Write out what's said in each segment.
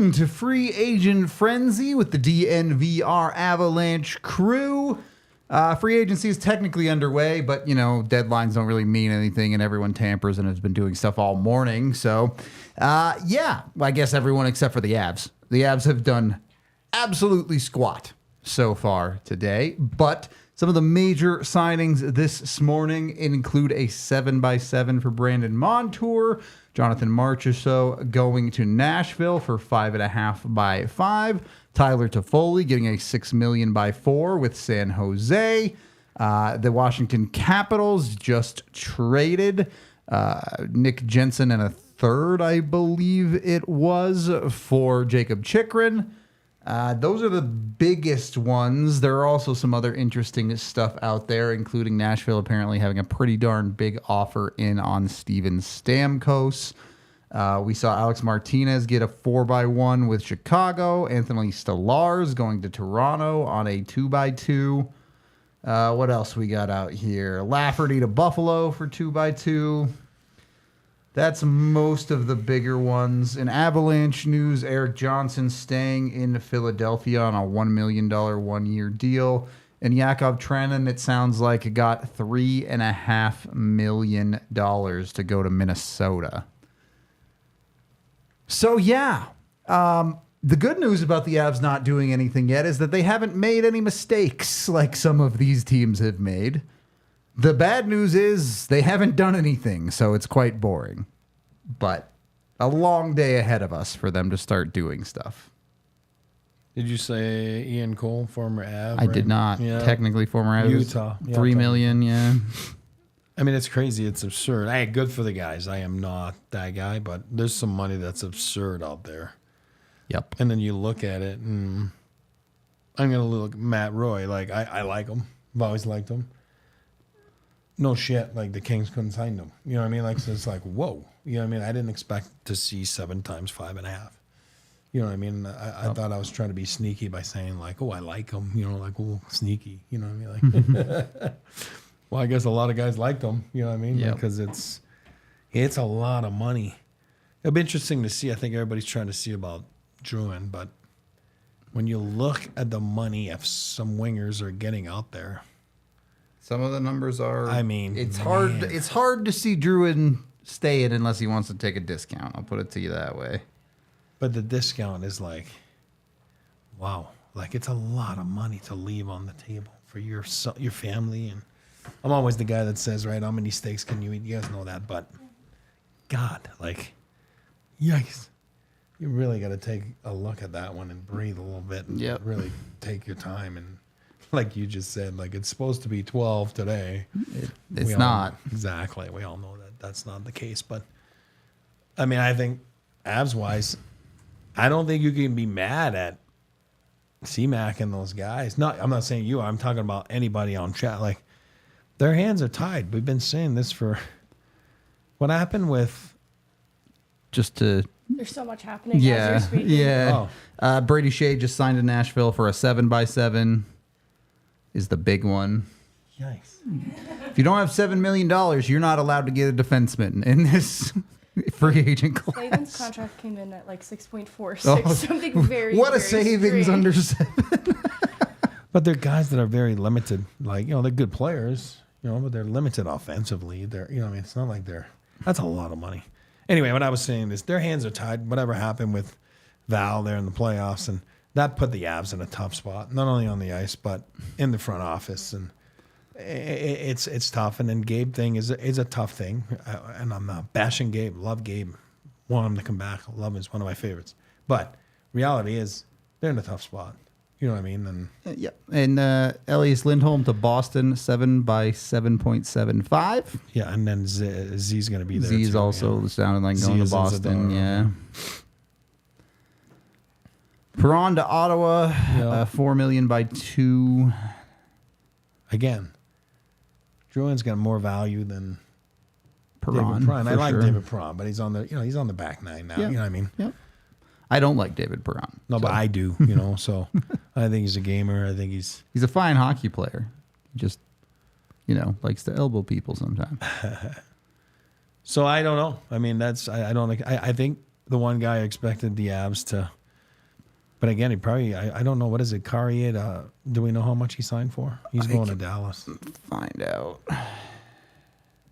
Welcome to Free Agent Frenzy with the DNVR Avalanche crew. Free agency is technically underway, but, deadlines don't really mean anything, and everyone tampers and has been doing stuff all morning. So, I guess everyone except for the Avs. The Avs have done absolutely squat so far today, but some of the major signings this morning include a 7x7 for Brandon Montour, Jonathan Marchessault going to Nashville for 5.5x5, Tyler Toffoli getting a $6 million by 4 with San Jose. The Washington Capitals just traded Nick Jensen and a third, I believe it was, for Jacob Chikrin. Those are the biggest ones. There are also some other interesting stuff out there, including Nashville apparently having a pretty darn big offer in on Steven Stamkos. We saw Alex Martinez get a 4x1 with Chicago. Anthony Stolarz going to Toronto on a 2x2. What else we got out here? Lafferty to Buffalo for 2x2. That's most of the bigger ones. In Avalanche news, Eric Johnson staying in Philadelphia on a $1 million one-year deal. And Yakov Trenin, it sounds like, got $3.5 million to go to Minnesota. So, the good news about the Avs not doing anything yet is that they haven't made any mistakes like some of these teams have made. The bad news is they haven't done anything, so it's quite boring. But a long day ahead of us for them to start doing stuff. Did you say Ian Cole, former Av? I did not. Yeah. Technically former Av. Utah. $3 million, yeah. I mean, it's crazy. It's absurd. Hey, good for the guys. I am not that guy, but there's some money that's absurd out there. Yep. And then you look at it, and I'm going to look at Matt Roy. Like, I like him. I've always liked him. No shit, like the Kings couldn't sign him. You know what I mean? Like, so it's like, whoa. You know what I mean? I didn't expect to see 7 times 5.5. You know what I mean? I thought I was trying to be sneaky by saying, like, oh, I like him. You know, like, oh, sneaky. You know what I mean? Like, well, I guess a lot of guys liked him. You know what I mean? Yep. Because it's a lot of money. It'll be interesting to see. I think everybody's trying to see about Drouin, but when you look at the money if some wingers are getting out there, some of the numbers are. I mean, it's hard. It's hard to see Drouin stay in unless he wants to take a discount. I'll put it to you that way. But the discount is like, wow, like it's a lot of money to leave on the table for your family. And I'm always the guy that says, right, how many steaks can you eat? You guys know that, but God, like, yikes. You really got to take a look at that one and breathe a little bit and really take your time. And like you just said, like it's supposed to be 12 today. It's not. Exactly. We all know that that's not the case. But, I mean, I think Avs-wise, I don't think you can be mad at C-Mac and those guys. I'm not saying you. I'm talking about anybody on chat. Like, their hands are tied. We've been saying this for... What happened with... There's so much happening as you're speaking. Yeah. Oh. Brady Shea just signed in Nashville for a 7x7 is the big one. Yikes. If you don't have $7 million, you're not allowed to get a defenseman in this free agent class. Slavin's contract came in at like 6.46, something very, what a very savings strange. under 7. But they're guys that are very limited. Like, they're good players, but they're limited offensively. They're, I mean, it's not like that's a lot of money. Anyway, what I was saying is their hands are tied. Whatever happened with Val there in the playoffs, and that put the Avs in a tough spot, not only on the ice but in the front office, and it's tough. And then Gabe thing is a tough thing, and I'm not bashing Gabe. Love Gabe, want him to come back. Love him. He's one of my favorites. But reality is they're in a tough spot. You know what I mean? And yep. And Elias Lindholm to Boston, 7x7.75. Yeah, and then Z's going to be there. Z's also sounding like going to Boston. Yeah. Perron to Ottawa, $4 million by 2. Again, Drouin's got more value than Perron. I like David Perron, but he's on the back nine now. Yep. You know what I mean? Yep. I don't like David Perron. No, but I do. So I think he's a gamer. I think he's a fine hockey player. He just likes to elbow people sometimes. So I don't know. I mean, I think the one guy expected the Avs to But again, he probably, I don't know, what is it, Carrier? Do we know how much he signed for? He's going to Dallas. Find out.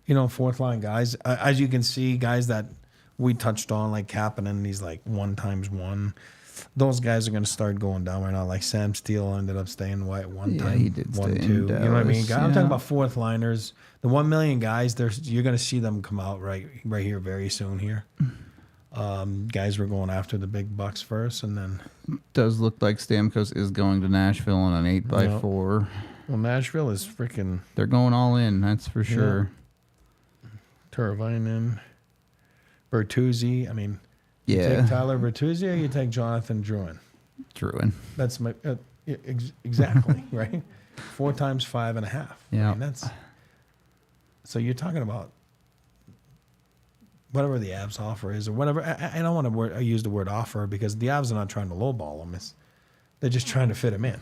You know, fourth line guys, as you can see, guys that we touched on, like Kapanen, he's like 1x1. Those guys are going to start going down right now. Like Sam Steele ended up staying one time. He did one, stay two. in You know what I mean? Dallas, I'm yeah. talking about fourth liners. The 1 million guys, you're going to see them come out right here very soon here. Guys were going after the big bucks first, and then Does look like Stamkos is going to Nashville on an 8x4. well, Nashville is freaking They're going all in, that's for sure. Tervainen, Bertuzzi. I mean, you Yeah. take Tyler Bertuzzi or you take Jonathan Drouin. Drouin. That's my exactly right. 4 times 5.5. Yeah. I mean, that's so you're talking about whatever the Avs offer is or whatever. I don't want to use the word offer because the Avs are not trying to lowball them. They're just trying to fit them in.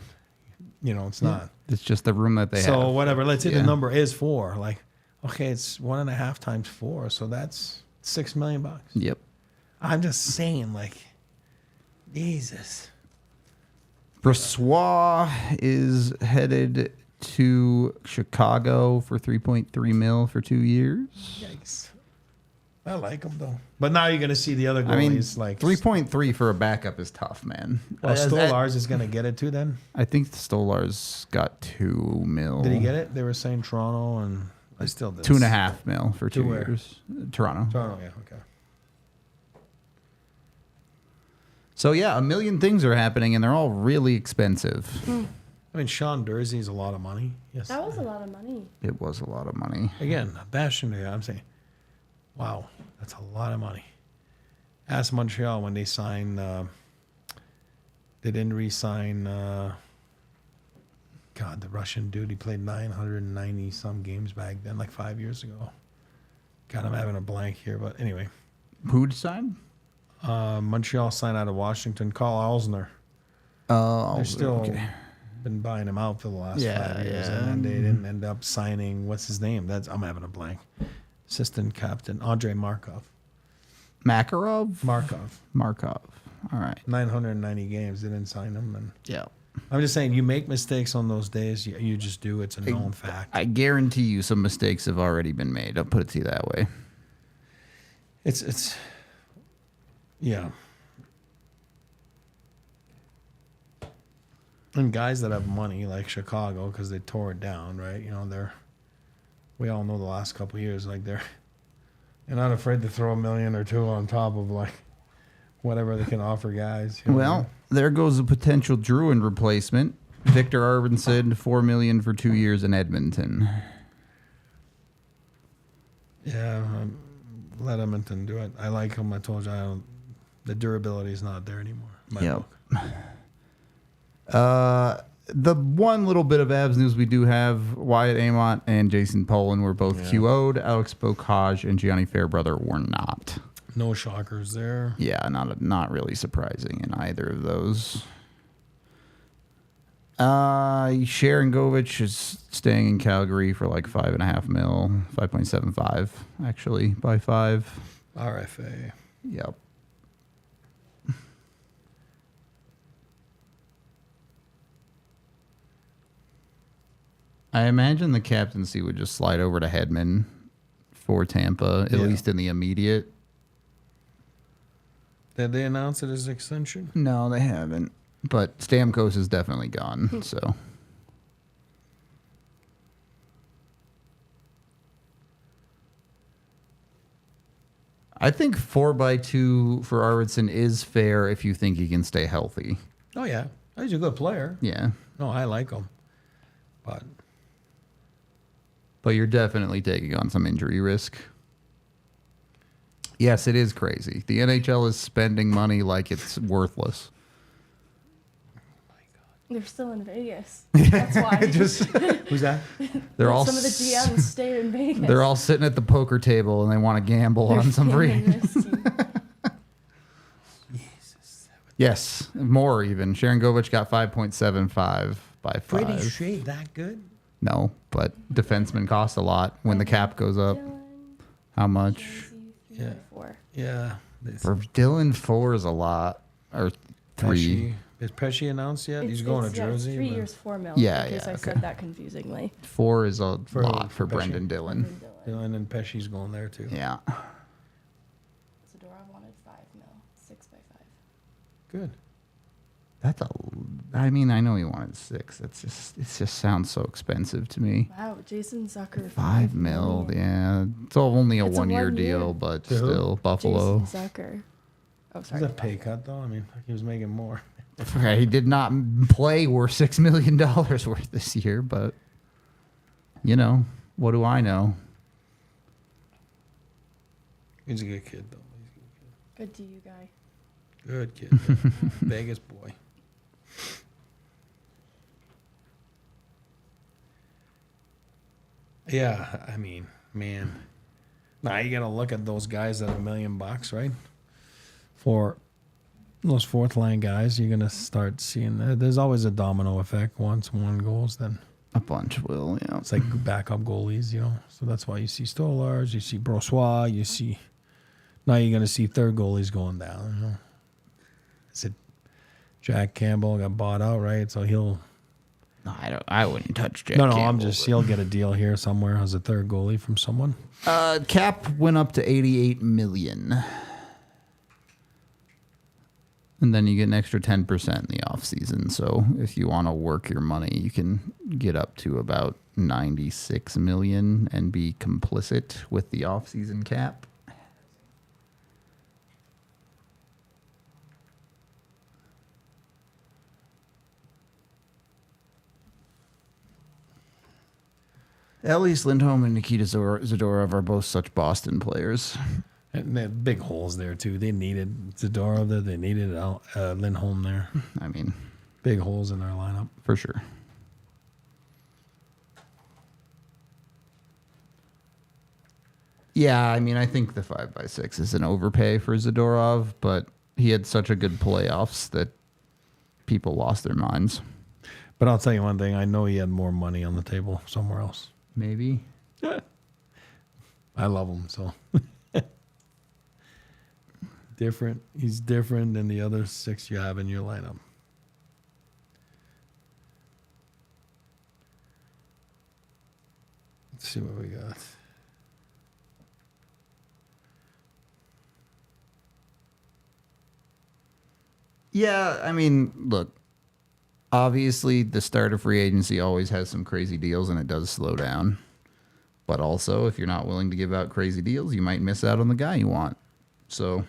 You know, it's not. It's just the room that they have. So whatever. Let's say Yeah. the number is 4. Like, okay, it's 1.5 times 4, so that's $6 million. Yep. I'm just saying, like, Jesus. Brossois is headed to Chicago for $3.3 million for 2 years. Yikes. I like him though. But now you're going to see the other goalies I mean, like 3.3 for a backup is tough, man. Well, Stolarz is going to get it too. Then I think Stolarz got $2 million. did he get it? They were saying Toronto, and I still did. $2.5 million for 2 To where? years. Toronto. Toronto, yeah, okay. So yeah, a million things are happening, and they're all really expensive. I mean, Sean Dursey is a lot of money. Yes, That was a lot of money. It was a lot of money. again, bashing the guy. I'm saying, wow, that's a lot of money. Ask Montreal when they signed. They didn't re-sign. God, the Russian dude. He played 990 some games back then, like 5 years ago. God, I'm having a blank here, but anyway. Who signed? Montreal signed out of Washington. Carl Alzner. Oh, They're still okay. been buying him out for the last 5 years, yeah. and then they didn't end up signing. What's his name? I'm having a blank. Assistant captain Andrei Markov. Makarov? Markov. All right. 990 games. They didn't sign him, and Yeah. I'm just saying, you make mistakes on those days. You just do. It's a known fact. I guarantee you some mistakes have already been made. I'll put it to you that way. It's yeah. And guys that have money like Chicago, because they tore it down, right? You know, we all know the last couple of years, like they're not afraid to throw $1 million or $2 million on top of like whatever they can offer guys. You know what I Well, mean? there goes a potential Drouin replacement. Victor Arvidsson, $4 million for 2 years in Edmonton. Yeah, let Edmonton do it. I like him. I told you, the durability is not there anymore. in my Yep. book. The one little bit of Avs news we do have, Wyatt Amott and Jason Poland were both QO'd. Alex Bocage and Gianni Fairbrother were not. No shockers there. Yeah, not really surprising in either of those. Sharangovich is staying in Calgary for like $5.5 million, 5.75 actually by 5. RFA. Yep. I imagine the captaincy would just slide over to Hedman for Tampa, at least in the immediate. Did they announce it as extension? No, they haven't. But Stamkos is definitely gone, so. I think 4x2 for Arvidsson is fair if you think he can stay healthy. Oh, yeah. He's a good player. Yeah. No, I like him. But you're definitely taking on some injury risk. Yes, it is crazy. The NHL is spending money like it's worthless. They're still in Vegas. That's why. Who's that? They're all Some of the GMs stay in Vegas. They're all sitting at the poker table and they want to gamble on some free. Yes, more even. Sharangovich got 5.75 by 5. Pretty Shea that good? No, but defensemen cost a lot when the cap goes up. How much? Yeah. Yeah. For Dylan, 4 is a lot. Or 3. Is Pesci announced yet? He's going to Jersey. It's 3 but- years, 4 mil. Yeah, in case yeah, I okay. said that confusingly. 4 is a For lot for Pesci. Brendan Dillon. And then Pesci's going there too. Yeah. Zadorov wanted 5 mil, 6 by 5. Good. That's a. I mean, I know he wanted 6. It just sounds so expensive to me. Wow, Jason Zucker. 5 mil, yeah. It's only a It's a 1 year 1 year. deal, but To who? still, Buffalo. Jason Zucker. Oh, Is sorry. that pay cut though? I mean, he was making more. Okay, he did not play worth $6 million worth this year, but you know, what do I know? He's a good kid though. Good to you, guy. Good kid. Vegas boy. Yeah, I mean, man. Now you gotta look at those guys at $1 million, right? For those fourth line guys, you're gonna start seeing there's always a domino effect. Once one goes, then A bunch will, yeah. it's like backup goalies, you know. So that's why you see Stolars, you see Brossois, you see. Now you're gonna see third goalies going down. You know, is it Jack Campbell got bought out, right? So he'll. No, I wouldn't touch Jack. No, I'm Campbell, just but- he'll get a deal here somewhere as a third goalie from someone. Cap went up to $88 million. And then you get an extra 10% in the offseason. So if you want to work your money, you can get up to about $96 million and be complicit with the offseason cap. At least Lindholm and Nikita Zadorov are both such Boston players. And they had big holes there too. They needed Zadorov there. They needed Lindholm there. I mean, Big holes in their lineup. for sure. Yeah, I mean, I think the 5x6 is an overpay for Zadorov, but he had such a good playoffs that people lost their minds. But I'll tell you one thing. I know he had more money on the table somewhere else. Maybe. I love him so. Different. He's different than the other 6 you have in your lineup. Let's see what we got. Yeah, I mean, look, obviously the start of free agency always has some crazy deals and it does slow down. But also, if you're not willing to give out crazy deals, you might miss out on the guy you want. So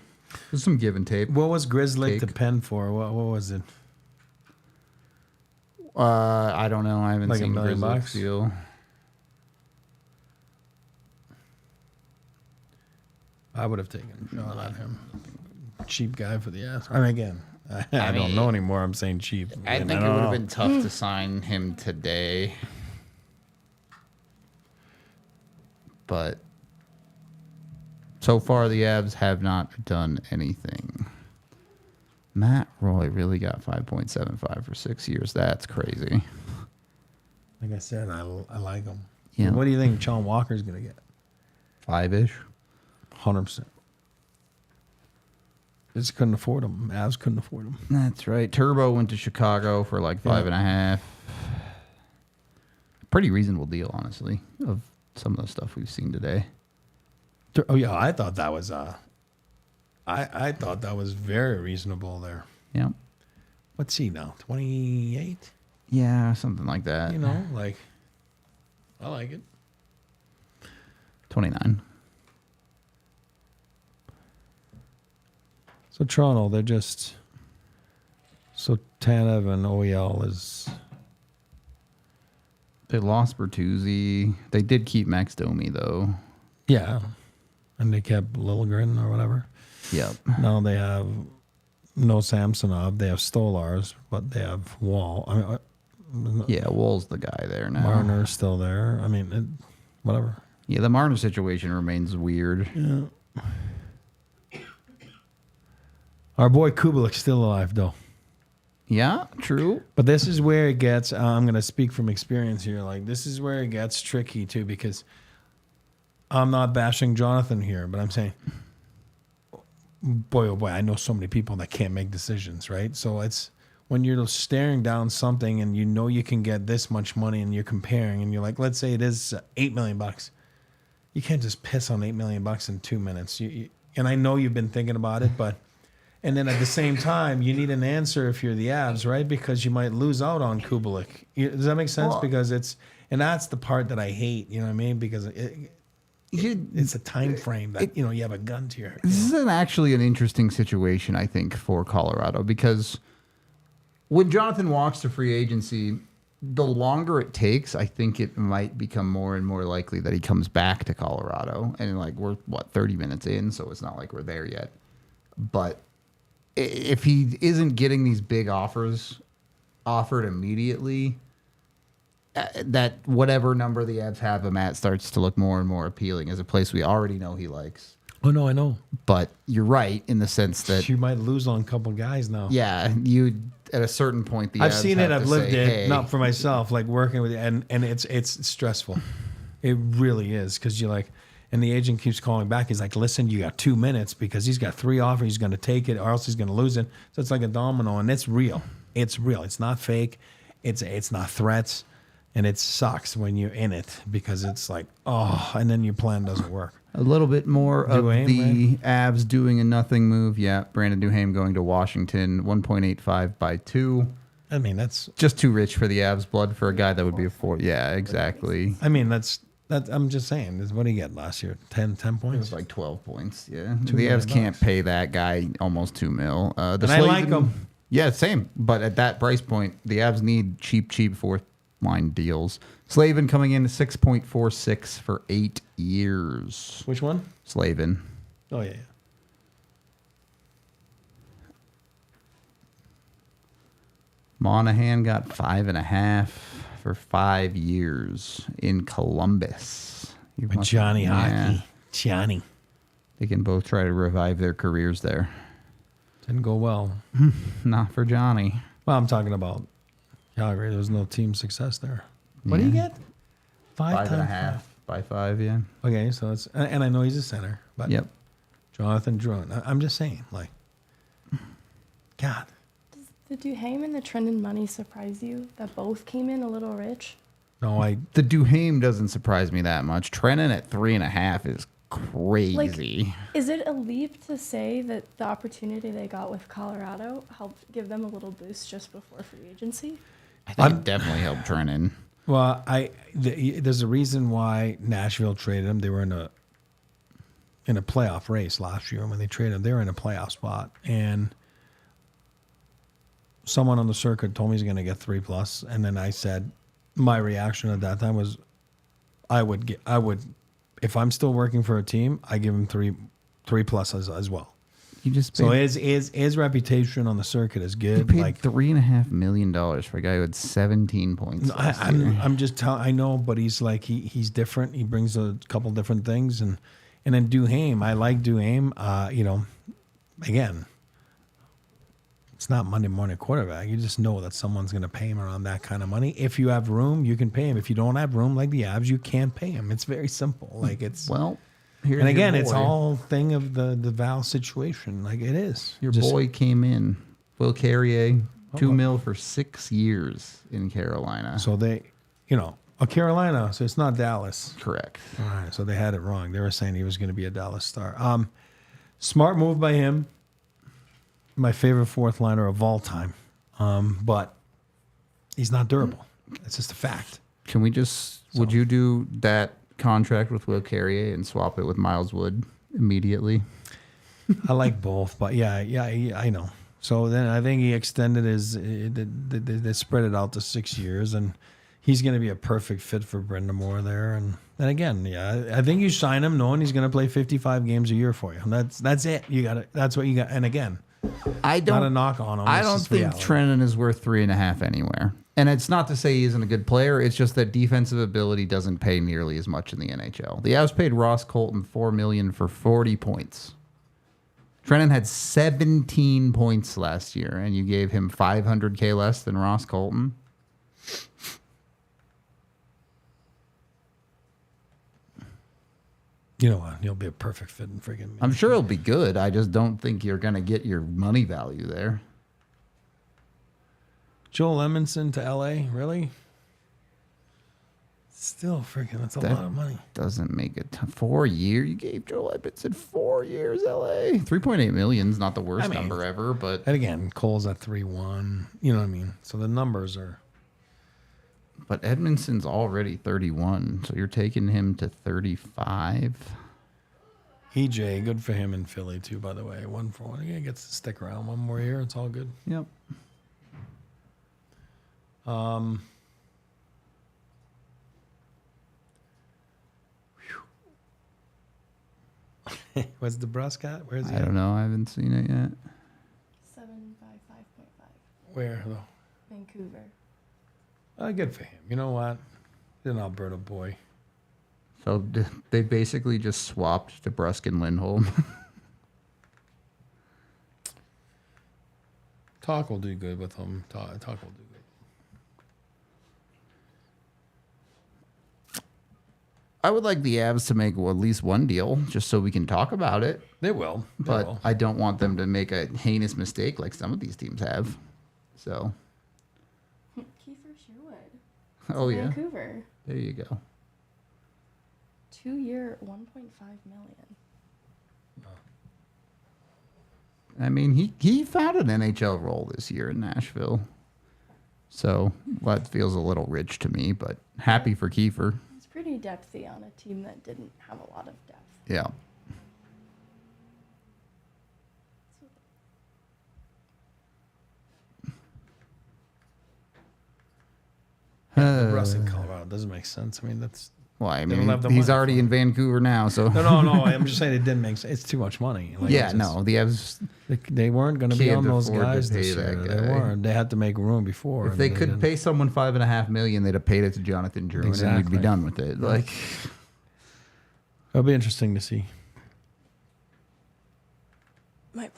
there's some give and take. What was Grizzly to Take. pen for? What was it? I don't know. I haven't Like $1 seen million Grizzly bucks? deal. I would have taken a shot on him. Cheap guy for the ass. I mean, again, I don't know anymore. I'm saying cheap. I think it don't would have know. been tough to sign him today. But so far, the Avs have not done anything. Matt Roy really got 5.75 for 6 years. That's crazy. Like I said, I like him. Yeah. What do you think Sean Walker's going to get? 5-ish. 100%. Just couldn't afford him. Avs couldn't afford him. That's right. Turbo went to Chicago for like 5.5. Pretty reasonable deal, honestly, of some of the stuff we've seen today. Oh yeah, I thought that was I thought that was very reasonable there. Yeah. What's he now? 28? Yeah, something like that. You know, like I like it. 29. So Toronto, they're just so Tanev and OEL is They lost Bertuzzi. They did keep Max Domi, though. yeah, and they kept Liljegren or whatever. Yep. Now they have no Samsonov. They have Stolars, but they have Wall. I mean, Yeah, Wool's the guy there now. Marner's still there. I mean, whatever. Yeah, the Marner situation remains weird. Yeah. Our boy Kubelik's still alive, though. Yeah, true. But this is where it gets, I'm going to speak from experience here. Like, this is where it gets tricky, too, because I'm not bashing Jonathan here, but I'm saying, boy, oh boy, I know so many people that can't make decisions, right? So it's when you're staring down something and you know you can get this much money and you're comparing and you're like, let's say it is $8 million. You can't just piss on $8 million in 2 minutes. And I know you've been thinking about it, but and then at the same time, you need an answer if you're the Avs, right? Because you might lose out on Kubelik. Does that make sense? Well, because and that's the part that I hate. You know what I mean? Because it's a time frame that you have a gun to your head. This is actually an interesting situation, I think, for Colorado, because when Jonathan walks to free agency, the longer it takes, I think it might become more and more likely that he comes back to Colorado. And like we're 30 minutes in, so it's not like we're there yet. But if he isn't getting these big offers offered immediately, that whatever number the Avs have him at starts to look more and more appealing as a place we already know he likes. Oh, no, I know. But you're right in the sense that you might lose on a couple guys now. Yeah, you at a certain point the I've Avs seen it. have I've to lived say, it. hey. Not for myself, like working with and it's stressful. It really is because you're like, and the agent keeps calling back. He's like, listen, you got 2 minutes because he's got 3 offers. He's going to take it or else he's going to lose it. So it's like a domino, and it's real. It's real. It's not fake. It's not threats, and it sucks when you're in it because it's like, oh, and then your plan doesn't work. A little bit more Duhaime, of the Avs doing a nothing move. Yeah, Brandon Duhaime going to Washington, 1.85 by 2. I mean, that's Just too rich for the Avs blood for a guy that would be a 4. Yeah, exactly. I mean, that's I'm just saying. What did he get last year? 10 It points? was like 12 points. Yeah, $2 the million Avs can't pay that guy almost $2 million. And I like him. Yeah, same. But at that price point, the Avs need cheap fourth line deals. Slavin coming in 6.46 for 8 years. Which one? Slavin. Oh, yeah. Monahan got 5.5 for 5 years in Columbus. Johnny Yeah. Hockey. Johnny. They can both try to revive their careers there. Didn't go well. Not for Johnny. Well, I'm talking about Calgary. There was no team success there. What do you get? 5.5 by 5, yeah. Okay, so it's and I know he's a center, but Yep. Jonathan Drouin. I'm just saying, like, God. Does the Duhaime and the Trenton money surprise you that both came in a little rich? No, The Duhaime doesn't surprise me that much. Trenton at 3.5 is crazy. Is it a leap to say that the opportunity they got with Colorado helped give them a little boost just before free agency? I think it definitely helped Trenton. Well, there's a reason why Nashville traded him. They were in a playoff race last year when they traded him. They were in a playoff spot, and someone on the circuit told me he's going to get 3+, and then I said my reaction at that time was, I would if I'm still working for a team, I give him 3+ as well. You just So paid, his reputation on the circuit is you good. paid Like $3.5 million for a guy who had 17 points. last year. I'm just telling. I know, but he's like he's different. He brings a couple different things, and then Duhaime. I like Duhaime. Again, it's not Monday morning quarterback. You just know that someone's going to pay him around that kind of money. If you have room, you can pay him. If you don't have room, like the Avs, you can't pay him. It's very simple. Like it's Well, here's and again, your it's boy. all thing of the Val situation. Like it is. Your Just- boy came in. Will Carrier, $2 million for 6 years in Carolina. So they, Carolina. So it's not Dallas. Correct. All right, so they had it wrong. They were saying he was going to be a Dallas star. Smart move by him. My favorite fourth liner of all time. But he's not durable. That's just a fact. Can we would you do that contract with Will Carrier and swap it with Miles Wood immediately? I like both, but yeah, I know. So then I think he extended they spread it out to 6 years, and he's going to be a perfect fit for Brenda Moore there. And again, yeah, I think you sign him knowing he's going to play 55 games a year for you. And that's it. You got it. That's what you got. And again, not a knock on him. I It's don't just think reality. Trenton is worth 3.5 anywhere. And it's not to say he isn't a good player. It's just that defensive ability doesn't pay nearly as much in the NHL. The Avs paid Ross Colton $4 million for 40 points. Trenton had 17 points last year, and you gave him $500K less than Ross Colton. You know what? He'll be a perfect fit in friggin' I'm sure he'll be good. I just don't think you're going to get your money value there. Joel Edmondson to LA, really? Still freaking, that's a lot of money. Doesn't make it 4 years. You gave Joel Edmondson 4 years, LA. 3.8 million is not the worst number ever, but. And again, Cole's at 3-1. You know what I mean? So the numbers are. But Edmondson's already 31, so you're taking him to 35. EJ, good for him in Philly, too, by the way. 1-for-1. He gets to stick around one more year. It's all good. Yep. What's DeBrusque at? Where's he? I don't know. I haven't seen it yet. 755.5. Where, though? Vancouver. Good for him. You know what? He's an Alberta boy. So they basically just swapped DeBrusque and Lindholm. Talk will do good with him. Talk will do good. I would like the Avs to make at least one deal just so we can talk about it. They will. But I don't want them to make a heinous mistake like some of these teams have. So. Kiefer Sherwood. Oh, yeah. Vancouver. There you go. 2-year, $1.5 million. I mean, he found an NHL role this year in Nashville. So that feels a little rich to me, but happy for Kiefer. It's pretty depthy on a team that didn't have a lot of depth. Yeah. DeBrusque in Colorado doesn't make sense. I mean, that's. Well, I They don't mean, have the he's money already in Vancouver now, so. No. I'm just saying it didn't make sense. It's too much money. Like, Yeah, it's just- no, the Avs. They weren't going to be Can't on those afford to guys pay this year. that They guy. weren't. They had to make room before. If and they they could didn't. pay someone $5.5 million, they'd have paid it to Jonathan Drouin, and we'd Exactly. be done with it. Like, It'll be interesting to see. I'm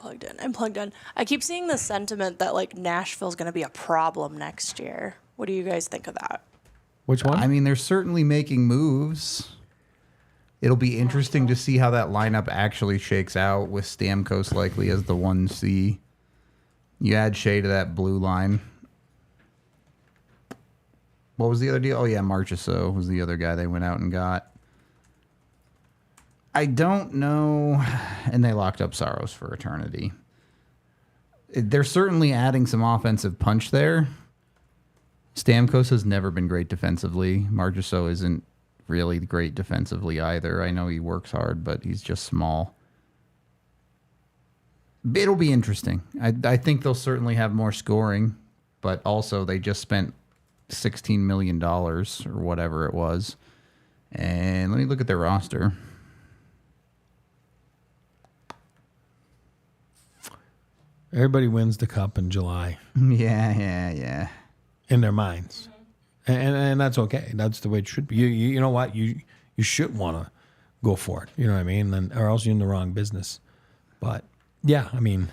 plugged in. I keep seeing the sentiment that like Nashville's going to be a problem next year. What do you guys think of that? Which one? I mean, they're certainly making moves. It'll be interesting to see how that lineup actually shakes out with Stamkos likely as the 1C. You add Shea to that blue line. What was the other deal? Oh, yeah, Marchessault was the other guy they went out and got. I don't know. And they locked up Saros for eternity. They're certainly adding some offensive punch there. Stamkos has never been great defensively. Marchessault isn't really great defensively either. I know he works hard, but he's just small. It'll be interesting. I think they'll certainly have more scoring, but also they just spent $16 million or whatever it was. And let me look at their roster. Everybody wins the cup in July Yeah. in their minds, and that's okay. That's the way it should be. You know what? You should want to go for it. You know what I mean? Or else you're in the wrong business. But yeah, I mean,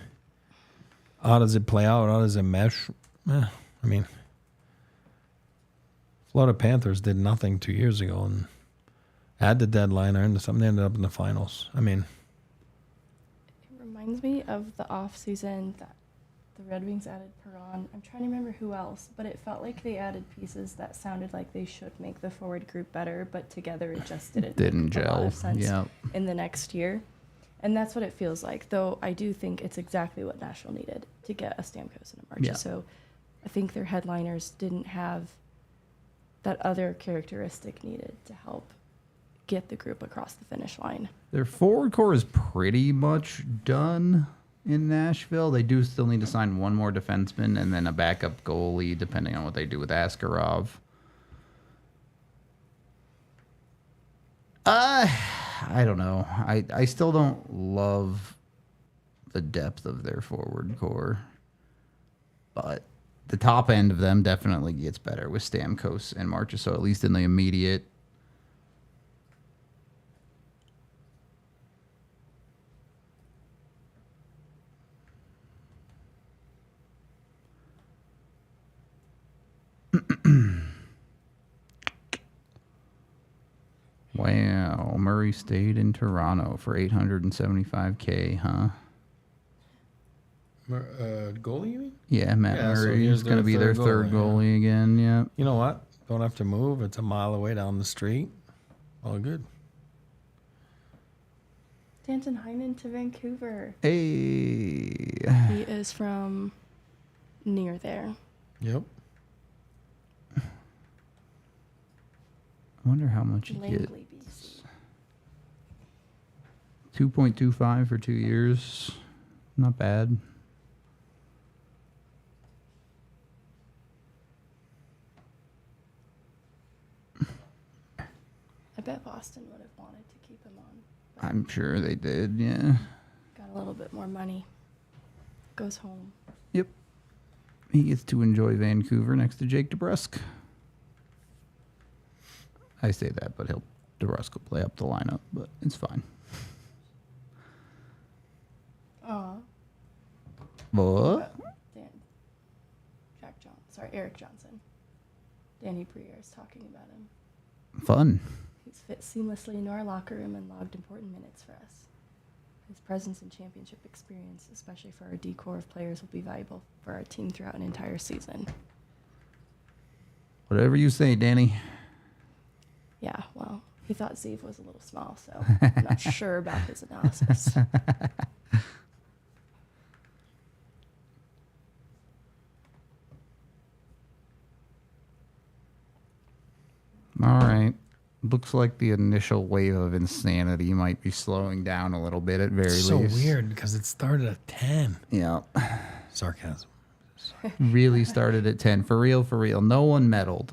how does it play out? How does it mesh? I mean, Florida Panthers did nothing 2 years ago and had the deadline or into something. They ended up in the finals. I mean, It reminds me of the off-season that the Red Wings added Perron. I'm trying to remember who else, but it felt like they added pieces that sounded like they should make the forward group better, but together it just didn't make a lot gel. of sense Yep. in the next year. And that's what it feels like, though I do think it's exactly what Nashville needed to get a Stamkos and a Marchessault. Yeah. So I think their headliners didn't have that other characteristic needed to help get the group across the finish line. Their forward core is pretty much done in Nashville. They do still need to sign one more defenseman and then a backup goalie, depending on what they do with Askarov. I don't know. I still don't love the depth of their forward core. But the top end of them definitely gets better with Stamkos and Marchessault, at least in the immediate. Wow, Murray stayed in Toronto for $875K, huh? goalie, you mean? Yeah, Matt Yeah, so Murray here's is going to their be their third third goalie, goalie again. Yeah. You know what? Don't have to move. It's a mile away down the street. All good. Danton Hyman to Vancouver. Hey. He is from near there. Yep. I wonder how much he get. Langley, BC. 2.25 for 2 years. Not bad. I bet Boston would have wanted to keep him on. I'm sure they did, yeah. Got a little bit more money. Goes home. Yep. He gets to enjoy Vancouver next to Jake DeBrusk. I say that, but DeBrusk will play up the lineup, but it's fine. What? Eric Johnson. Danny Briere is talking about him. Fun. He's fit seamlessly into our locker room and logged important minutes for us. His presence and championship experience, especially for our D core of players, will be valuable for our team throughout an entire season. Whatever you say, Danny. Yeah, well, he thought Zeev was a little small, so I'm not sure about his analysis. All right. Looks like the initial wave of insanity might be slowing down a little bit at very So least. weird because it started at 10. Yeah. Sarcasm. Really started at 10. For real, for real. No one meddled.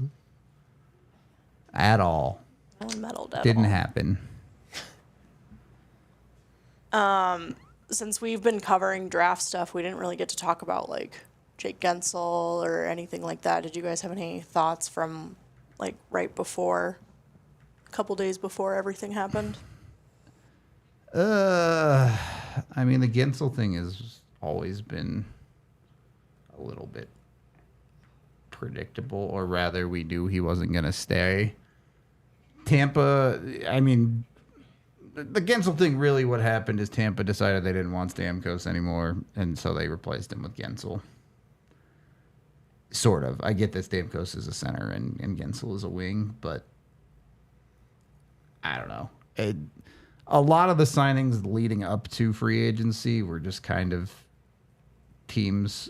At all. No one meddled at Didn't all. happen. Since we've been covering draft stuff, we didn't really get to talk about like Jake Guentzel or anything like that. Did you guys have any thoughts from like right before, a couple days before everything happened? I mean, the Guentzel thing has always been a little bit predictable, or rather, we knew he wasn't going to stay. Tampa, I mean, the Guentzel thing, really what happened is Tampa decided they didn't want Stamkos anymore, and so they replaced him with Guentzel. Sort of. I get that Stamkos is a center and Guentzel is a wing, but I don't know. A lot of the signings leading up to free agency were just kind of teams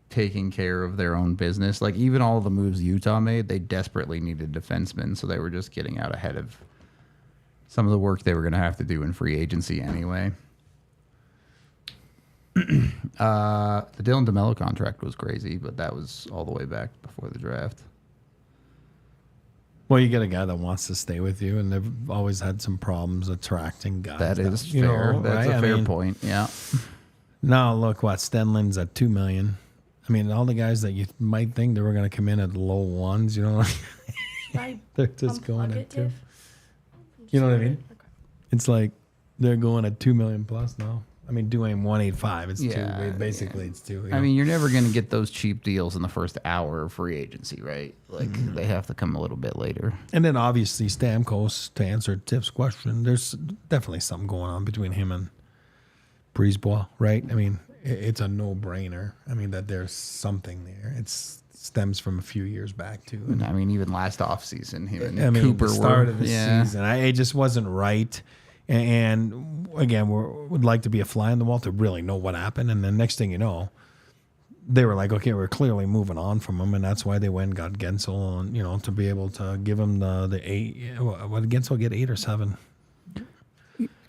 taking care of their own business. Like, even all the moves Utah made, they desperately needed defensemen, so they were just getting out ahead of some of the work they were going to have to do in free agency anyway. The Dylan DeMello contract was crazy, but that was all the way back before the draft. Well, you get a guy that wants to stay with you, and they've always had some problems attracting guys. That is you fair. know, That's right? a fair point. Yeah. Now look, what Stenlin's at $2 million. I mean, all the guys that you might think they were going to come in at low ones, you know, they're just going at $2. You know what I mean? Okay. It's like they're going at $2 million plus now. I mean, doing 185, it's Yeah, two. Basically, yeah. it's two. You I know? mean, you're never going to get those cheap deals in the first hour of free agency, right? Like, they have to come a little bit later. And then obviously Stamkos, to answer Tip's question, there's definitely something going on between him and Brisebois, right? I mean, it's a no-brainer. I mean, that there's something there. It stems from a few years back too. And I mean, even last offseason, him and I mean, Cooper the start were, of the yeah. season, it just wasn't right. And again, would like to be a fly on the wall to really know what happened. And then next thing you know, they were like, okay, we're clearly moving on from him, and that's why they went and got Guentzel, and you know, to be able to give him the 8. What did Guentzel get, 8 or 7?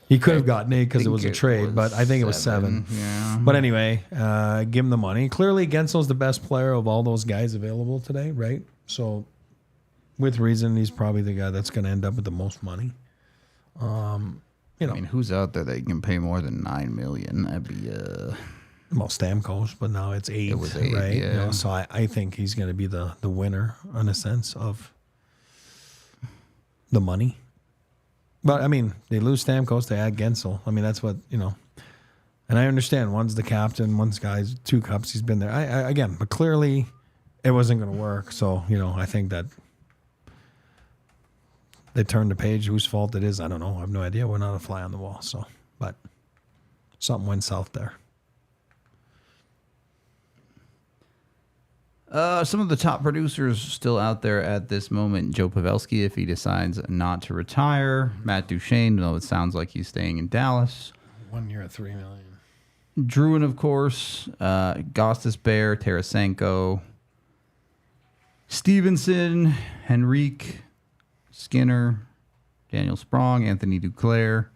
He could have gotten 8 because it was a trade, but I think it was 7. Yeah. But anyway, give him the money. Clearly, Guentzel's the best player of all those guys available today, right? So, with reason, he's probably the guy that's going to end up with the most money. You know, I mean, who's out there that can pay more than $9 million? That'd be well, Stamkos, but now it's 8, It was 8, right? You yeah. know, so I think he's going to be the winner in a sense of the money. But I mean, they lose Stamkos, they add Guentzel. I mean, that's what, you know. And I understand one's the captain, one's guys, 2 cups. He's been there. I again, but clearly it wasn't going to work. So you know, I think that they turned the page. Whose fault it is, I don't know. I have no idea. We're not a fly on the wall. So, but something went south there. Some of the top producers still out there at this moment. Joe Pavelski, if he decides not to retire. Matt Duchene, though it sounds like he's staying in Dallas. 1 year at $3 million. Drouin, of course. Gostis Bear, Tarasenko. Stevenson, Henrique, Skinner, Daniel Sprong, Anthony Duclair,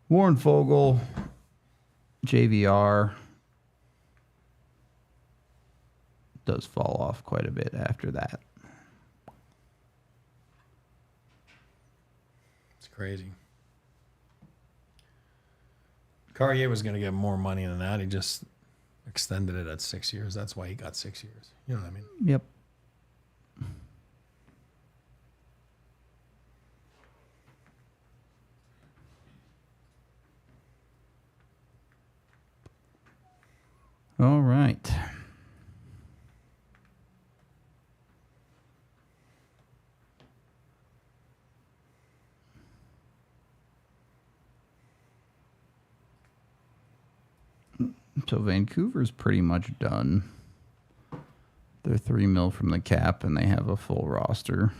Warren Fogle, JVR. Does fall off quite a bit after that. It's crazy. Carrier was going to get more money than that. He just extended it at 6 years. That's why he got 6 years. You know what I mean? Yep. All right. So Vancouver's pretty much done. They're $3 million from the cap, and they have a full roster.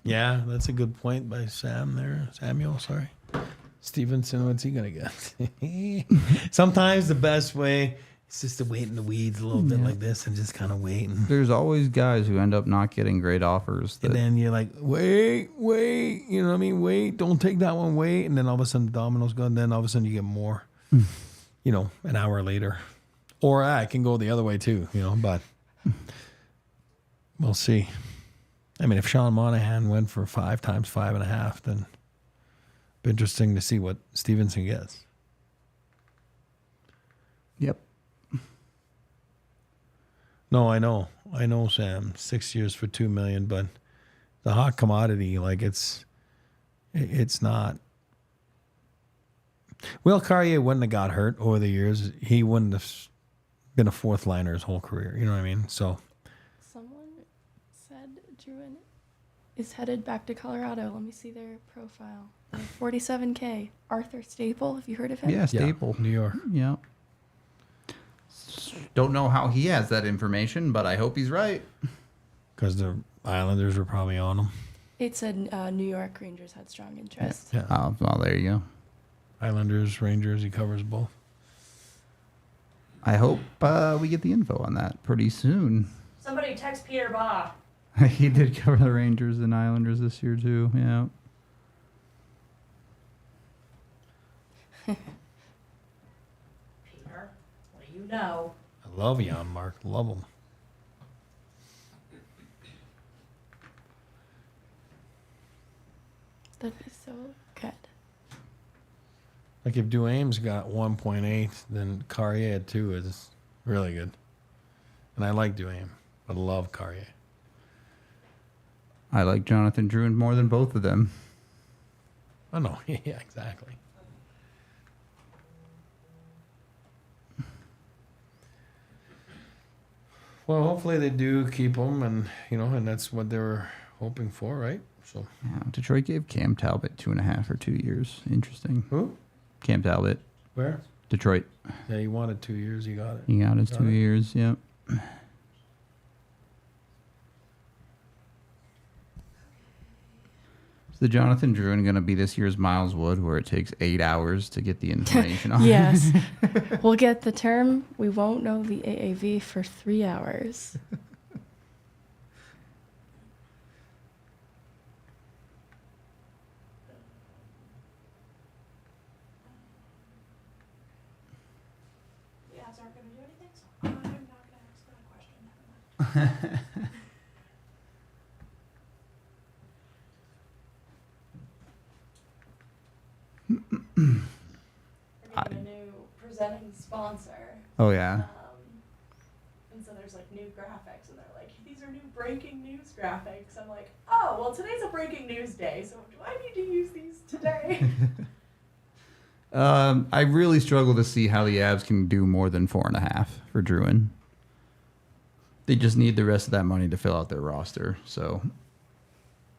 Yeah, that's a good point by Sam there. Samuel, sorry. Stevenson, what's he going to get? Sometimes the best way is just to wait in the weeds a little bit like this and just kind of wait. There's always guys who end up not getting great offers. And then you're like, wait, you know what I mean? Wait, don't take that one, wait. And then all of a sudden the dominoes go, and then all of a sudden you get more, you know, an hour later. Or I can go the other way too, you know, but we'll see. I mean, if Sean Monahan went for 5 times 5.5, then it'd be interesting to see what Stevenson gets. Yep. No, I know, Sam. 6 years for $2 million, but the hot commodity, like it's not. Will Carrier wouldn't have got hurt over the years. He wouldn't have been a fourth liner his whole career. You know what I mean? So. Someone said Drouin is headed back to Colorado. Let me see their profile. 47K. Arthur Staple. Have you heard of him? Yeah, Staple. New York. Yeah. Don't know how he has that information, but I hope he's right. Because the Islanders were probably on him. It said New York Rangers had strong interest. Yeah. Oh, well, there you go. Islanders, Rangers, he covers both. I hope we get the info on that pretty soon. Somebody text Peter Baugh. He did cover the Rangers and Islanders this year, too. Yeah. Peter, what do you know? I love Jan Mark. Love him. That is so good. Like if Duane's got 1.8, then Carrier at 2 is really good. And I like Drouin, but I love Carrier. I like Jonathan Drouin more than both of them. Oh, no. Yeah, exactly. Well, hopefully they do keep him, and and that's what they were hoping for, right? So Yeah, Detroit gave Cam Talbot 2.5 or 2 years. Interesting. who? Cam Talbot, Where? Detroit. Yeah, he wanted 2 years. He got it. He got his Got 2 it. years. Yep. Is the Jonathan Drouin going to be this year's Miles Wood, where it takes 8 hours to get the information on? Yes. We'll get the term. We won't know the AAV for 3 hours. The ads aren't going to do anything, so I'm not going to ask that question. We're getting a new presenting sponsor. Oh, yeah. And so there's like new graphics, and they're like, these are new breaking news graphics. I'm like, oh, well, today's a breaking news day, so do I need to use these today? I really struggle to see how the Avs can do more than 4.5 for Drouin. They just need the rest of that money to fill out their roster. So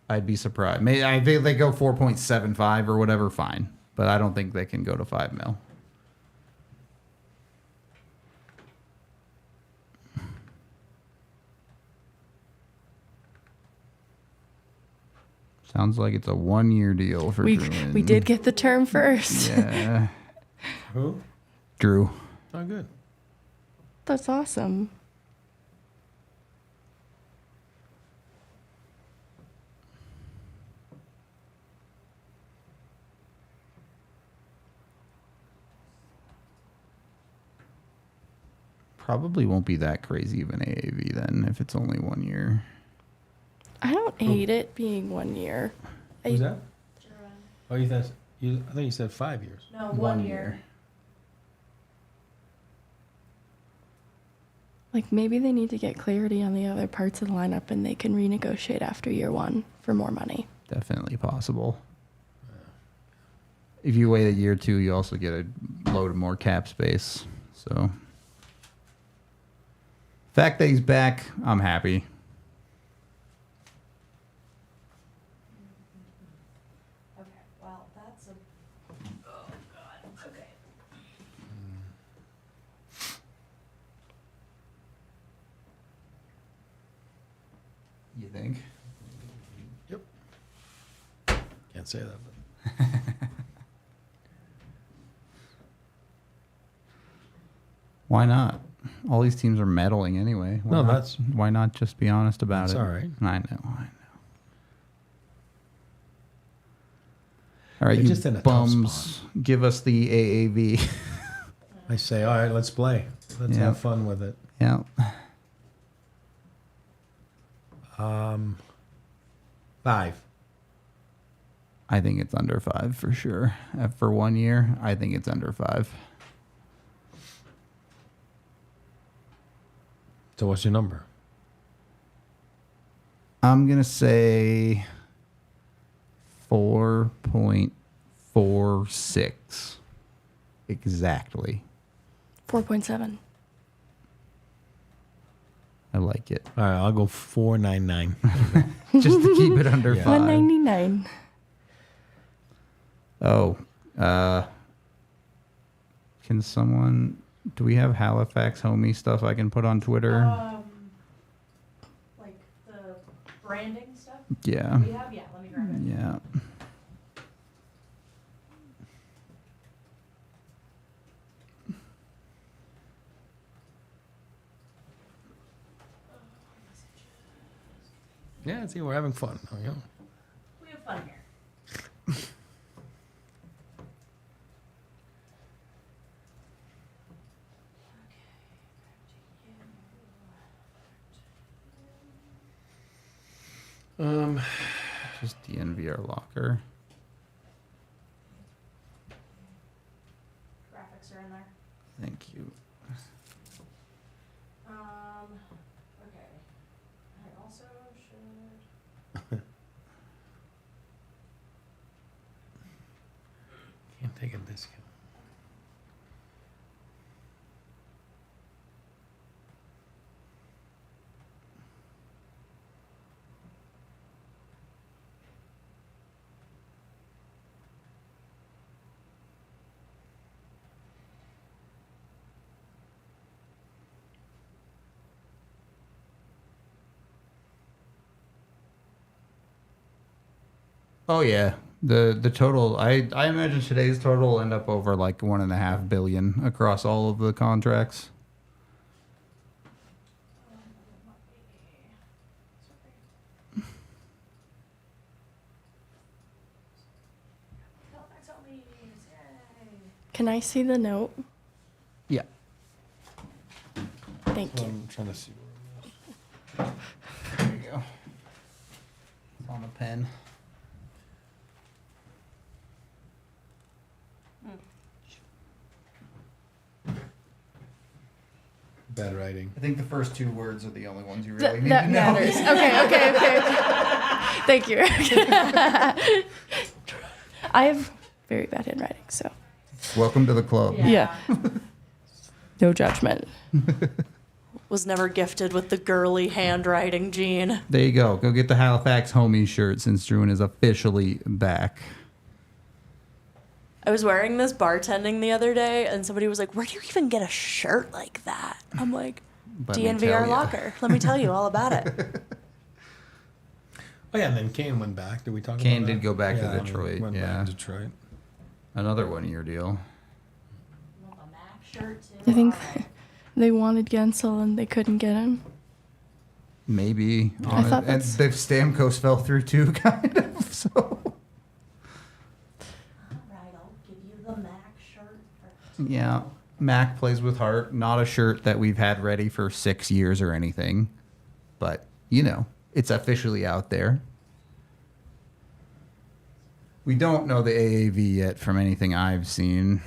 I'd be surprised. Maybe I think they go 4.75 or whatever, fine. But I don't think they can go to 5 mil. Sounds like it's a 1-year deal for Drouin. We did get the term first. Yeah. Who? Drew. Oh, good. That's awesome. Probably won't be that crazy of an AAV then if it's only 1 year. I don't hate it being 1 year. Who's that? Oh, I thought you said 5 years. No, 1 year. Like maybe they need to get clarity on the other parts of the lineup and they can renegotiate after year 1 for more money. Definitely possible. If you wait a year or two, you also get a load of more cap space. So, fact that he's back, I'm happy. Okay, well, that's a. Oh, God. Okay. You think? Yep. Can't say that. But. Why not? All these teams are meddling anyway. Why not just be honest about That's it? all right. I know. All right, They're you just in a tough bums, give us the AAV. I say, all right, let's play. Let's Yeah. have fun with it. Yeah. 5. I think it's under 5 for sure. For 1 year, I think it's under 5. So what's your number? I'm going to say 4.46. Exactly. 4.7. I like it. All right, I'll go 4.99. Just to keep it under Yeah. 5. 199. Oh, can someone? Do we have Halifax homie stuff I can put on Twitter? Like the branding stuff Yeah, we have? Yeah, let me grab it. yeah. Yeah, see, we're having fun. Oh, yeah. We have fun here. Just DNVR locker. Graphics are in there. Thank you. Okay. I also should. Can't take a discount. Oh yeah, the total. I imagine today's total will end up over like 1.5 billion across all of the contracts. Can I see the note? Yeah. Thank you. I'm trying to see where it is. There you go. It's on a pen. Bad writing. I think the first 2 words are the only ones you really need That to know. matters. Okay. Thank you. I have very bad handwriting, so Welcome to the club. yeah. No judgment. was never gifted with the girly handwriting gene. There you go. Go get the Halifax homie shirt since Drouin is officially back. I was wearing this bartending the other day, and somebody was like, where do you even get a shirt like that? I'm like, Let me tell DNVR ya. locker. Let me tell you all about it. Oh yeah, and then Kane went back. Did we talk Kane about that? did go back to I mean, Detroit, went yeah. back to Detroit. Another 1-year deal. I think they wanted Guentzel and they couldn't get him. Maybe. I thought And that's- the Stamkos fell through too, kind of. So. All right, I'll give you the Mac shirt. Yeah. Mac plays with heart. Not a shirt that we've had ready for 6 years or anything. But, it's officially out there. We don't know the AAV yet from anything I've seen.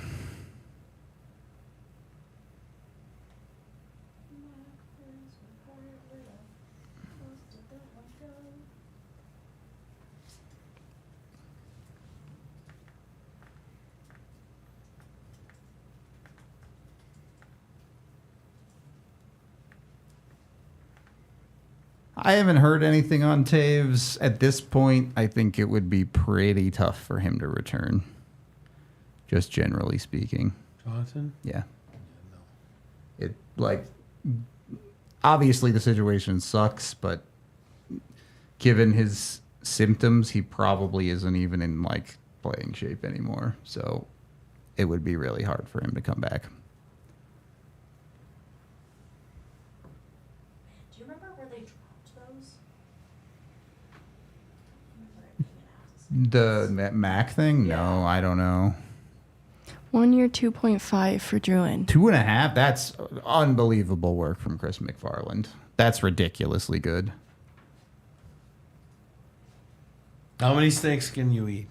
I haven't heard anything on Taves. At this point, I think it would be pretty tough for him to return. Just generally speaking. Jonathan? Yeah. It obviously the situation sucks, but given his symptoms, he probably isn't even in playing shape anymore. So it would be really hard for him to come back. Do you remember where they dropped those? The Mac thing? Yeah. No, I don't know. 1 year, 2.5 for Drouin. 2.5? That's unbelievable work from Chris McFarland. That's ridiculously good. How many steaks can you eat?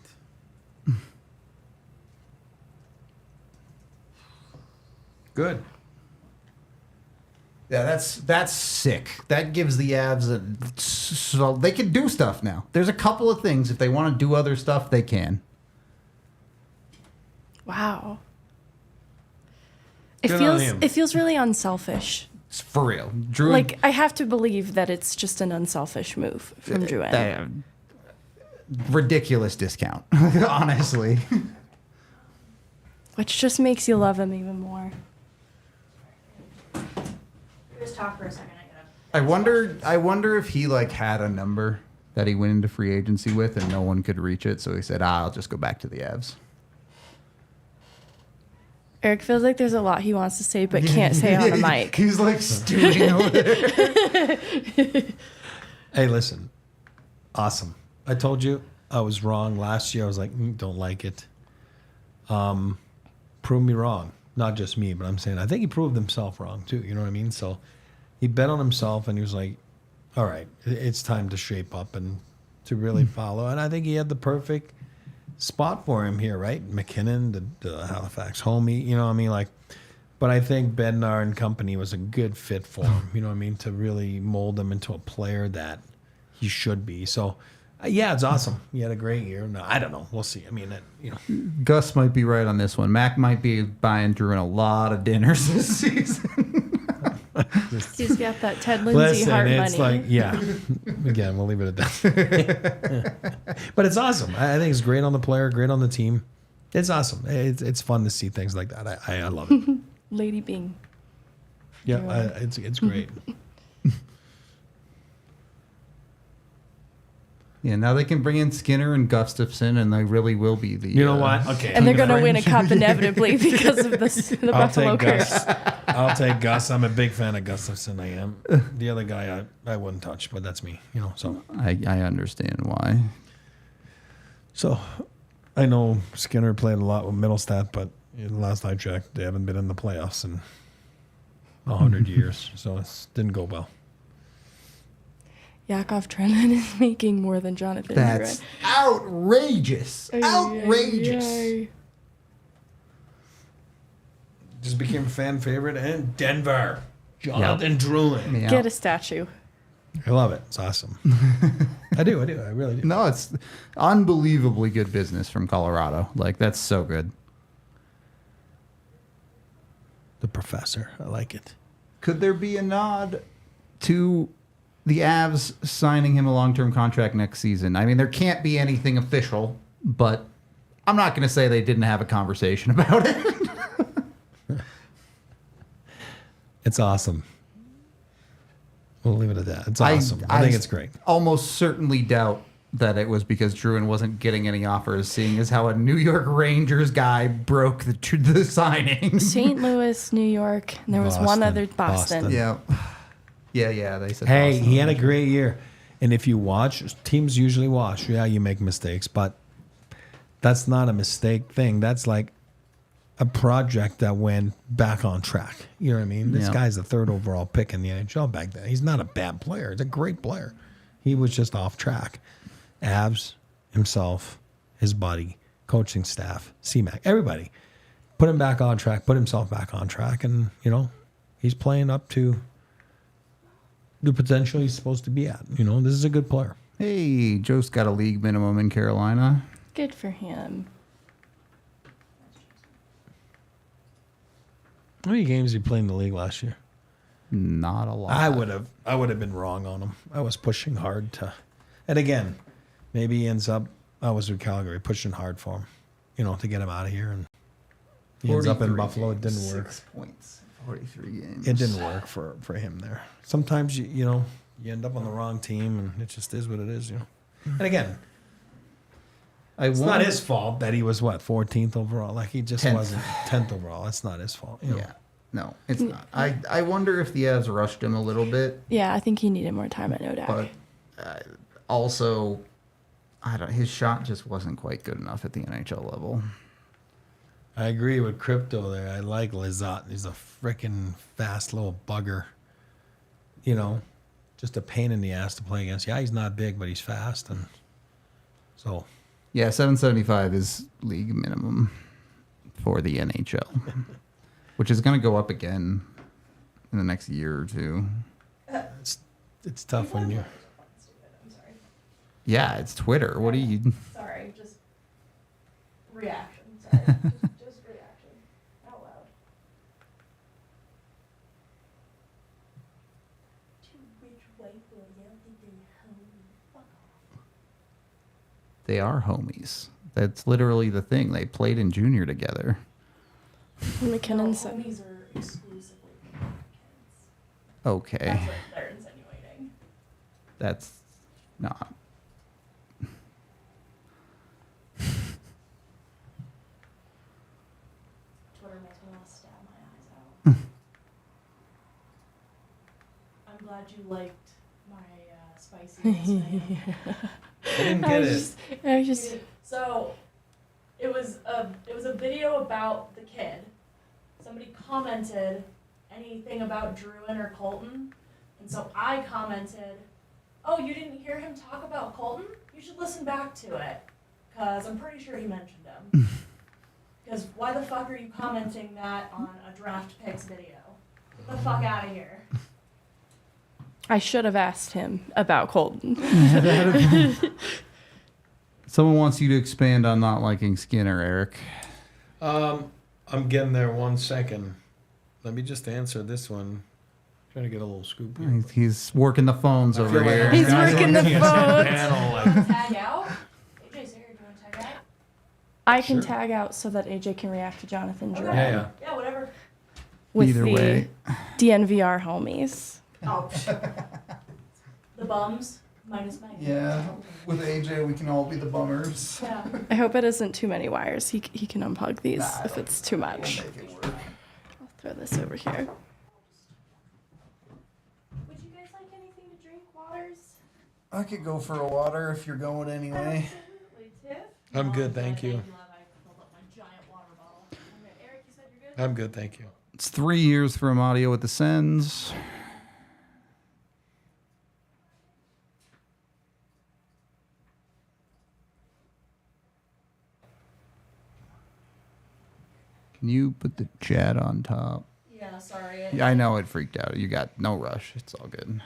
Good. Yeah, that's sick. That gives the Avs so they can do stuff now. There's a couple of things if they want to do other stuff, they can. Wow. It Good on feels him. it feels really unselfish. It's for real. Drew Like I have to believe that it's just an unselfish move from Drouin. Ridiculous discount, honestly. Which just makes you love him even more. Just talk for a second. I I wonder if he had a number that he went into free agency with and no one could reach it, so he said, I'll just go back to the Avs. Eric feels like there's a lot he wants to say but can't say on a mic. He's stewing over there. Hey, listen. Awesome. I told you I was wrong last year. I was like, don't like it. Prove me wrong. Not just me, but I'm saying I think he proved himself wrong too. You know what I mean? So he bet on himself and he was like, all right, it's time to shape up and to really follow. And I think he had the perfect spot for him here, right? McKinnon, the Halifax homie, you know what I mean? But I think Bednar and company was a good fit for him, you know what I mean? To really mold him into a player that he should be. So, yeah, it's awesome. He had a great year. No, I don't know. We'll see. I mean, Gus might be right on this one. Mac might be buying Drouin a lot of dinners this season. He's got that Ted Lindsay listen, heart it's money. yeah. Again, we'll leave it at that. But it's awesome. I think it's great on the player, great on the team. It's awesome. It's fun to see things like that. I love it. Lady Bing. Yeah, it's great. Yeah, now they can bring in Skinner and Gustafson, and they really will be the. You know what? Okay. And they're going to win a cup inevitably because of the I'll Buffalo take curse. Gus. I'll take Gus. I'm a big fan of Gustafson. I am. The other guy I wouldn't touch, but that's me. So I understand why. So I know Skinner played a lot with Middlestat, but last I checked, they haven't been in the playoffs in 100 years. So it didn't go well. Yakov Trenin is making more than Jonathan. That's outrageous. Outrageous. Just became a fan favorite in Denver. Jonathan Drouin. Yeah. Get a statue. I love it. It's awesome. I do. I really do. No, it's unbelievably good business from Colorado. That's so good. The professor. I like it. Could there be a nod to the Avs signing him a long-term contract next season? I mean, there can't be anything official, but I'm not going to say they didn't have a conversation about it. It's awesome. We'll leave it at that. It's awesome. I think it's great. Almost certainly doubt that it was because Drouin wasn't getting any offers, seeing as how a New York Rangers guy broke the signing. St. Louis, New York, and there was one other, Boston. Yeah. Yeah, they said Hey, Boston. he had a great year. And if you watch, teams usually watch. Yeah, you make mistakes, but that's not a mistake thing. That's like a project that went back on track. You know what I mean? This Yeah. guy's the 3rd overall pick in the NHL back then. He's not a bad player. He's a great player. He was just off track. Avs, himself, his buddy, coaching staff, CMAC, everybody put him back on track, put himself back on track, and, you know, he's playing up to the potential he's supposed to be at. You know, this is a good player. Hey, Joe's got a league minimum in Carolina. Good for him. How many games did he play in the league last year? Not a lot. I would have been wrong on him. I was pushing hard to, and again, maybe he ends up. I was with Calgary pushing hard for him, you know, to get him out of here, and he ends up in 43 Buffalo. It games, didn't work. 6 points, 43 games. It didn't work for him there. Sometimes you know you end up on the wrong team, and it just is what it is, you know. And again, it's not his fault that he was 14th overall. Like he just 10th. wasn't 10th overall. That's not his fault. You know? Yeah. No, it's not. I wonder if the Avs rushed him a little bit, Yeah, I think he needed more time at Nodak. but also, his shot just wasn't quite good enough at the NHL level. I agree with Crypto there. I like Lizotte. He's a freaking fast little bugger. You know, just a pain in the ass to play against. Yeah, he's not big, but he's fast, and so. Yeah, 775 is league minimum for the NHL, which is going to go up again in the next year or two. It's tough when you're. I'm sorry. Yeah, it's Twitter. What do you? Sorry, just reaction. Sorry, just reaction out loud. To which white boy yelled at the homie? Fuck off. They are homies. That's literally the thing. They played in junior together. McKinnon said, Homies are exclusively kids. Okay, That's what they're insinuating. that's not. Twitter makes me want to stab my eyes out. I'm glad you liked my spicy. I didn't I get was it. just, I was just, So, it was a video about the kid. Somebody commented anything about Drouin or Colton, and so I commented, "Oh, you didn't hear him talk about Colton? You should listen back to it, cause I'm pretty sure he mentioned him. Because why the fuck are you commenting that on a draft picks video? Get the fuck out of here." I should have asked him about Colton. Someone wants you to expand on not liking Skinner, Eric. I'm getting there 1 second. Let me just answer this one. Trying to get a little scoop here. He's working the phones over feel like here. I'm He's working the against phones. panel, like, Tag out? AJ, Sarah, do you want to tag out? I can Sure. tag out so that AJ can react to Jonathan Okay. Drouin Yeah. Yeah, whatever. with Either the way. DNVR homies. Oh, the bums minus Mike. With AJ, we can all be the bummers. Yeah. I hope it isn't too many wires. He can unplug these if it's too much. I'll throw this over here. Would you guys like anything to drink? Waters? I could go for a water if you're going anyway. Absolutely, Tiff. I'm good, thank you. I filled up my giant water bottle. Okay, Eric, you said you're good? I'm good, thank you. It's 3 years from audio with the Sens. Can you put the chat on top? Yeah, sorry. Yeah, I know it freaked out. You got no rush. It's all good.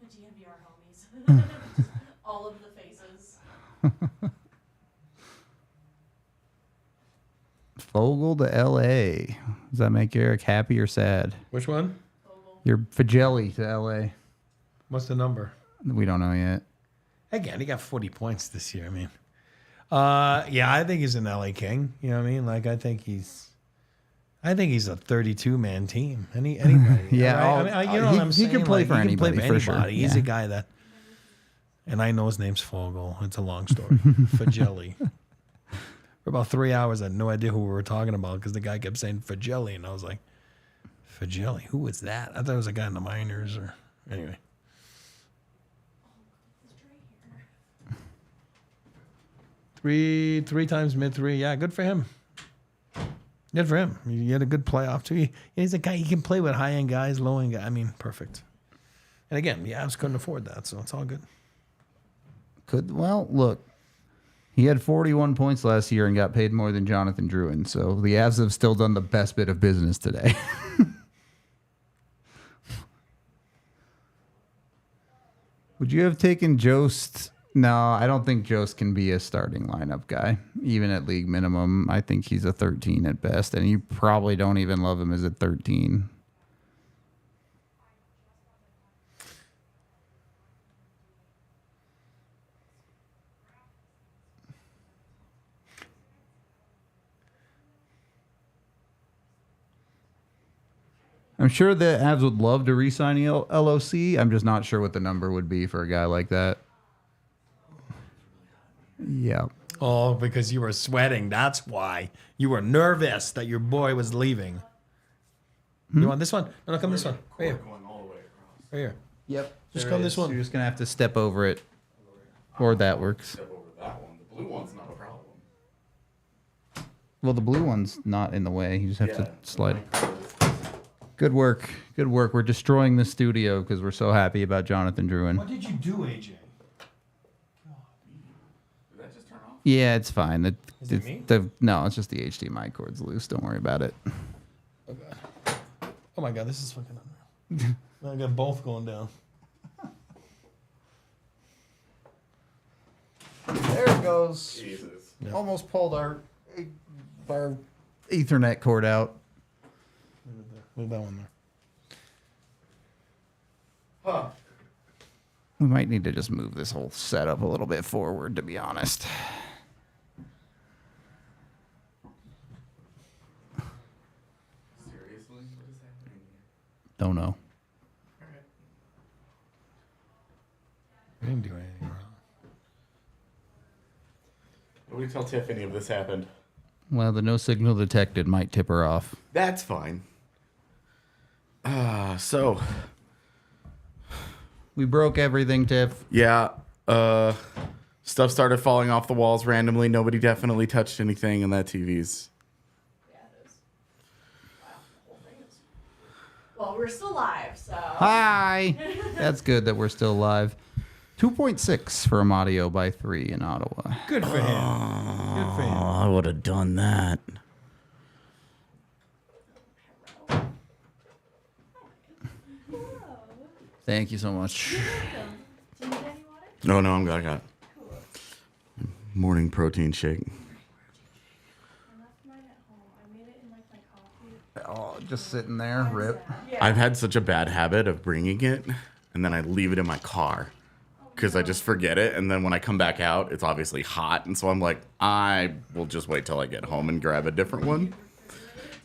The DNVR homies. All of the faces. Fogel to L.A. Does that make Eric happy or sad? Which one? Your Fagelli to L.A. What's the number? We don't know yet. Again, he got 40 points this year. I mean, yeah, I think he's an LA King. You know what I mean? Like, I think he's a 32-man team. Anybody? Yeah, right? I mean, you know what I'm saying? He can play for he can play anybody, for sure. He's Yeah. a guy that, and I know his name's Fogel. It's a long story. Fagelli. For about 3 hours, I had no idea who we were talking about because the guy kept saying Fagelli, and I was like, Fagelli? Who was that? I thought it was a guy in the minors, or anyway. Three times mid-3. Yeah, good for him. Good for him. He had a good playoff, too. He's a guy, he can play with high-end guys, low-end guys. I mean, perfect. And again, the Avs couldn't afford that, so it's all good. Well, look. He had 41 points last year and got paid more than Jonathan Drouin, so the Avs have still done the best bit of business today. Would you have taken Jost? No, I don't think Jost can be a starting lineup guy, even at league minimum. I think he's a 13 at best, and you probably don't even love him as a 13. I'm sure the Avs would love to re-sign LOC. I'm just not sure what the number would be for a guy like that. Yeah. Oh, because you were sweating. That's why. You were nervous that your boy was leaving. You want this one? No, come this one. Right here. Going all the way across. Right here. Yep. Just come this one. You're just going to have to step over it. Or that works. Step over that one. The blue one's not a problem. Well, the blue one's not in the way. You just have to Yeah. slide. Good work. Good work. We're destroying the studio because we're so happy about Jonathan Drouin. What did you do, AJ? Did that just turn off? Yeah, it's fine. Is it me? No, it's just the HDMI cord's loose. Don't worry about it. Oh, God. Oh, my God. This is fucking unreal. I got both going down. There it goes. Jesus. Yeah. Almost pulled our Ethernet cord out. Leave that one there. Huh. We might need to just move this whole setup a little bit forward, to be honest. Seriously? What is happening here? Don't know. Alright. I didn't do anything wrong. Nobody tell Tiff any of this happened. Well, the no signal detected might tip her off. That's fine. So We broke everything, Tiff. yeah, stuff started falling off the walls randomly. Nobody definitely touched anything, and that TV's. Yeah, it is. Wow, the whole thing is. Well, we're still live, so. Hi. That's good that we're still live. 2.6 for Amadio by 3 in Ottawa. Good for him. Good for him. I would have done that. Thank you so much. Do you need any water? No, I'm good. I got morning protein shake. I left mine at home. I made it in like my coffee. Oh, just sitting there, rip. Yeah. I've had such a bad habit of bringing it, and then I leave it in my car because I just forget it. And then when I come back out, it's obviously hot, and so I'm like, I will just wait till I get home and grab a different one.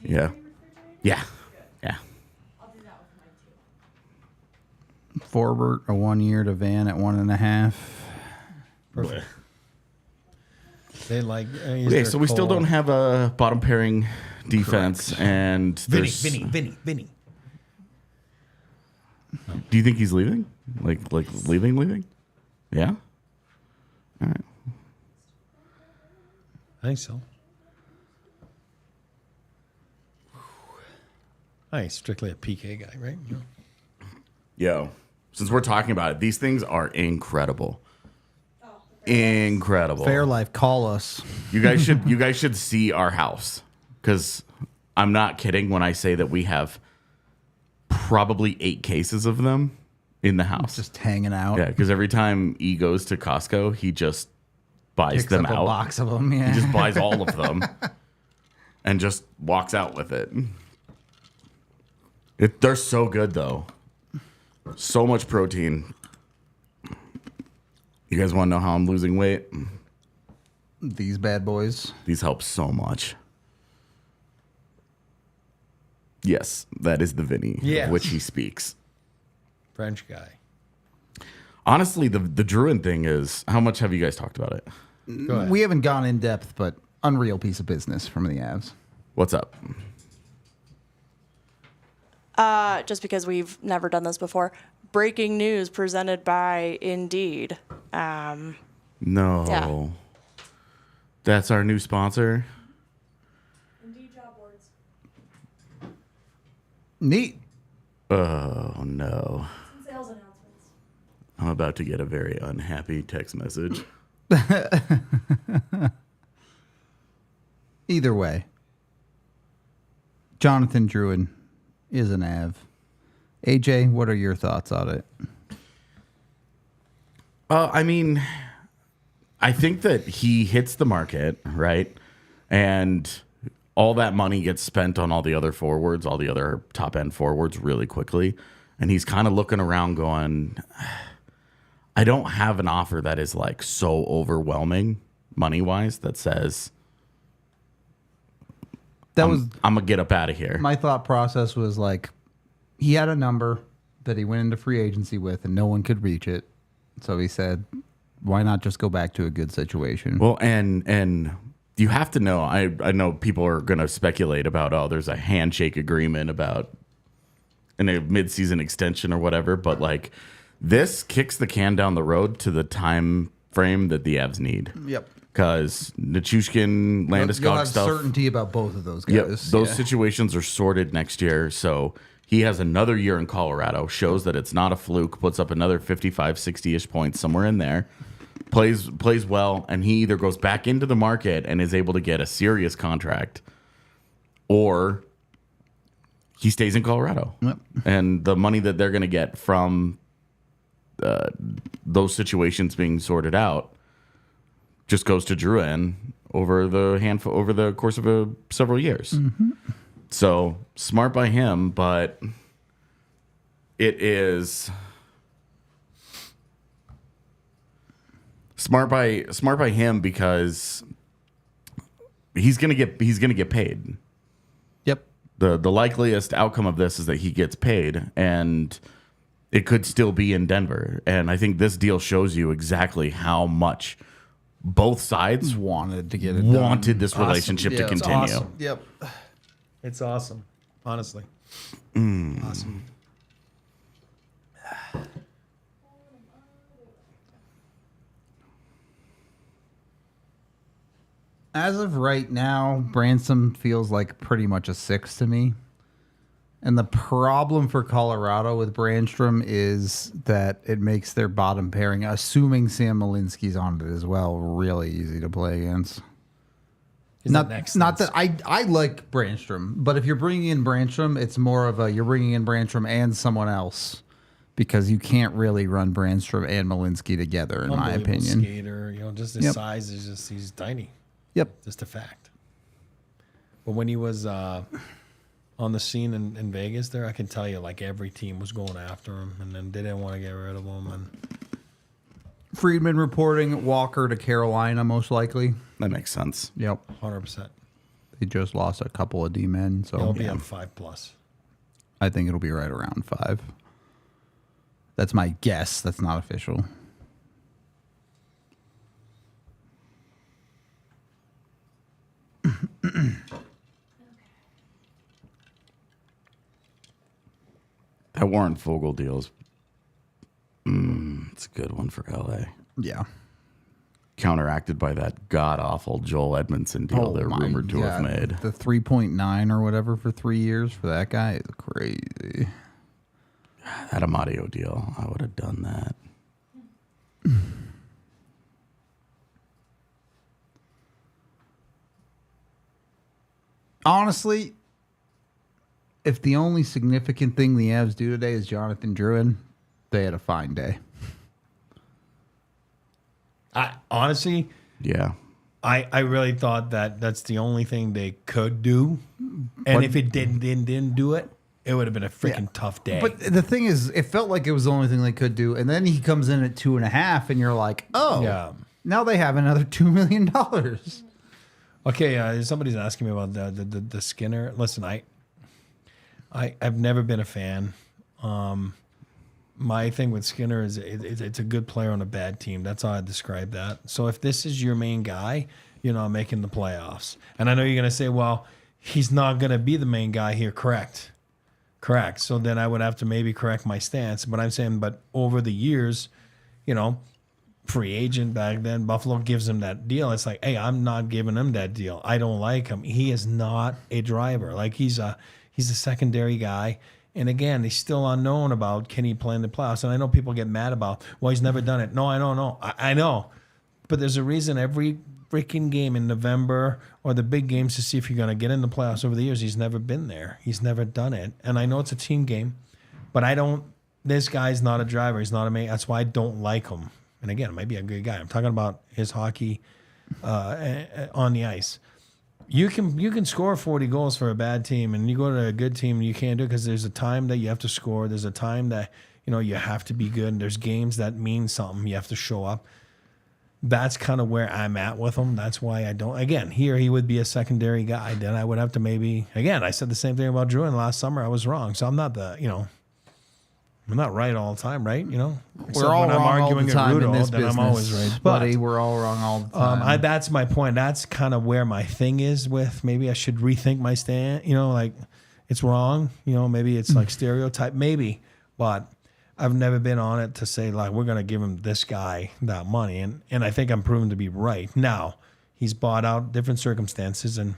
Yeah, yeah. I'll do that with mine too. Forward a 1 year to Van at 1.5. Perfect. They like. Okay, so we still don't have a bottom pairing defense, and there's. Vinny. Do you think he's leaving? Like leaving? Yeah. All right. I think so. He's strictly a PK guy, right? Yo, since we're talking about it, these things are incredible. Incredible. Fairlife, call us. You guys should see our house, because I'm not kidding when I say that we have probably 8 cases of them, in the house. Just hanging out. Yeah, because every time he goes to Costco, he just buys Picks them up out. a box of them. Yeah. He just buys all of them and just walks out with it. They're so good, though. So much protein. You guys want to know how I'm losing weight? These bad boys. These help so much. Yes, that is the Vinny Yes. of which he speaks. French guy. Honestly, the Drouin thing is, how much have you guys talked about it? Go ahead. We haven't gone in depth, but unreal piece of business from the Avs. What's up? Just because we've never done this before. Breaking news presented by Indeed. No. Yeah. That's our new sponsor. Indeed job boards. Neat. Oh, no. Sales announcements. I'm about to get a very unhappy text message. Either way, Jonathan Drouin is an Av. AJ, what are your thoughts on it? I mean, I think that he hits the market, right? And all that money gets spent on all the other forwards, all the other top end forwards really quickly. And he's kind of looking around going, I don't have an offer that is like so overwhelming money wise that says, I'm going to get up out of here. My thought process was like, he had a number that he went into free agency with and no one could reach it. So he said, why not just go back to a good situation? Well, and you have to know, I know people are going to speculate about, oh, there's a handshake agreement about in a midseason extension or whatever, but like this kicks the can down the road to the time frame that the Avs need. Yep. Because Nichushkin, You'll Landeskog have stuff. certainty about both of those Yep, guys. those Yeah. situations are sorted next year. So he has another year in Colorado, shows that it's not a fluke, puts up another 55, 60-ish points somewhere in there, plays well, and he either goes back into the market and is able to get a serious contract, or he stays in Colorado. Yep. And the money that they're going to get from those situations being sorted out just goes to Drouin over the course of several years. Mm-hmm. So smart by him, but it is smart by him because he's gonna get paid. Yep. The likeliest outcome of this is that he gets paid, and it could still be in Denver. And I think this deal shows you exactly how much both sides Wanted to get it wanted done. this relationship to Yeah, it's continue. Awesome. Yep. It's awesome. Honestly. Awesome. As of right now, Branson feels like pretty much a 6 to me. And the problem for Colorado with Brandstrom is that it makes their bottom pairing, assuming Sam Malinsky's on it as well, really easy to play against. Not that I like Brandstrom, but if you're bringing in Brandstrom, it's more of you're bringing in Brandstrom and someone else, because you can't really run Brandstrom and Malinsky together, in my opinion. Skater, just his size is he's tiny. Yep. Just a fact. But when he was on the scene in Vegas there, I can tell you like every team was going after him, and then they didn't want to get rid of him. And Friedman reporting Walker to Carolina, most likely. That makes sense. Yep. 100%. They just lost a couple of D-men, so He'll be on 5+. I think it'll be right around 5. That's my guess. That's not official. That Warren Fogle deal is it's a good one for LA. Yeah. Counteracted by that god awful Joel Edmondson deal they're my rumored to have God. made. The 3.9 or whatever for 3 years for that guy is crazy. That Amadio deal, I would have done that. Honestly, if the only significant thing the Avs do today is Jonathan Drouin, they had a fine day. I honestly, Yeah. I really thought that that's the only thing they could do, and if it didn't do it, it would have been a freaking tough day. But the thing is, it felt like it was the only thing they could do, and then he comes in at 2.5, and you're like, oh, Yeah. now they have another $2 million. Okay, somebody's asking me about the Skinner. Listen, I've never been a fan. My thing with Skinner is it's a good player on a bad team. That's how I describe that. So if this is your main guy, you're not making the playoffs. And I know you're going to say, well, he's not going to be the main guy here. Correct. So then I would have to maybe correct my stance. But I'm saying, but over the years, free agent back then, Buffalo gives him that deal. It's like, hey, I'm not giving him that deal. I don't like him. He is not a driver. Like he's a secondary guy. And again, he's still unknown about can he play in the playoffs. And I know people get mad about, well, he's never done it. No, I don't know. I know. But there's a reason every freaking game in November or the big games to see if you're going to get in the playoffs over the years, he's never been there. He's never done it. And I know it's a team game, but this guy's not a driver. He's not a mate. That's why I don't like him. And again, it might be a good guy. I'm talking about his hockey on the ice. You can score 40 goals for a bad team, and you go to a good team and you can't do it because there's a time that you have to score. There's a time that you have to be good. And there's games that mean something. You have to show up. That's kind of where I'm at with him. That's why I don't. Again, here he would be a secondary guy. Then I would have to maybe. Again, I said the same thing about Drouin last summer. I was wrong, so I'm not I'm not right all the time, right? We're all wrong all the time in this business. I'm always right, buddy. We're all wrong all the time. That's my point. That's kind of where my thing is with. Maybe I should rethink my stand. Like it's wrong. Maybe it's like stereotype. Maybe, but I've never been on it to say like we're gonna give him this guy that money, and I think I'm proven to be right. Now he's bought out different circumstances, and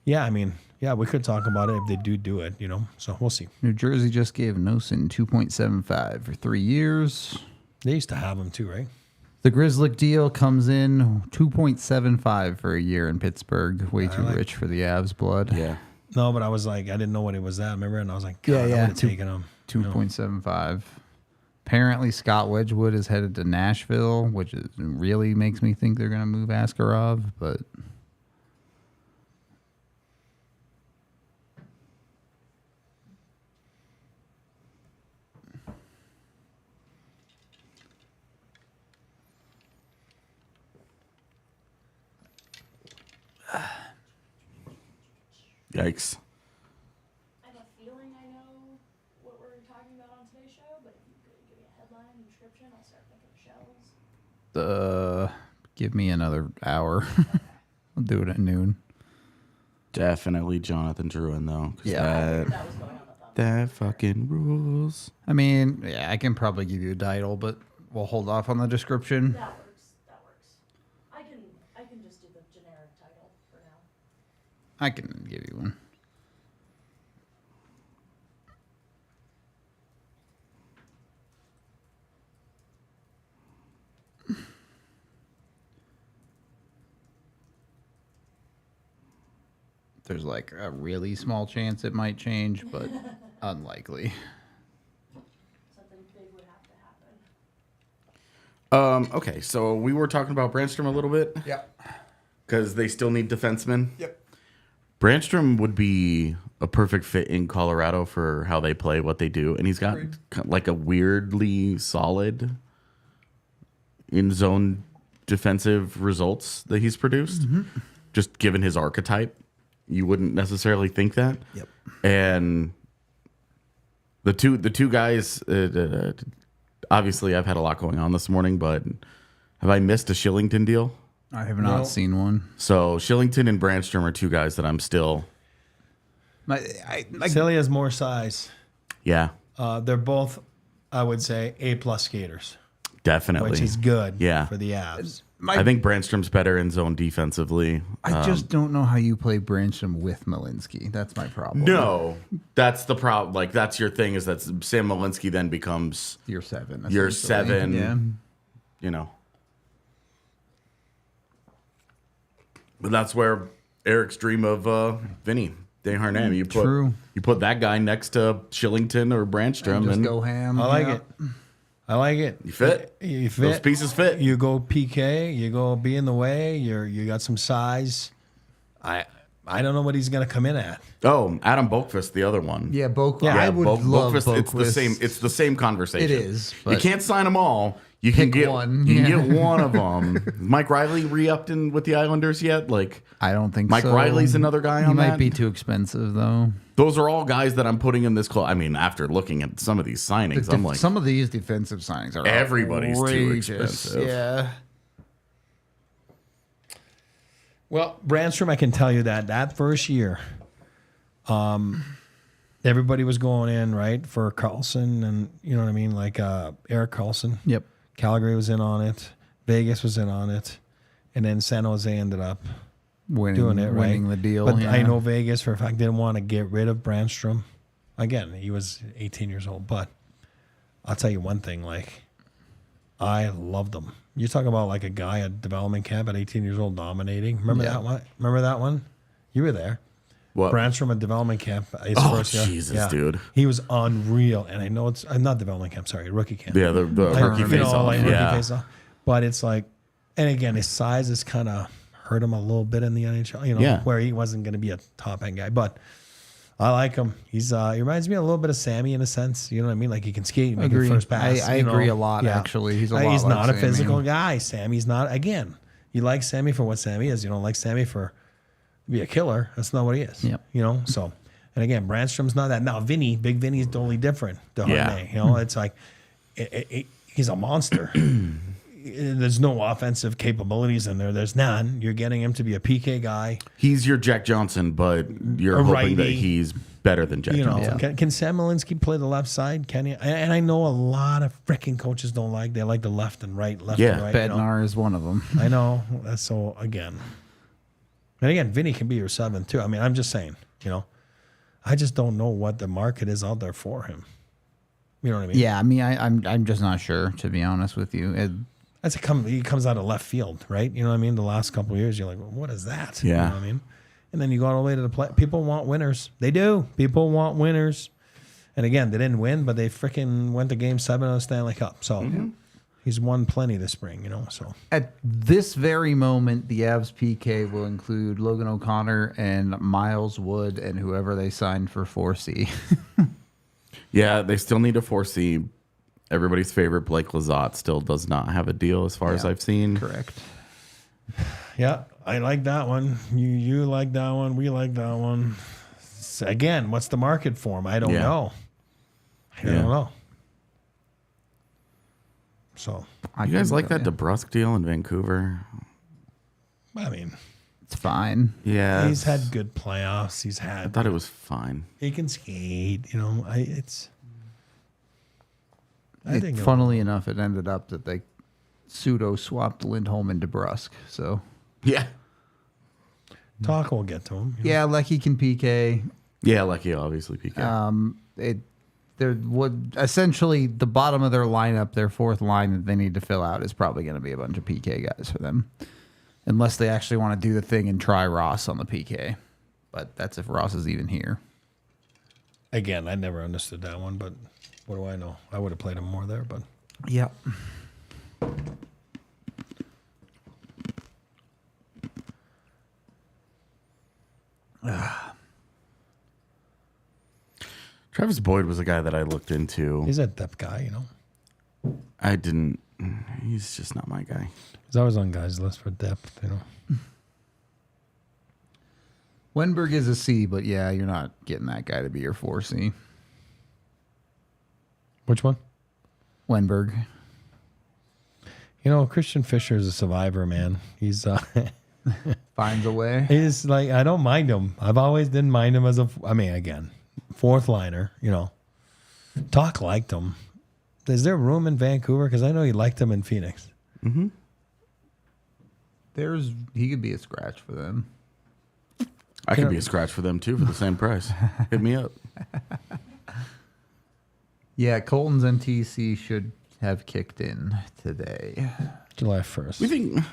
we could talk about it if they do it, So we'll see. New Jersey just gave Nushin 2.75 for 3 years. They used to have him too, right? The Grizzly deal comes in 2.75 for a year in Pittsburgh. Way too rich for the Avs blood. Yeah. No, but I was like, I didn't know what it was at. Remember? And I was like, God, I would have taken him. 2.75. Apparently, Scott Wedgwood is headed to Nashville, which really makes me think they're going to move Askarov, but. Yikes. I have a feeling I know what we're talking about on today's show, but if you could give me a headline and description, I'll start thinking of shells. Give me another hour. I'll do it at noon. Definitely Jonathan Drouin, though. Yeah. That was going on the thumb. That fucking rules. I mean, yeah, I can probably give you a title, but we'll hold off on the description. That works. I can just do the generic title for now. I can give you one. There's like a really small chance it might change, but unlikely. Something big would have to happen. Okay, so we were talking about Brandstrom a little bit. Yep. Because they still need defensemen. Yep. Brandstrom would be a perfect fit in Colorado for how they play, what they do. And he's got like a weirdly solid in-zone defensive results that he's produced. Mm-hmm. Just given his archetype, you wouldn't necessarily think that. Yep. And the two guys, obviously I've had a lot going on this morning, but have I missed a Shillington deal? I have not seen one. So Shillington and Brandstrom are two guys that I'm still. Silly has more size. Yeah. They're both, I would say, A+ skaters. Definitely. Which is good Yeah. for the Avs. I think Brandstrom's better in zone defensively. I just don't know how you play Brandstrom with Malinsky. That's my problem. No, that's the problem. Like, that's your thing, is that Sam Malinsky then becomes Year 7. Year essentially. 7. Yeah. You know. But that's where Eric's dream of Vinny Desharnais. You put that guy next to Shillington or Brandstrom And just go ham. I like it. I like it. You fit. You fit. Those pieces fit. You go PK. You go be in the way. You got some size. I don't know what he's going to come in at. Oh, Adam Boqvist, the other one. Yeah, Boqvist. Yeah, I would love Boqvist. Boqvist. It's the same conversation. It is, You but can't sign them all. You can pick get one. You Yeah. can get one of them. Mike Riley re-upped in with the Islanders yet? Like, I don't think Mike so. Riley's another guy He on might that? be too expensive, though. those are all guys that I'm putting in this club. I mean, after looking at some of these signings, I'm like, Some of these defensive signings are everybody's too outrageous. expensive. Yeah. Well, Brandstrom, I can tell you that first year, everybody was going in, right, for Carlson and, you know what I mean, like Eric Carlson. Yep. Calgary was in on it. Vegas was in on it. And then San Jose ended up doing it, right? Winning the deal. But yeah. I know Vegas, for a fact, didn't want to get rid of Brandstrom. Again, he was 18 years old. But I'll tell you one thing, like, I loved him. You talk about like a guy at development camp at 18 years old dominating. Remember that one? Remember that one? You were there. what? Brandstrom at development camp. His Oh, first year. Jesus, dude. He was unreal. And I know it's not development camp, sorry, rookie camp. Yeah, the rookie You face know, off. like rookie Yeah. face off. But it's like, and again, his size has kind of hurt him a little bit in the NHL, you know, Yeah. where he wasn't going to be a top end guy. But I like him. He reminds me a little bit of Sammy in a sense. You know what I mean? Like he can skate, make Agree. a first pass. I you know? agree a lot, Yeah. actually. He's a lot He's like not a Sammy. physical guy. Sammy's not. Again, you like Sammy for what Sammy is. You don't like Sammy for be a killer. That's not what he is. Yep. You know. So, and again, Brandstrom's not that. Now, Big Vinny is totally different. Yeah. You know, it's like he's a monster. There's no offensive capabilities in there. There's none. You're getting him to be a PK guy. He's your Jack Johnson, but you're A hoping that righty. he's better than Jack You know, Johnson. can Sam Malinsky play the left side? Can he? And I know a lot of freaking coaches don't like. They like the left and right, left Yeah. and right. You know? Bednar is one of them. I know. That's so again. And again, Vinny can be your 7 too. I mean, I'm just saying, you know, I just don't know what the market is out there for him. You know what I mean? Yeah, I mean, I'm just not sure, to be honest with you. He comes out of left field, right? You know what I mean? The last couple of years, you're like, well, what is that? You Yeah. know what I mean? And then you go all the way to the play. People want winners. They do. People want winners. And again, they didn't win, but they freaking went to Game 7 of the Stanley Cup. So he's won plenty this spring, you know. So At this very moment, the Avs PK will include Logan O'Connor and Miles Wood and whoever they signed for 4C. Yeah, they still need a 4C. Everybody's favorite Blake Lizotte still does not have a deal as far as I've seen. Correct. yeah, I like that one. You like that one. We like that one. Again, what's the market for him? I don't Yeah. know. I don't know. So, You guys like that DeBrusque deal in Vancouver? I mean, It's fine. Yeah. he's had good playoffs. I thought it was fine. He can skate. You know, I think Funnily enough, it ended up that they pseudo swapped Lindholm and DeBrusque. So Yeah. Talk will get to him. yeah, Lecky can PK. Yeah, Lucky obviously PK. They're essentially the bottom of their lineup, their fourth line that they need to fill out is probably going to be a bunch of PK guys for them, unless they actually want to do the thing and try Ross on the PK. But that's if Ross is even here. Again, I never understood that one, but what do I know? I would have played him more there, but Yep. Travis Boyd was a guy that I looked into. he's a depth guy, you know. I didn't. He's just not my guy. He's always on guys' list for depth, you know. Wenberg is a C, but yeah, you're not getting that guy to be your 4C. Which one? Wenberg. You know, Christian Fisher is a survivor, man. He's Finds a way. he's like, I don't mind him. I've always didn't mind him as again, fourth liner, you know. Talk liked him. Is there room in Vancouver? Because I know he liked him in Phoenix. He could be a scratch for them. I could be a scratch for them too for the same price. Hit me up. Yeah, Colton's NTC should have kicked in today. July 1st. We think.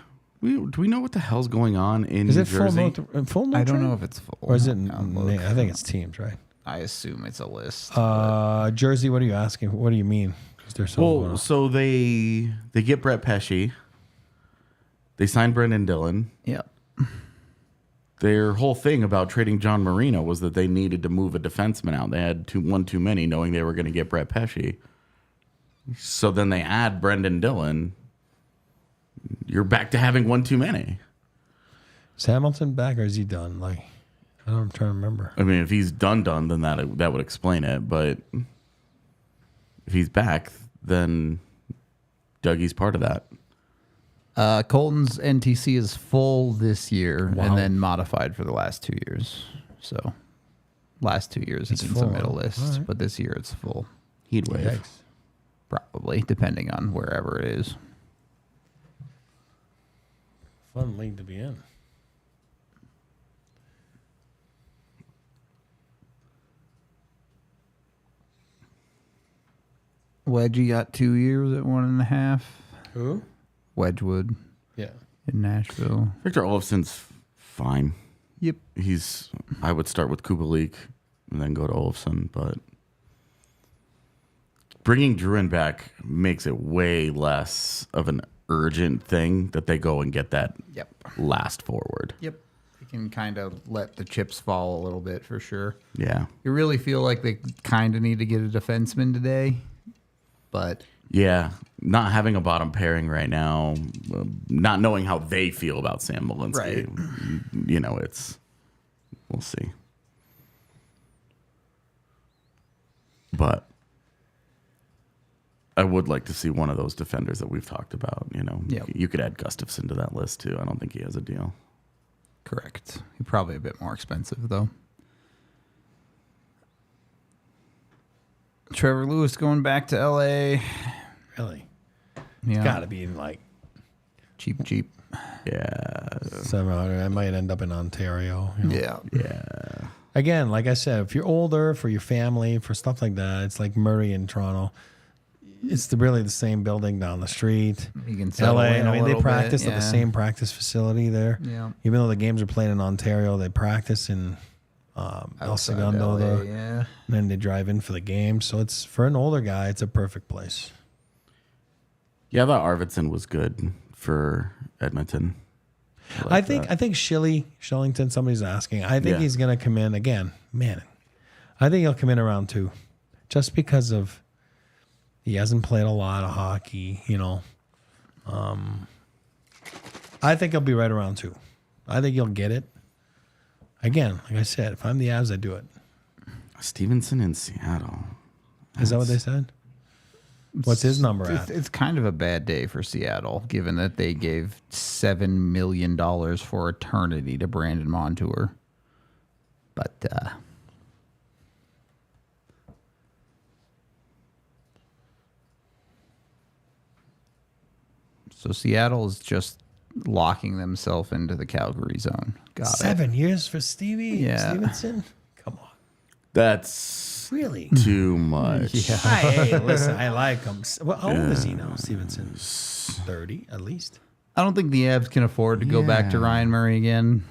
Do we know what the hell's going on in Is New it Jersey? full no I don't trade? know if it's full. Or is it? I'll look. I think it's teams, right? I assume it's a list. Jersey, what are you asking? What do you mean? Is there something going Well, on? so they get Brett Pesci. They signed Brendan Dillon. Yep. Their whole thing about trading John Marino was that they needed to move a defenseman out. They had one too many, knowing they were going to get Brett Pesci. So then they add Brendan Dillon. You're back to having one too many. Is Hamilton back or is he done? Like, I'm trying to remember. I mean, if he's done, then that would explain it. But if he's back, then Dougie's part of that. Colton's NTC is full this year Wow. and then modified for the last 2 years. So last 2 years it's in full, some middle huh? lists, All right. but this year it's full. Heat wave. Yikes. Probably, depending on wherever it is. Fun league to be in. Wedgie got 2 years at 1.5. Who? Wedgwood Yeah. in Nashville. Victor Olofsson's fine. Yep. I would start with Kubalik and then go to Olofsson, but bringing Drouin back makes it way less of an urgent thing that they go and get that Yep. last forward. Yep. You can kind of let the chips fall a little bit for sure. Yeah. You really feel like they kind of need to get a defenseman today, but Yeah. Not having a bottom pairing right now, not knowing how they feel about Sam Malinsky. Right. We'll see. But I would like to see one of those defenders that we've talked about. Yep. You could add Gustafsson to that list too. I don't think he has a deal. correct. He's probably a bit more expensive though. Trevor Lewis going back to LA. Really? Yeah. Got to be in like Cheap. Yeah. 700. I might end up in Ontario. you know. Yeah. Yeah. Again, like I said, if you're older, for your family, for stuff like that, it's like Murray in Toronto. It's really the same building down the street. You can settle LA, in a I mean, they little practice bit, at the yeah. same practice facility there. Yeah. Even though the games are played in Ontario, they practice in El Outside Segundo. LA, yeah. And then they drive in for the game. So it's for an older guy, it's a perfect place. Yeah, that Arvidsson was good for Edmonton. I think Shillington, somebody's asking. I think Yeah. he's gonna come in again. Man, I think he'll come in around 2. Just because of he hasn't played a lot of hockey, I think he'll be right around 2. I think he'll get it. Again, like I said, if I'm the Avs, I do it. Stevenson in Seattle. Is that what they said? What's his number at? It's kind of a bad day for Seattle, given that they gave $7 million for eternity to Brandon Montour. But so Seattle is just locking themselves into the Calgary zone. Got it. 7 years for Stevie Yeah. Stevenson? Come on. That's Really? too much. Hey, listen, I like him. Well, how old is he now, Stevenson? 30 at least. I don't think the Avs can afford to go back to Yeah. Ryan Murray again,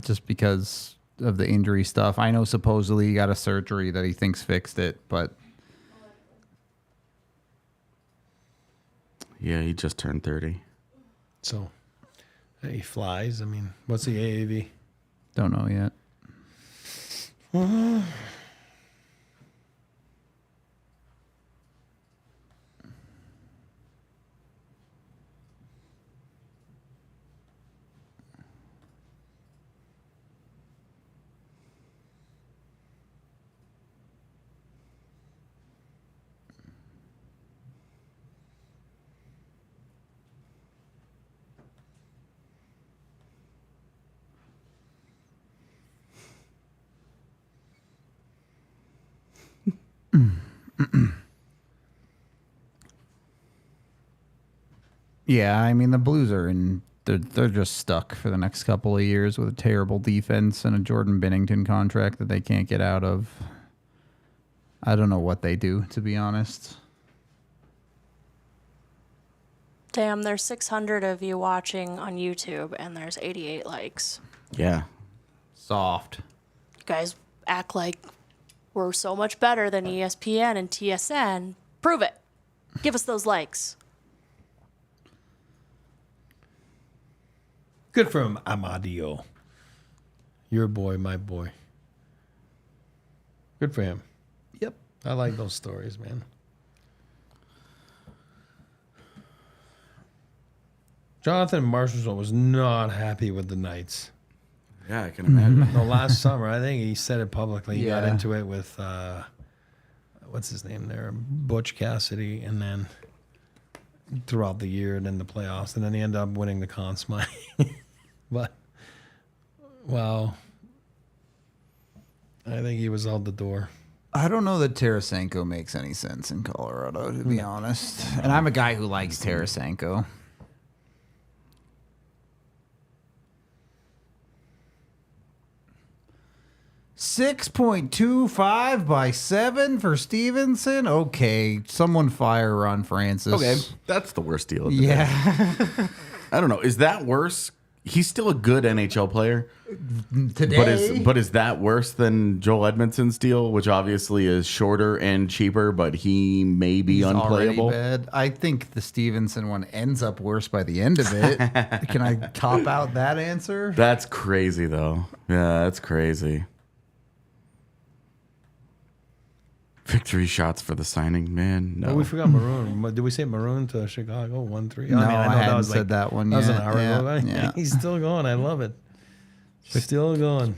just because of the injury stuff. I know supposedly he got a surgery that he thinks fixed it, but Yeah, he just turned 30. So he flies. I mean, what's the AAV? don't know yet. Yeah, I mean the Blues are in. They're just stuck for the next couple of years with a terrible defense and a Jordan Binnington contract that they can't get out of. I don't know what they do, to be honest. Damn, there's 600 of you watching on YouTube, and there's 88 likes. Yeah. Soft. You guys act like we're so much better than ESPN and TSN. Prove it. Give us those likes. Good for him, Amadio. Your boy, my boy. Good for him. Yep. I like those stories, man. Jonathan Marshall was not happy with the Knights. Yeah, I can imagine. No, last summer, I think he said it publicly. He got Yeah. into it with, what's his name there? Butch Cassidy, and then throughout the year and then the playoffs, and then he ended up winning the Conn Smythe. But, well, I think he was out the door. I don't know that Tarasenko makes any sense in Colorado, to be honest. And I'm a guy who likes Tarasenko. 6.25 by 7 for Stevenson. Okay, someone fire Ron Francis. Okay, that's the worst deal of the day. Yeah. I don't know. Is that worse? He's still a good NHL player. Today. But is that worse than Joel Edmondson's deal, which obviously is shorter and cheaper, but he may be He's already unplayable? bad. I think the Stevenson one ends up worse by the end of it. Can I top out that answer? That's crazy, though. Yeah, that's crazy. Victory shots for the signing, man. No. Oh, we forgot Maroon. Did we say Maroon to Chicago 1-3? No, I know hadn't said that one That was an yet. hour Yeah, ago. Right? yeah. He's still going. I love it. Still going.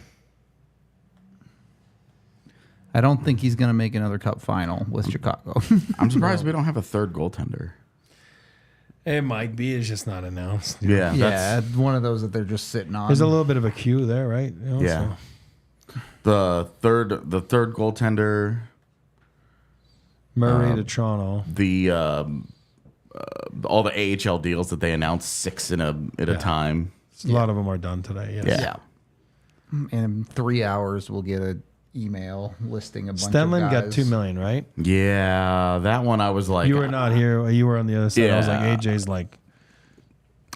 I don't think he's going to make another cup final with Chicago. I'm surprised we don't have a third goaltender. It might be. It's just not announced. Yeah, yeah, one of those that they're just sitting on. There's a little bit of a queue there, right? You know, Yeah. so The third goaltender, Murray to Toronto. the all the AHL deals that they announced 6 at a time. A lot of them are done today. Yes. Yeah. And in 3 hours, we'll get an email listing a bunch Stenlund of got guys. $2 million, right? Yeah, that one I was like, You were not here. You were on the other side. I was like, Yeah. AJ's like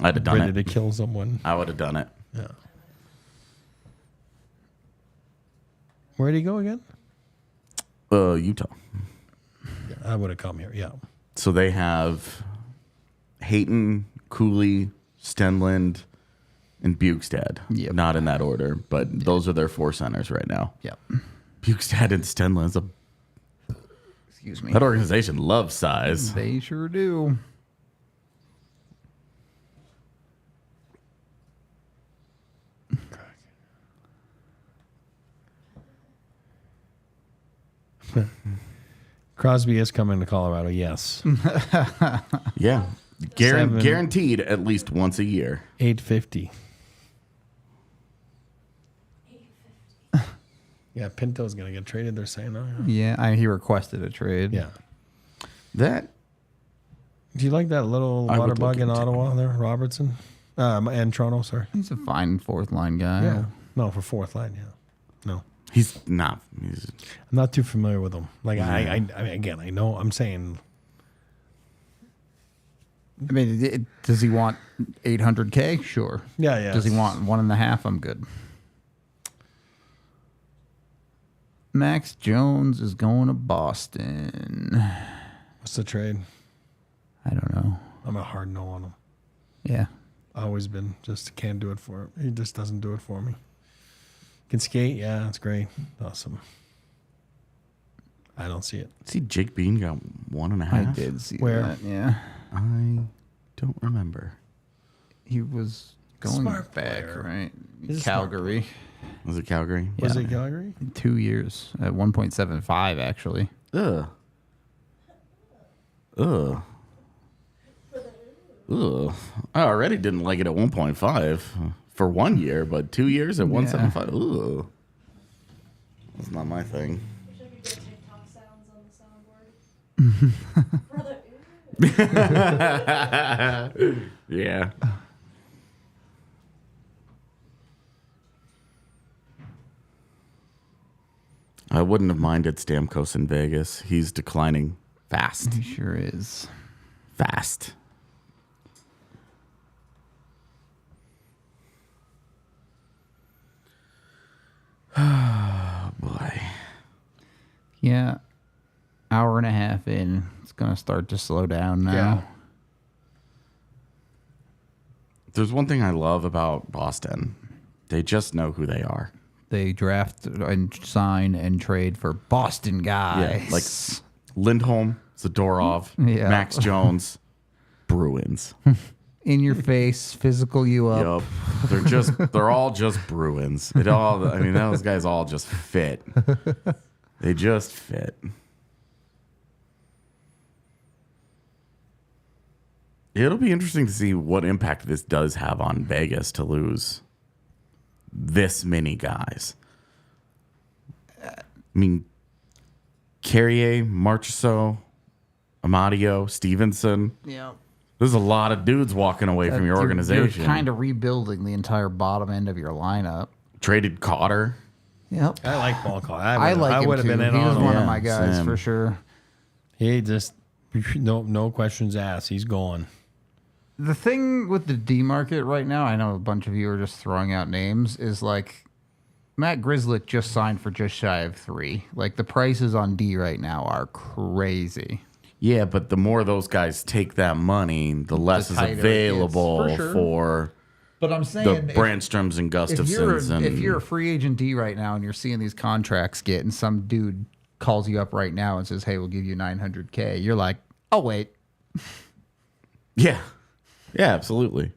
I'd have done ready it. to kill someone. I would have done it. Yeah. Where did he go again? Utah. I would have come here. Yeah. So they have Hayton, Cooley, Stenlund, and Bukestad. Yep. Not in that order, but those are their 4 centers right now. Yep. Bukestad and Stenlund. Excuse me. That organization loves size. They sure do. Crosby is coming to Colorado. Yes. Yeah. Seven. Guaranteed at least once a year. $850. Yeah, Pinto's gonna get traded. They're saying, oh yeah. Yeah, he requested a trade. Yeah. That Do you like that little I water would bug look in into Ottawa there, Robertson? And Toronto, sorry. He's a fine fourth line guy. Yeah. No, for fourth line, yeah. No. he's not. He's, I'm not too familiar with him. Like I mean, again, I know I'm saying I mean, does he want 800K? Sure. yeah. Does he want 1.5? I'm good. Max Jones is going to Boston. What's the trade? I don't know. I'm a hard no on him. Yeah. Always been. Just can't do it for him. He just doesn't do it for me. Can skate, yeah, that's great. Awesome. I don't see it. see, Jake Bean got 1.5. I did see Where? that. Yeah. I don't remember. He was going Smart back, player. right? He's a smart Calgary. Was it Calgary? Was Yeah. it Calgary? 2 years at 1.75, actually. Ugh. Ugh. Ugh. I already didn't like it at 1.5 for 1 year, but 2 years at 1.75. Ugh. That's not my thing. Wish I could get TikTok sounds on the soundboard. Brother, Yeah. I wouldn't have minded Stamkos in Vegas. He's declining fast. He sure is. Fast. Oh, boy. Yeah. Hour and a half in. It's going to start to slow down now. Yeah. There's one thing I love about Boston. They just know who they are. They draft and sign and trade for Boston guys. Yeah, like Lindholm, Zadorov, Yeah. Max Jones, Bruins. In your face, physical you up. Yup. They're all just Bruins. Those guys all just fit. They just fit. It'll be interesting to see what impact this does have on Vegas to lose this many guys. I mean, Carrier, Marchessault, Amadio, Stevenson. Yeah. There's a lot of dudes walking away from your organization. You're kind of rebuilding the entire bottom end of your lineup. Traded Cotter. Yep. I like Paul Cole. I like him would have too. been in He was on one him. of my guys same. for sure. He just no questions asked. He's going. The thing with the D market right now, I know a bunch of you are just throwing out names, is like Matt Grzelcyk just signed for just shy of 3. Like the prices on D right now are crazy. Yeah, but the more those guys take that money, the less is tighter it is, available for sure. for But I'm the saying Brandstroms and Gustafsons. if you're a free agent D right now and you're seeing these contracts get and some dude calls you up right now and says, "Hey, we'll give you $900K," you're like, "Oh wait." Yeah, absolutely.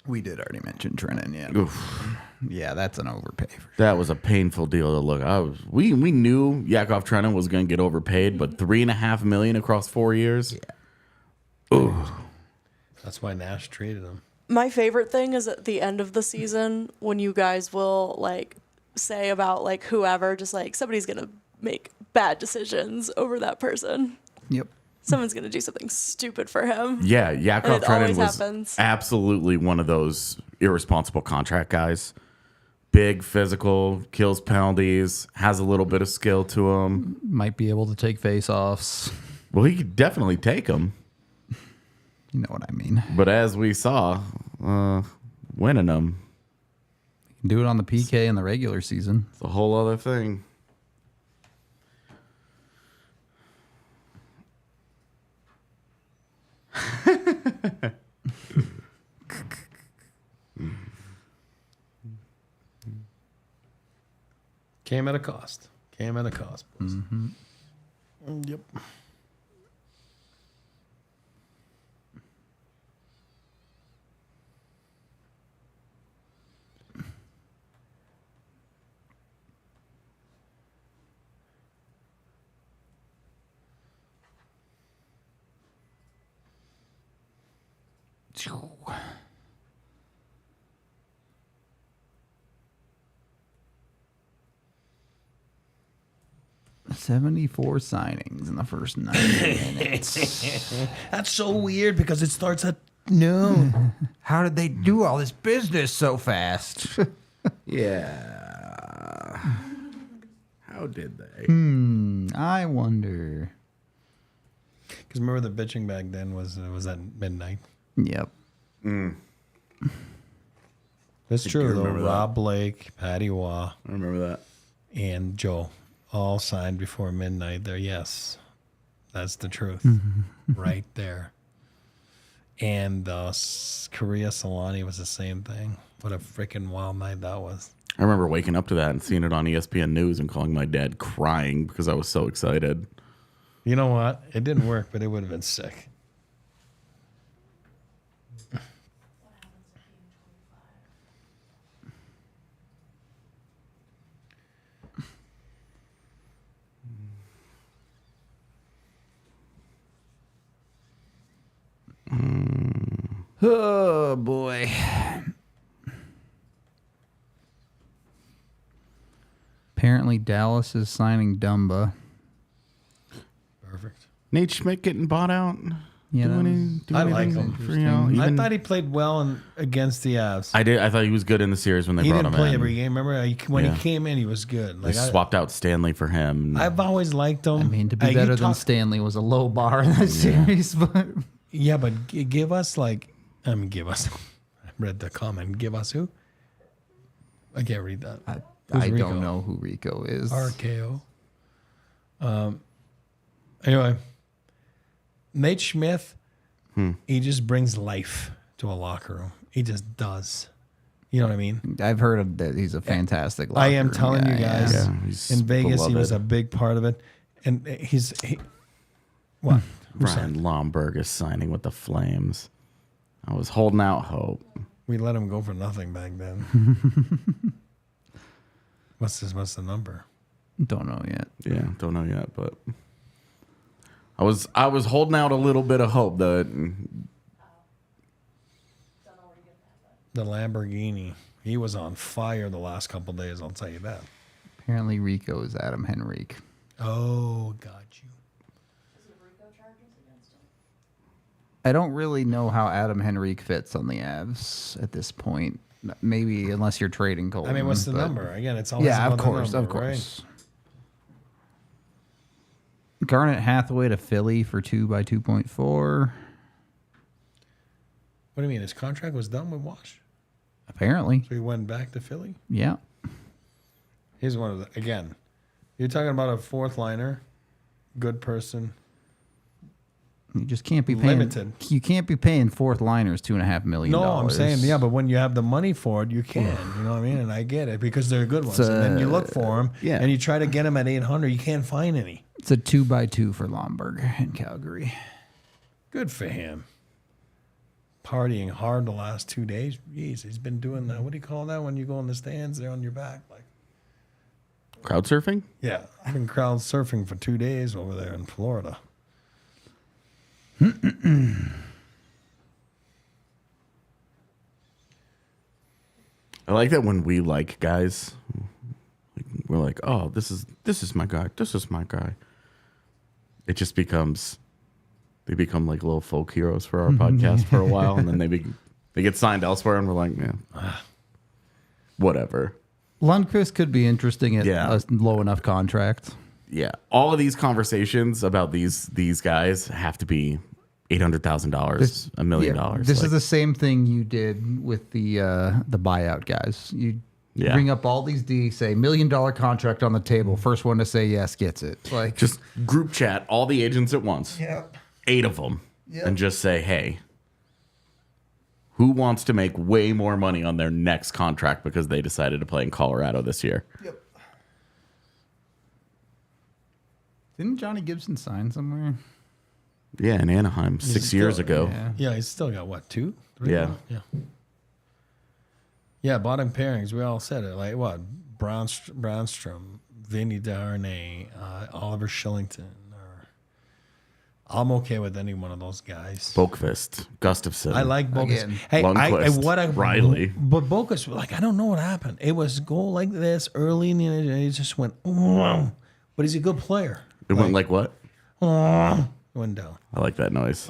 We did already mention Trennan, yeah. Oof. Yeah, that's an overpay. That was a painful deal to look. We knew Yakov Trenin was going to get overpaid, but $3.5 million across 4 years. Yeah. Ooh. That's why Nash traded him. My favorite thing is at the end of the season when you guys will like say about like whoever, just like somebody's gonna make bad decisions over that person. Yep. Someone's gonna do something stupid for him. Yeah, And Yakov it Trenin always was happens. absolutely one of those irresponsible contract guys. Big, physical, kills penalties, has a little bit of skill to him. Might be able to take face-offs. Well, he could definitely take them. You know what I mean. But as we saw, winning them, Do it on the PK in the regular season. it's a whole other thing. Came at a cost. Boys. Yep. $74 signings in the first 9 minutes. That's so weird because it starts at noon. How did they do all this business so fast? Yeah. How did they? I wonder. Because remember the bitching back then was at midnight. Yep. That's I true do though. remember that. Rob Blake, Patty Waugh, I remember that. and Joe all signed before midnight there. Yes, that's the truth. Right there. And Korea Solani was the same thing. What a freaking wild night that was. I remember waking up to that and seeing it on ESPN News and calling my dad crying because I was so excited. You know what? It didn't work, but it would have been sick. Oh, boy. Apparently, Dallas is signing Dumba. Perfect. Nate Schmidt getting bought out. You know, I like him. I Even, thought he played well against the Avs. I did. I thought he was good in the series when they He brought didn't him play in. every game. Remember when Yeah. he came in, he was good. They swapped out Stanley for him. I've always liked him. I mean, to be You better than talk- Stanley was a low bar in that series, but Yeah, but give us give us. I read the comment. Give us who? I can't read that. I Rico? don't know who Rico is. RKO. Anyway, Nate Smith, he just brings life to a locker room. He just does. You know what I mean? I've heard of that. He's a fantastic. I am locker telling you guy, guys, Yeah, he's in Vegas, he was a beloved. big part of it. And what? Brian Lomberg is signing with the Flames. I was holding out hope. We let him go for nothing back then. What's the number? Don't know yet. Yeah, don't know yet, but I was holding out a little bit of hope that The Lamborghini. He was on fire the last couple days, I'll tell you that. Apparently, Rico is Adam Henrique. Oh, got you. I don't really know how Adam Henrique fits on the Avs at this point. Maybe unless you're trading Colton. I mean, what's the but- number? Again, it's always Yeah, about of course, the number, of right? course. Garnet Hathaway to Philly for 2 by 2.4. What do you mean? His contract was done with Wash? Apparently, So he went back to Philly? yeah. Here's one of the, again, you're talking about a fourth liner, good person. You just can't be paying. Limited. You can't be paying fourth liners $2.5 million. No, I'm saying, yeah, but when you have the money for it, you can. You know what I mean? And I get it because they're good ones. And then you look for them, yeah. and you try to get them at 800. You can't find any. It's a 2 by 2 for Lomberg in Calgary. Good for him. Partying hard the last 2 days. Jeez, he's been doing that. What do you call that when you go in the stands? They're on your back, like. crowd surfing. Yeah, I've been crowd surfing for 2 days over there in Florida. I like that when we like guys, we're like, oh, this is my guy. This is my guy. It just becomes, they become like little folk heroes for our podcast for a while, and then they get signed elsewhere, and we're like, man, whatever. Lundqvist could be interesting at Yeah. a low enough contract. Yeah, all of these conversations about these guys have to be $800,000, $1 million. Yeah, this is the same thing you did with the buyout guys. You Yeah. bring up all these D, say $1 million contract on the table. First one to say yes gets it. Like just group chat all the agents at once. Yep. 8 of them, Yep. and just say, hey, who wants to make way more money on their next contract because they decided to play in Colorado this year? Yep. Didn't Johnny Gibson sign somewhere? Yeah, in Anaheim 6 years ago. Yeah. Yeah, he's still got what, 2? 3? Yeah. Yeah. Yeah, bottom pairings, we all said it. Like what? Brownstrom, Vinny Darnay, Oliver Shillington. I'm okay with any one of those guys. Boqvist, Gustafsson. I like Bogus. Again. Hey, Lundqvist, Riley. But Bogus, like, I don't know what happened. It was goal like this early in the end, and he just went, "Whoa." But he's a good player. It went like what? It went down. I like that noise.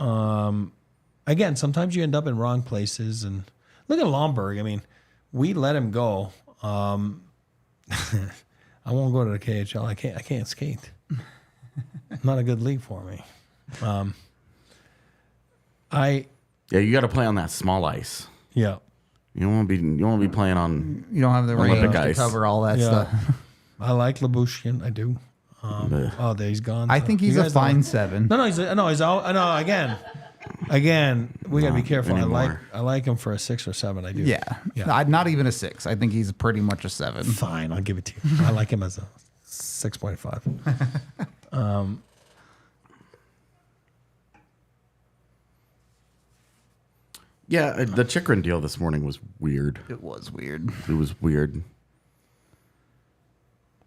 Again, sometimes you end up in wrong places. And look at Lomberg. I mean, we let him go. I won't go to the KHL. I can't skate. Not a good league for me. Yeah, you got to play on that small ice. Yeah. You don't want to be playing on. You don't have the Olympic range to ice. cover all that Yeah. stuff. I like Nichushkin. I do. the- There he's gone. I think he's You a guys don't fine like- 7. He's out. No, again, we got to be careful. anymore. I like him for a 6 or 7. I do. Yeah. Not even a 6. I think he's pretty much a 7. Fine, I'll give it to you. I like him as a 6.5. Yeah, the Chikrin deal this morning was weird. It was weird. It was weird.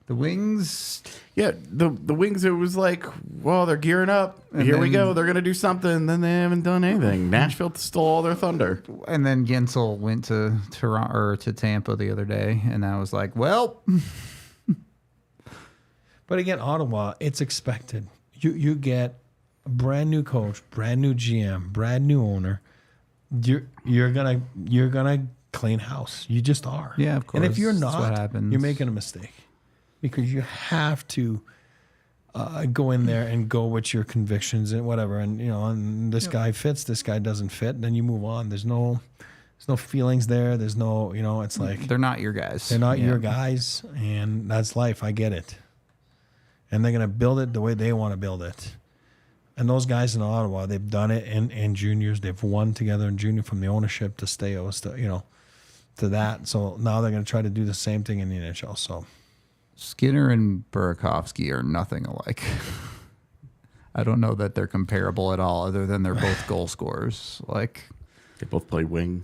The Wings, Yeah, the Wings, it was like, well, they're gearing up. And Here we then- go. They're going to do something. Then they haven't done anything. Nashville stole all their thunder. and then Guentzel went to Toronto or to Tampa the other day, and I was like, well, But again, Ottawa, it's expected. You get a brand new coach, brand new GM, brand new owner. You're gonna clean house. You just are. Yeah, of And if course. you're That's what not, happens. you're making a mistake because you have to go in there and go with your convictions and whatever. And and this guy fits, this guy doesn't fit. Then you move on. There's no There's no feelings there. There's no, it's like They're not your guys. they're not Yeah. your guys, and that's life. I get it. And they're going to build it the way they want to build it. And those guys in Ottawa, they've done it in juniors. They've won together in junior from the ownership to Steos to that. So now they're going to try to do the same thing in the NHL. So Skinner and Burakovsky are nothing alike. I don't know that they're comparable at all, other than they're both goal scorers. Like, They both play wing.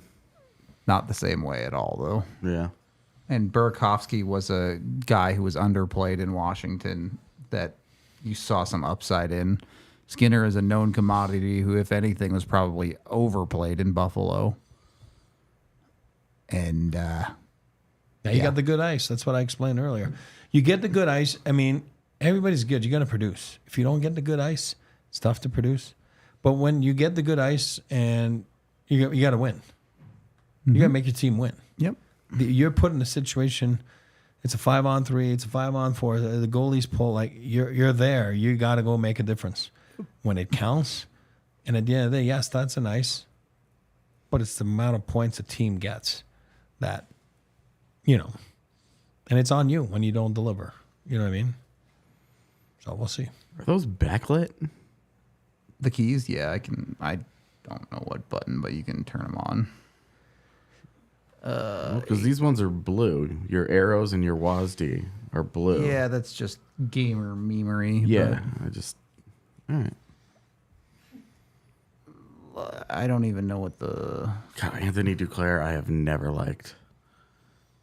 not the same way at all, though. Yeah. And Burakovsky was a guy who was underplayed in Washington that you saw some upside in. Skinner is a known commodity who, if anything, was probably overplayed in Buffalo. And you got the good ice. That's what I explained earlier. You get the good ice. I mean, everybody's good. You're going to produce. If you don't get the good ice, it's tough to produce. But when you get the good ice and you got to win. You got to make your team win. yep. You're put in a situation. It's a 5-on-3. It's a 5-on-4. The goalies pull like you're there. You got to go make a difference when it counts. And at the end of the day, yes, that's a nice. But it's the amount of points a team gets that, and it's on you when you don't deliver. You know what I mean? So we'll see. Are those backlit? The keys, yeah, I don't know what button, but you can turn them on. Because these ones are blue. Your arrows and your WASD are blue. Yeah, that's just gamer memery. Yeah. All right. but I don't even know what the... God, Anthony Duclair, I have never liked.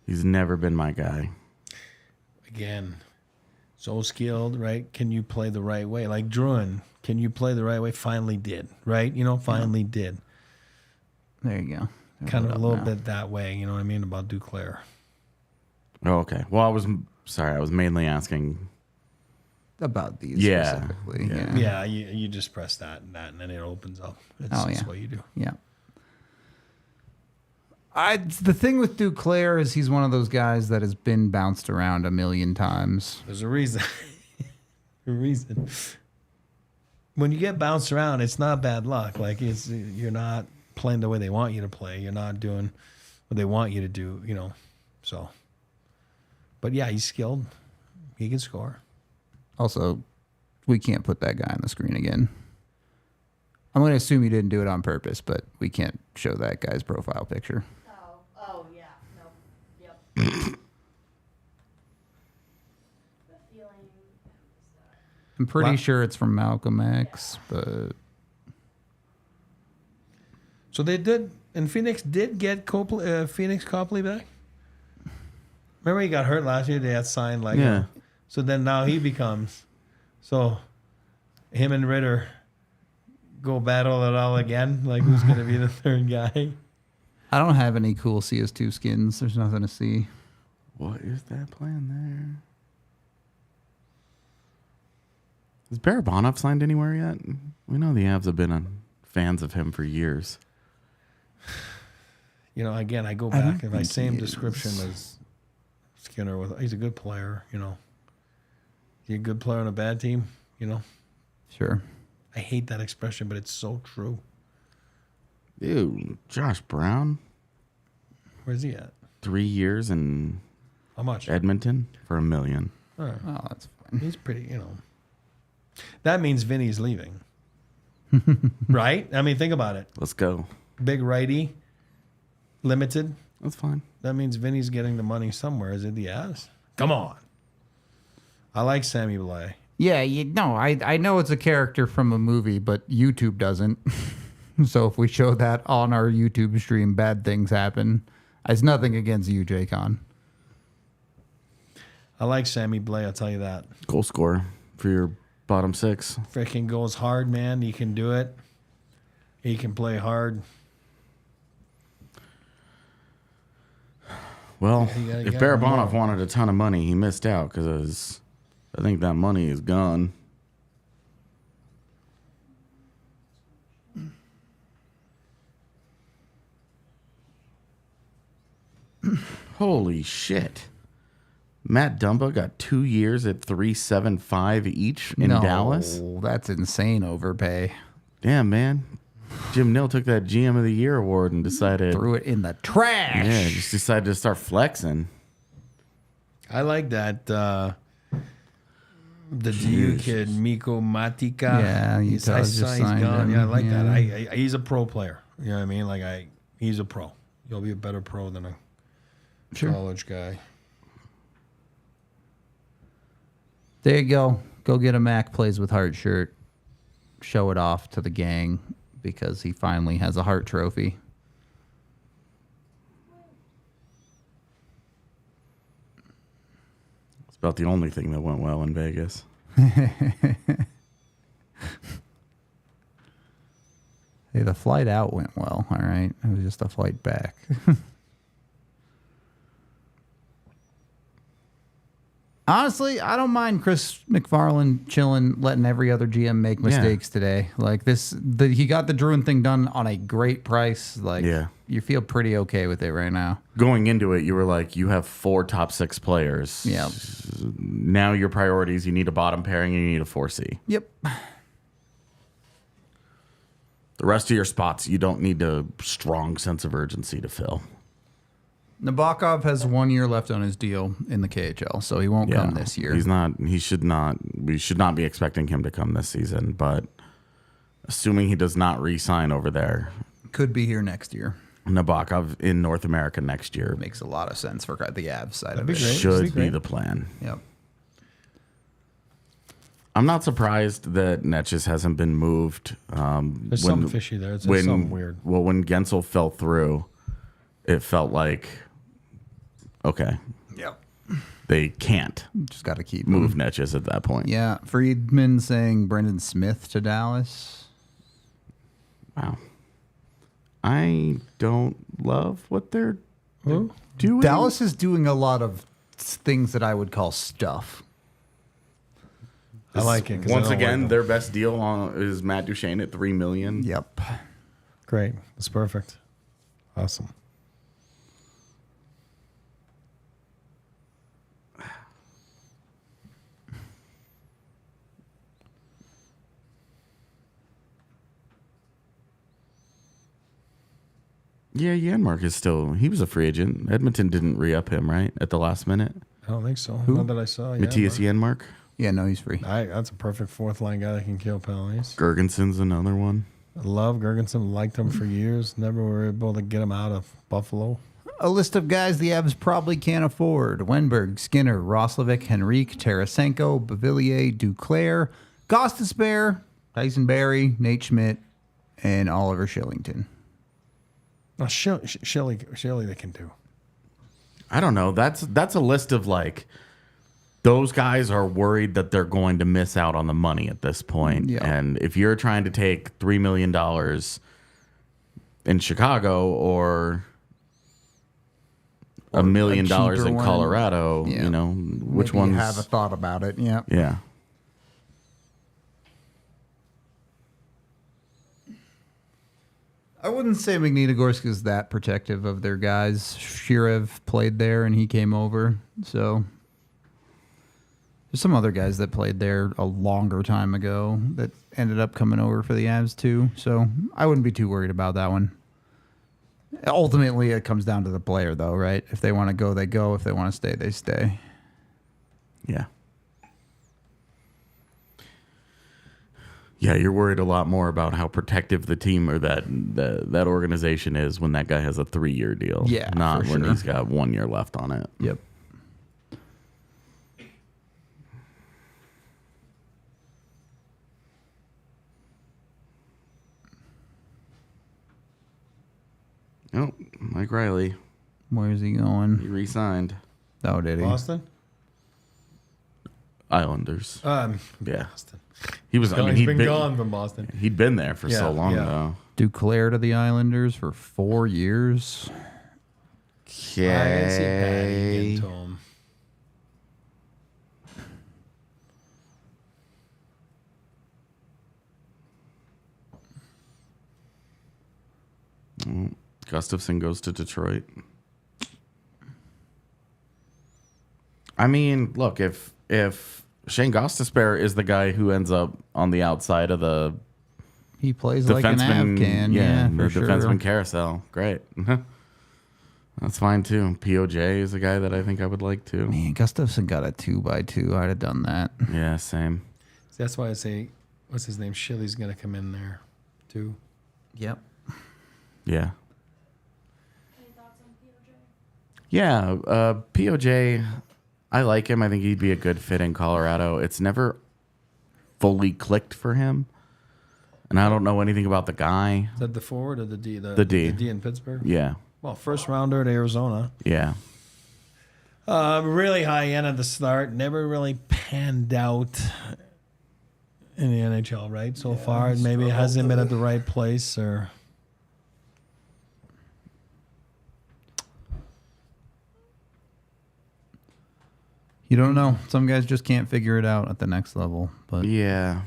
He's never been my guy. Again, so skilled, right? Can you play the right way? Like Drouin, can you play the right way? Finally did, right? Finally did. There you go. Kind of a Up little now. bit that way, you know what I mean, about Duclair. Oh, okay. Well, I was mainly asking. About these Yeah. specifically. Yeah. Yeah, you just press that, and then it opens up. That's just what you do. Yeah. The thing with Duclair is he's one of those guys that has been bounced around a million times. There's a reason. A reason. When you get bounced around, it's not bad luck. Like you're not playing the way they want you to play. You're not doing what they want you to do. So. But yeah, he's skilled. He can score. Also, we can't put that guy on the screen again. I'm going to assume you didn't do it on purpose, but we can't show that guy's profile picture. Oh yeah, no, yep. The feeling. I'm pretty Wow. sure it's from Malcolm X, but So they did, and Phoenix did get Phoenix Copley back. Remember he got hurt last year? They had signed like Yeah. So then now he becomes, so him and Ritter go battle it all again. Like who's going to be the third guy? I don't have any cool CS2 skins. There's nothing to see. What is that plan there? Is Barabanov signed anywhere yet? We know the Avs have been fans of him for years. Again, I go I don't back and my think same he is. description as Skinner. He's a good player, He's a good player on a bad team, Sure. I hate that expression, but it's so true. Dude, Josh Brown, Where's he at? 3 years in How much? Edmonton for $1 million. All right. Oh, that's fine. He's pretty, That means Vinny's leaving. Right? I mean, think about it. Let's go. Big righty, limited. That's fine. That means Vinny's getting the money somewhere. Is it the Avs? Come on. I like Sammy Blais. Yeah, I know it's a character from a movie, but YouTube doesn't. So if we show that on our YouTube stream, bad things happen. It's nothing against you, J-Con. I like Sammy Blais, I'll tell you that. Goal scorer for your bottom six. Freaking goes hard, man. He can do it. He can play hard. Well, You gotta if get him Barabanov more. wanted a ton of money, he missed out because I think that money is gone. Holy shit. Matt Dumba got 2 years at $375 each in Dallas. That's insane overpay. Damn, man. Jim Nill took that GM of the Year award and decided, Threw it in the trash. yeah, just decided to start flexing. I like that. The Duke kid, Miko Matika. Yeah, I Utah's saw just he's signed gone. him. Yeah, I like Yeah. that. He's a pro player. You know what I mean? He's a pro. You'll be a better pro than a college guy. There you go. Go get a Mac Plays with Heart shirt. Show it off to the gang because he finally has a Hart trophy. It's about the only thing that went well in Vegas. Hey, the flight out went well, all right? It was just a flight back. Honestly, I don't mind Chris McFarland chilling, letting every other GM make mistakes today. Like he got the Drouin thing done on a great price. Like, Yeah. you feel pretty okay with it right now. Going into it, you were like, you have 4 top 6 players. Yeah. Now your priorities, you need a bottom pairing and you need a 4C. Yep. The rest of your spots, you don't need a strong sense of urgency to fill. Nabokov has 1 year left on his deal in the KHL, so he won't come this year. He's not. He should not. We should not be expecting him to come this season. But assuming he does not re-sign over there, Could be here next year. Nabokov in North America next year Makes a lot of sense for the Avs side That'd of be it. great. should That'd be be great. the plan. Yep. I'm not surprised that Netches hasn't been moved. There's something fishy there. It's something weird. Well, when Guentzel fell through, it felt like, okay, Yep. they can't Just got to keep move him. Netches at that point. Yeah. Friedman saying Brendan Smith to Dallas. Wow. I don't love what they're Who? doing. Dallas is doing a lot of things that I would call stuff. I like it. 'Cause I Once don't again, like them. their best deal is Matt Duchene at $3 million. Yep. Great. That's perfect. Awesome. Yeah, Janmark is still. He was a free agent. Edmonton didn't re-up him, right, at the last minute. I don't think so. Not that I saw. Yeah, Matthias Janmark. Yeah, no, he's free. That's a perfect fourth line guy that can kill penalties. Gergenson's another one. I love Gergensen. Liked him for years. Never were able to get him out of Buffalo. A list of guys the Avs probably can't afford. Wenberg, Skinner, Roslovic, Henrique, Tarasenko, Bavillier, Duclair, Gostisbehere, Tyson Barrie, Nate Schmidt, and Oliver Shillington. Oh, Shelley they can do. I don't know. That's a list of like those guys are worried that they're going to miss out on the money at this point. Yeah. And if you're trying to take $3 million in Chicago or $1 million cheaper in one. Colorado, Yeah. you know, which Maybe ones? have a thought about it. Yeah. Yeah. I wouldn't say Magnitogorsk is that protective of their guys. Shirev played there and he came over. So there's some other guys that played there a longer time ago that ended up coming over for the Avs too. So I wouldn't be too worried about that one. Ultimately, it comes down to the player though, right? If they want to go, they go. If they want to stay, they stay. Yeah. Yeah, you're worried a lot more about how protective the team or that organization is when that guy has a 3-year deal. Yeah, not for when sure. he's got 1 year left on it. Yep. Oh, Mike Riley, Where's he he going? re-signed. Oh, did he? Boston? Islanders. Yeah, Boston. he was. I mean, He's been gone from Boston. He'd been there for so Yeah, long yeah. though. Duclair to the Islanders for 4 years. I can see Patty getting to him. Gustafson goes to Detroit. I mean, look, if Shane Gostisbehere is the guy who ends up on the outside of the He plays like an Av can. Yeah, the for sure. defenseman carousel. Great. That's fine too. POJ is a guy that I think I would like too. Man, Gustafsson got a 2x2. I'd have done that. Yeah, same. That's why I say, what's his name? Shilly's going to come in there, too. Yep. Yeah. Any thoughts on POJ? Yeah, POJ, I like him. I think he'd be a good fit in Colorado. It's never fully clicked for him. And I don't know anything about the guy. Is that the forward or the D? The D. The D in Pittsburgh? Yeah. Well, first rounder at Arizona. Yeah. Really high end at the start. Never really panned out in the NHL, right? So far, maybe it hasn't been at the right place or. You don't know. Some guys just can't figure it out at the next level. But Yeah.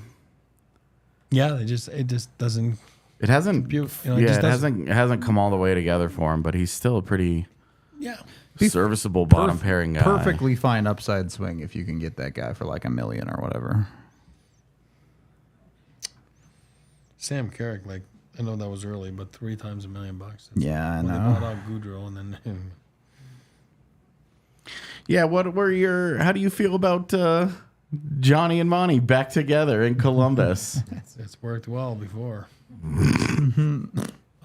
Yeah, it just doesn't. It hasn't You know, yeah, just it hasn't come all the way together for him, but he's still a pretty Yeah. serviceable bottom pairing guy. perfectly fine upside swing if you can get that guy for like $1 million or whatever. Sam Carrick, like I know that was early, but 3 times $1 million. That's Yeah, I when know. They bought out Goudreau and then. Yeah, how do you feel about Johnny and Monty back together in Columbus? It's worked well before. I'm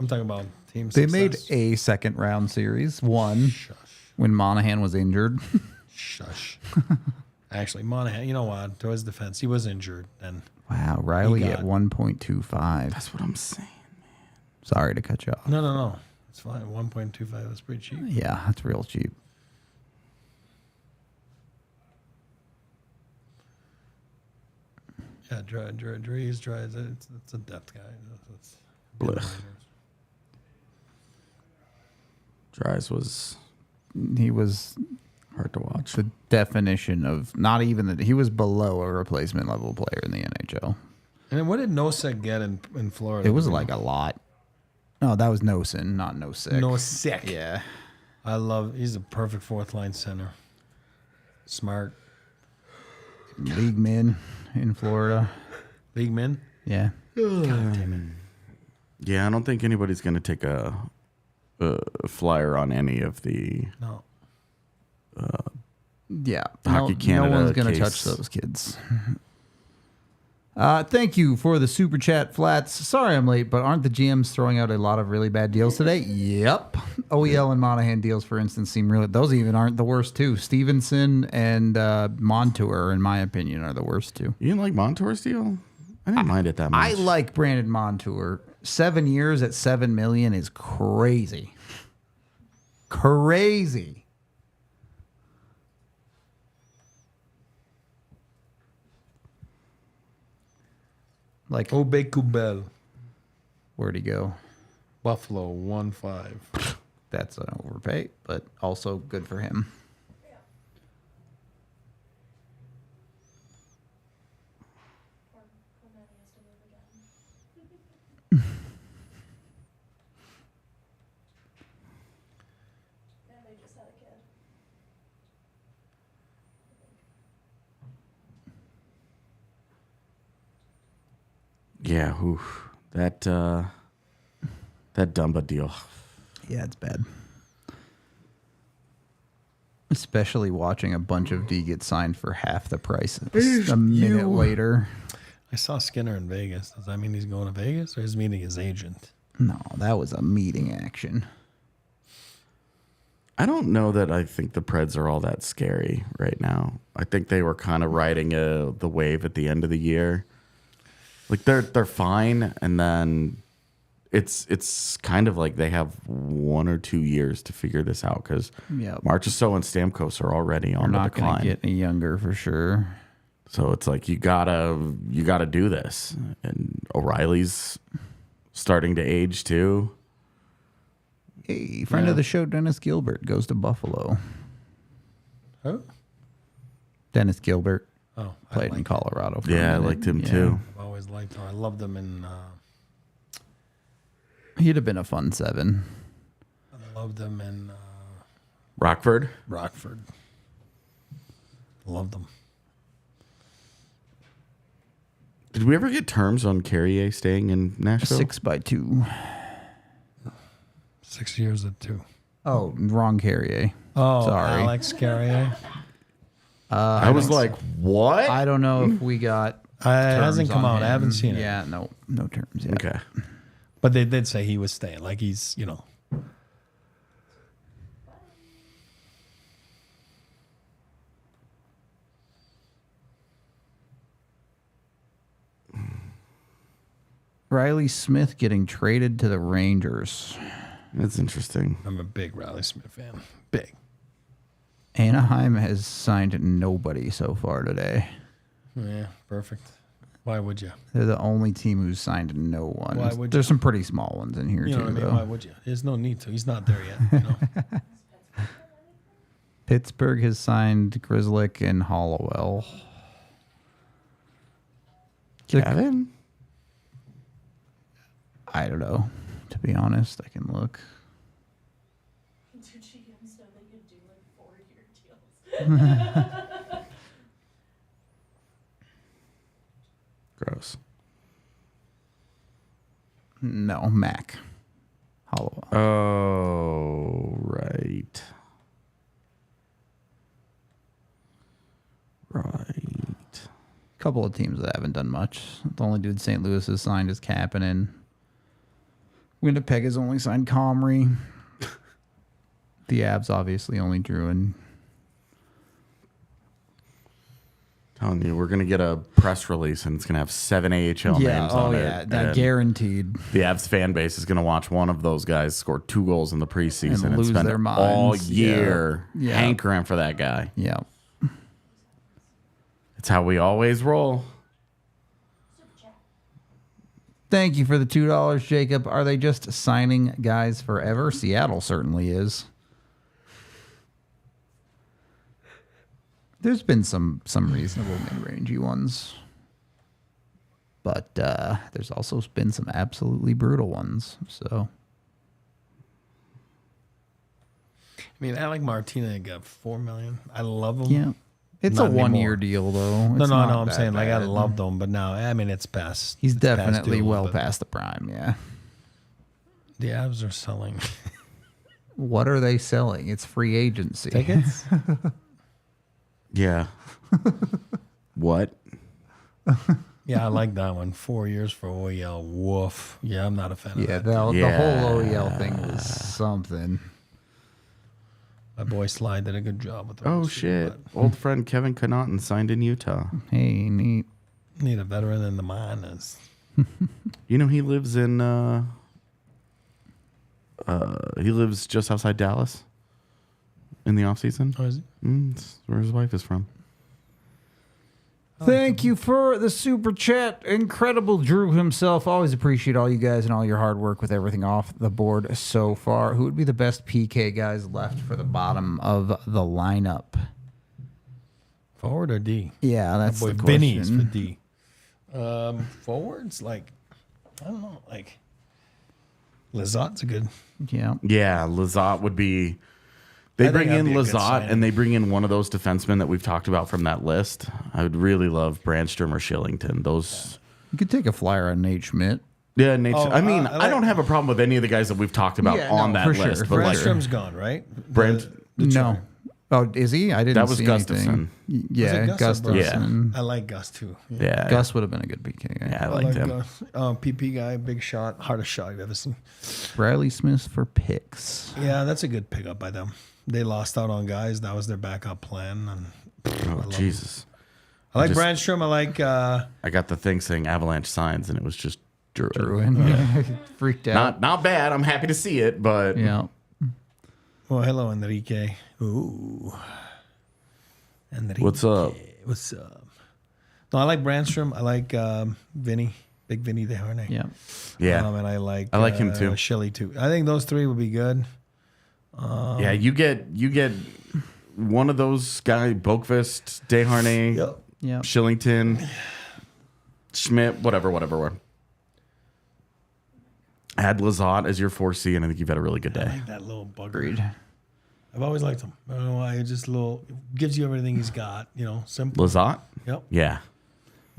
talking about team They success. made a second round series, one Shush. when Monahan was injured. Shush. Actually, Monahan, you know what? To his defense, he was injured. And Wow, Riley He at got- 1.25. That's what I'm saying. Sorry to cut you off. no. It's fine. 1.25, that's pretty cheap. Yeah, that's real cheap. Yeah, Dre's dry. It's a depth guy. It's Blech. Dries was He was hard to watch. the definition of not even that he was below a replacement level player in the NHL. And then what did Nosek get in Florida? It was like a lot. No, that was Nosen, not Nosek. Nosek. Yeah. He's a perfect fourth line center. Smart. League min in Florida. League min. Yeah. God damn it. Yeah, I don't think anybody's going to take a flyer on any of the No. Yeah. Hockey no Canada one's going to case. touch those kids. Thank you for the super chat, Flats. Sorry I'm late, but aren't the GMs throwing out a lot of really bad deals today? Yep. OEL and Monahan deals, for instance, seem really. Those even aren't the worst two. Stevenson and Montour, in my opinion, are the worst two. You didn't like Montour's deal? I didn't mind it that much. I like Brandon Montour. 7 years at $7 million is crazy. Crazy. Like, Obey Kubel. where'd he go? Buffalo 1-5. That's an overpay, but also good for him. Yeah, oof. That Dumba deal. Yeah, it's bad. Especially watching a bunch of D get signed for half the price a minute later. I saw Skinner in Vegas. Does that mean he's going to Vegas or he's meeting his agent? No, that was a meeting action. I don't know that I think the Preds are all that scary right now. I think they were kind of riding the wave at the end of the year. Like they're fine, and then it's kind of like they have 1 or 2 years to figure this out because Yep. Marchessault and Stamkos are already They're on the not going to decline. get any younger for sure. So it's like you gotta do this, and O'Reilly's starting to age too. Hey, friend of the show, Dennis Gilbert, goes to Buffalo. Oh, Dennis Gilbert oh, I played in like Colorado. For a Yeah, I minute. liked him Yeah. too. I've always liked him. I loved him in. He'd have been a fun 7. I loved him in Rockford. Did we ever get terms on Carrier staying in Nashville? 6x2. 6 years at 2. Oh, wrong Carrier. Oh, Sorry. Alex Carrier. I was like, what? I don't know if we got. It hasn't terms come on out. I him. haven't seen it. Yeah, no terms yet. Okay. But they did say he was staying. Like he's, Riley Smith getting traded to the Rangers. That's interesting. I'm a big Riley Smith fan. Big. Anaheim has signed nobody so far today. Yeah, perfect. Why would you? They're the only team who's signed no one. Why would There's some pretty small ones in here You too, know what I mean? though. Why would you? There's no need to. He's not there yet. Pittsburgh has signed Grzelcyk and Hollowell. Kevin? I don't know. To be honest, I can look. Gross. No, Mac. Hollowell. Oh, right. Right. Couple of teams that haven't done much. The only dude St. Louis has signed is Kapanen. Winnipeg has only signed Comrie. The Avs obviously only Drouin. Telling you, we're going to get a press release and it's going to have 7 AHL names on it. that and guaranteed. The Avs fan base is going to watch one of those guys score 2 goals in the preseason And and, lose spend their all minds. year Yeah. hankering for that guy. Yeah. It's how we always roll. Thank you for the $2, Jacob. Are they just signing guys forever? Seattle certainly is. There's been some reasonable mid-rangey ones. But there's also been some absolutely brutal ones. So I mean, Alec Martinez got $4 million. I love him. yeah. It's Not a 1-year anymore. deal though. No, It's no, not no. I'm that saying like I bad. loved him, but now I mean it's past. He's it's past definitely due, well but past the prime, yeah. The Avs are selling What are they selling? It's free agency. tickets. Yeah. What? Yeah, I like that one. 4 years for OEL. Woof. Yeah, I'm not a fan Yeah, of that. the whole OEL thing was something. My boy Sly did a good job with the Oh, roster, shit. Old friend Kevin Connaughton signed in Utah. Hey, neat. but Need a veteran in the minors. You know, he lives in, he lives just outside Dallas in the off season. Oh, is he? That's where his wife is from. Thank you for the super chat. Incredible Drew himself. Always appreciate all you guys and all your hard work with everything off the board so far. Who would be the best PK guys left for the bottom of the lineup? Forward or D? Yeah, that's Boy, the Vinny is for question. D. Forwards, like, I don't know, like, Lazat's a good. Yeah. Yeah, Lizotte would be. They I think bring that'd in be a good Lizotte signing. and they bring in one of those defensemen that we've talked about from that list. I would really love Brandstrom or Shillington. Those. You could take a flyer on Nate Schmidt. Yeah, Nate. Oh, I mean, I like- I don't have a problem with any of the guys that we've talked about Yeah, on no, that for sure, list. for But like, Brandstrom's gone, right? Brand- The No. Charger. Oh, is he? I didn't That was see Gustafson. anything. Was Yeah, it Gus or Brandstrom? Gustafson. I like Gus too. Yeah. yeah, Gus would have been a good PK guy. yeah, I I liked like him. Gus. PP guy, big shot, hardest shot you've ever seen. Riley Smith for picks. Yeah, that's a good pickup by them. They lost out on guys. That was their backup plan. And Oh Jesus! I like just- Brandstrom. I like. I got the thing saying Avalanche signs, and it was just Drouin. Drouin. Freaked out. Not bad. I'm happy to see it, but Yeah. Oh, hello, Enrique. Ooh. Enrique. What's up? What's up? No, I like Brandstrom. I like Vinny, Big Vinny DeHarnay. Yeah. yeah, And I like him too. Shelley too. I think those three would be good. yeah. You get one of those guys: Boqvist, Desharnais, Yeah. Shillington, Schmidt, whatever. Add Lizotte as your 4C, and I think you've had a really good I day. like that little bugger. Agreed. I've always liked him. I don't know why. It's just a little, gives you everything he's got. You know, simple. Lizotte? Yep. Yeah.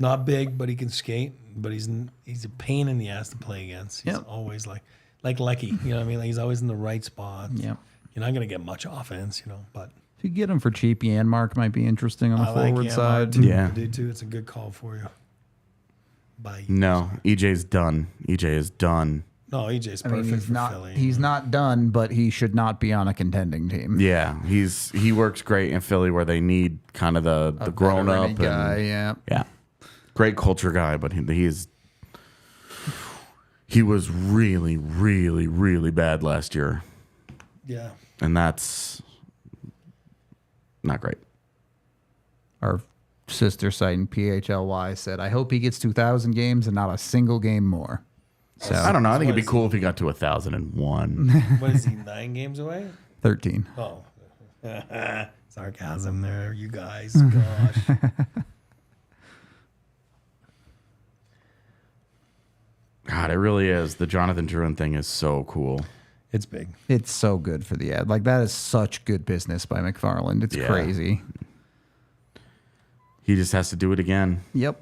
Not big, but he can skate. But he's a pain in the ass to play against. He's Yep. always like Lecky. You know what I mean? Like he's always in the right spot. Yep. You're not going to get much offense, but If you get him for cheap, Yanmark might be interesting on the I like forward Yanmark side. too. Yeah. I do too. It's a good call for you. Bye. No, EJ's done. EJ is done. No, EJ's I perfect mean, he's for not Philly. he's not done, but he should not be on a contending team. Yeah, he works great in Philly where they need kind of the grown up guy. and Yeah. great culture guy, but he was really, really, really bad last year, Yeah. and that's not great. Our sister site in PHLY said, "I hope he gets 2,000 games and not a single game more." So I don't know. I think what it'd be is cool if he got to 1,001. What is he, 9 games away? 13. Oh. Sarcasm there, you guys. Gosh. God, it really is. The Jonathan Drouin thing is so cool. It's big. It's so good for the ad. Like, that is such good business by McFarland. It's Yeah. crazy. He just has to do it again. Yep.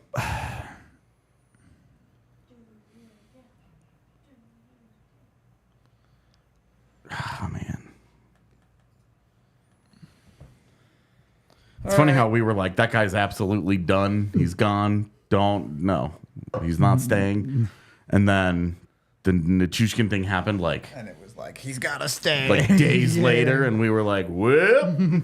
Oh, man. It's funny how we were like, that guy's absolutely done. He's gone. No, he's not staying. And then the Nichushkin thing happened like And it was like, he's got to stay. days Yeah. later, and we were like, whoop.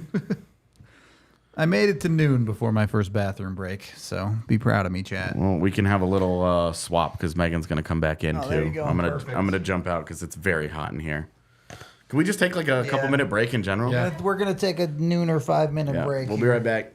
I made it to noon before my first bathroom break, so be proud of me, chat. Well, we can have a little swap because Megan's gonna come back in Oh, too. there you go. I'm Perfect. gonna jump out because it's very hot in here. Can we just take like a couple minute break in general? We're going to take a noon or 5-minute Yeah, break. we'll be right back.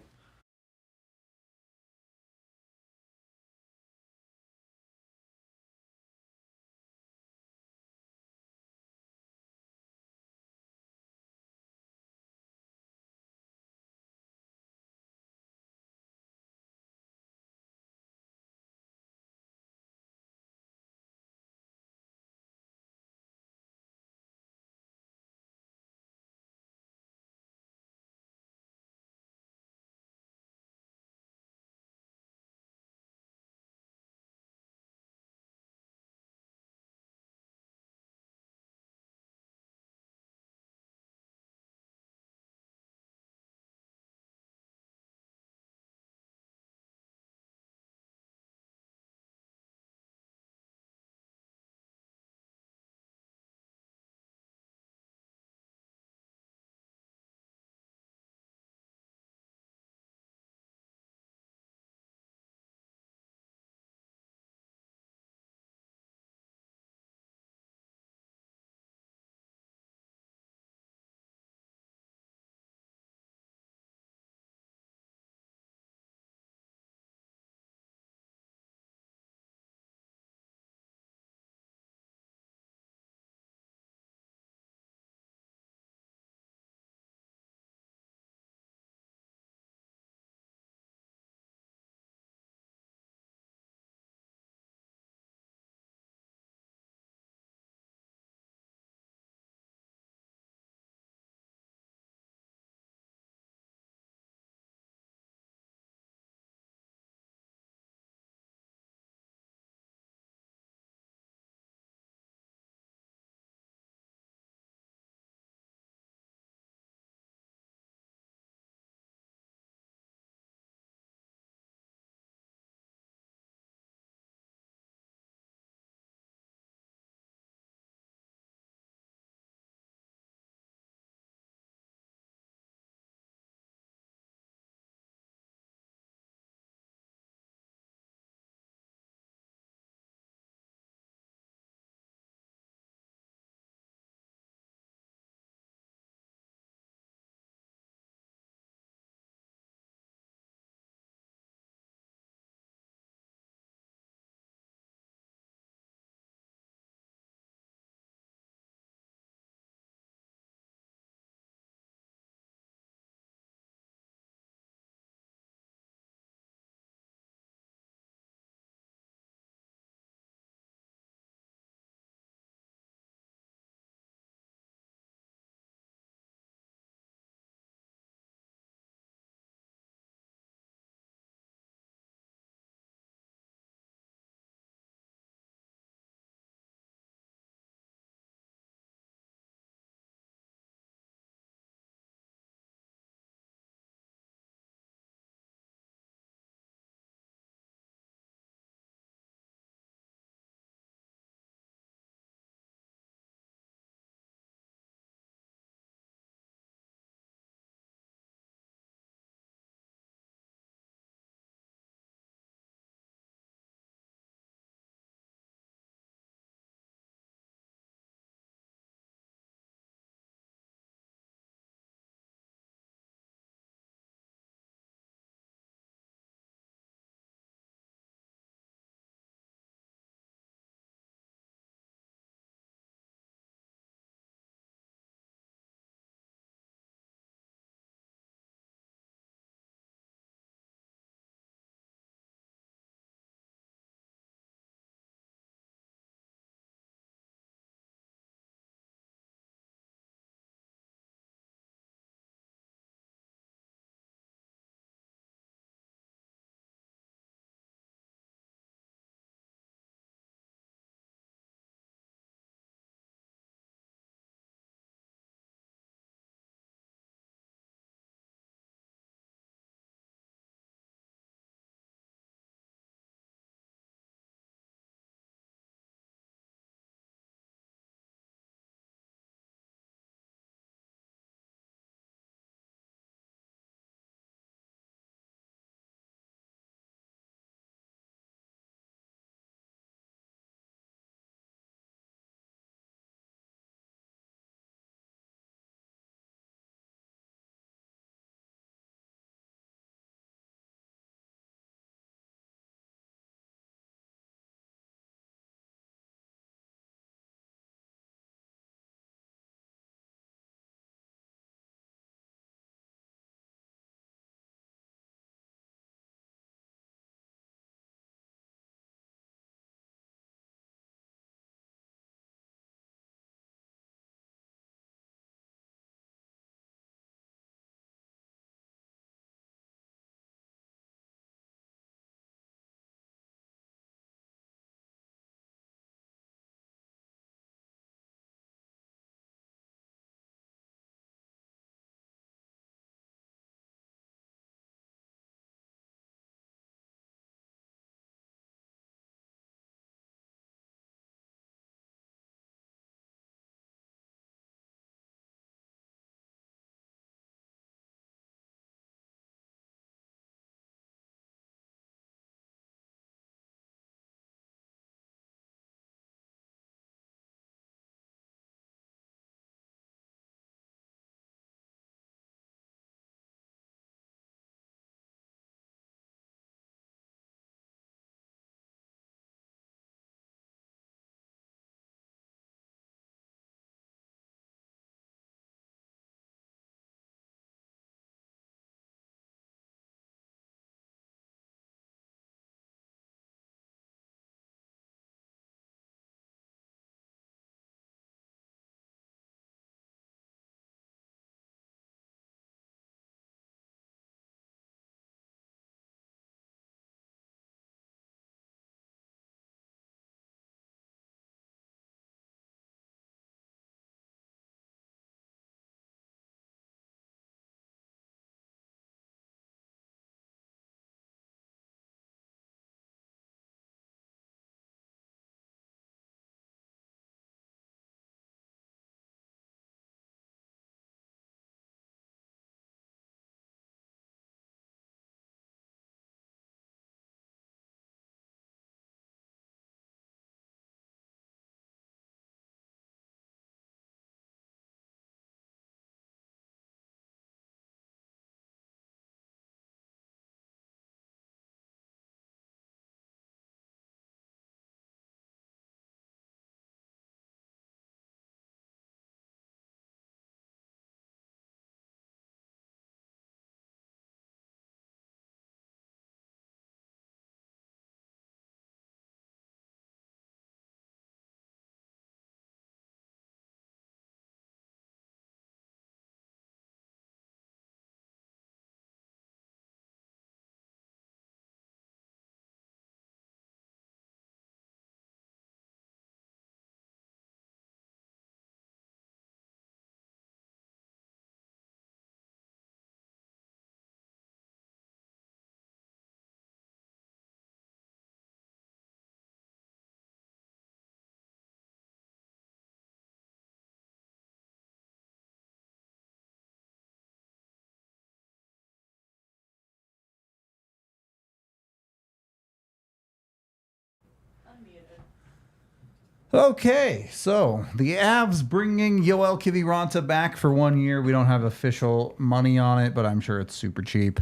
Okay, so the Avs bringing Yoel Kiviranta back for 1 year. We don't have official money on it, but I'm sure it's super cheap.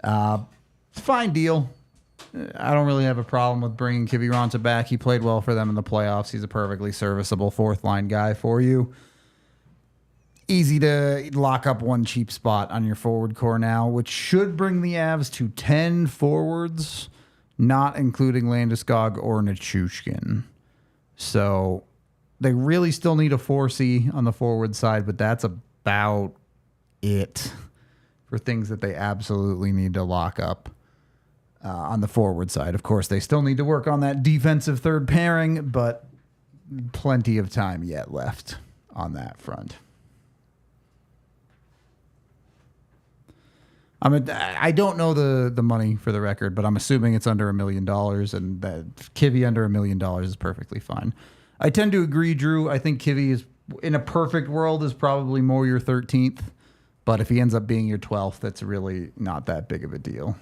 Fine deal. I don't really have a problem with bringing Kiviranta back. He played well for them in the playoffs. He's a perfectly serviceable fourth-line guy for you. Easy to lock up one cheap spot on your forward core now, which should bring the Avs to 10 forwards, not including Landeskog or Nichushkin. So they really still need a 4C on the forward side, but that's about it for things that they absolutely need to lock up on the forward side. Of course, they still need to work on that defensive third pairing, but plenty of time yet left on that front. I don't know the money for the record, but I'm assuming it's under $1 million, and that Kivy under $1 million is perfectly fine. I tend to agree, Drew. I think Kivy is, in a perfect world, is probably more your 13th, but if he ends up being your 12th, that's really not that big of a deal.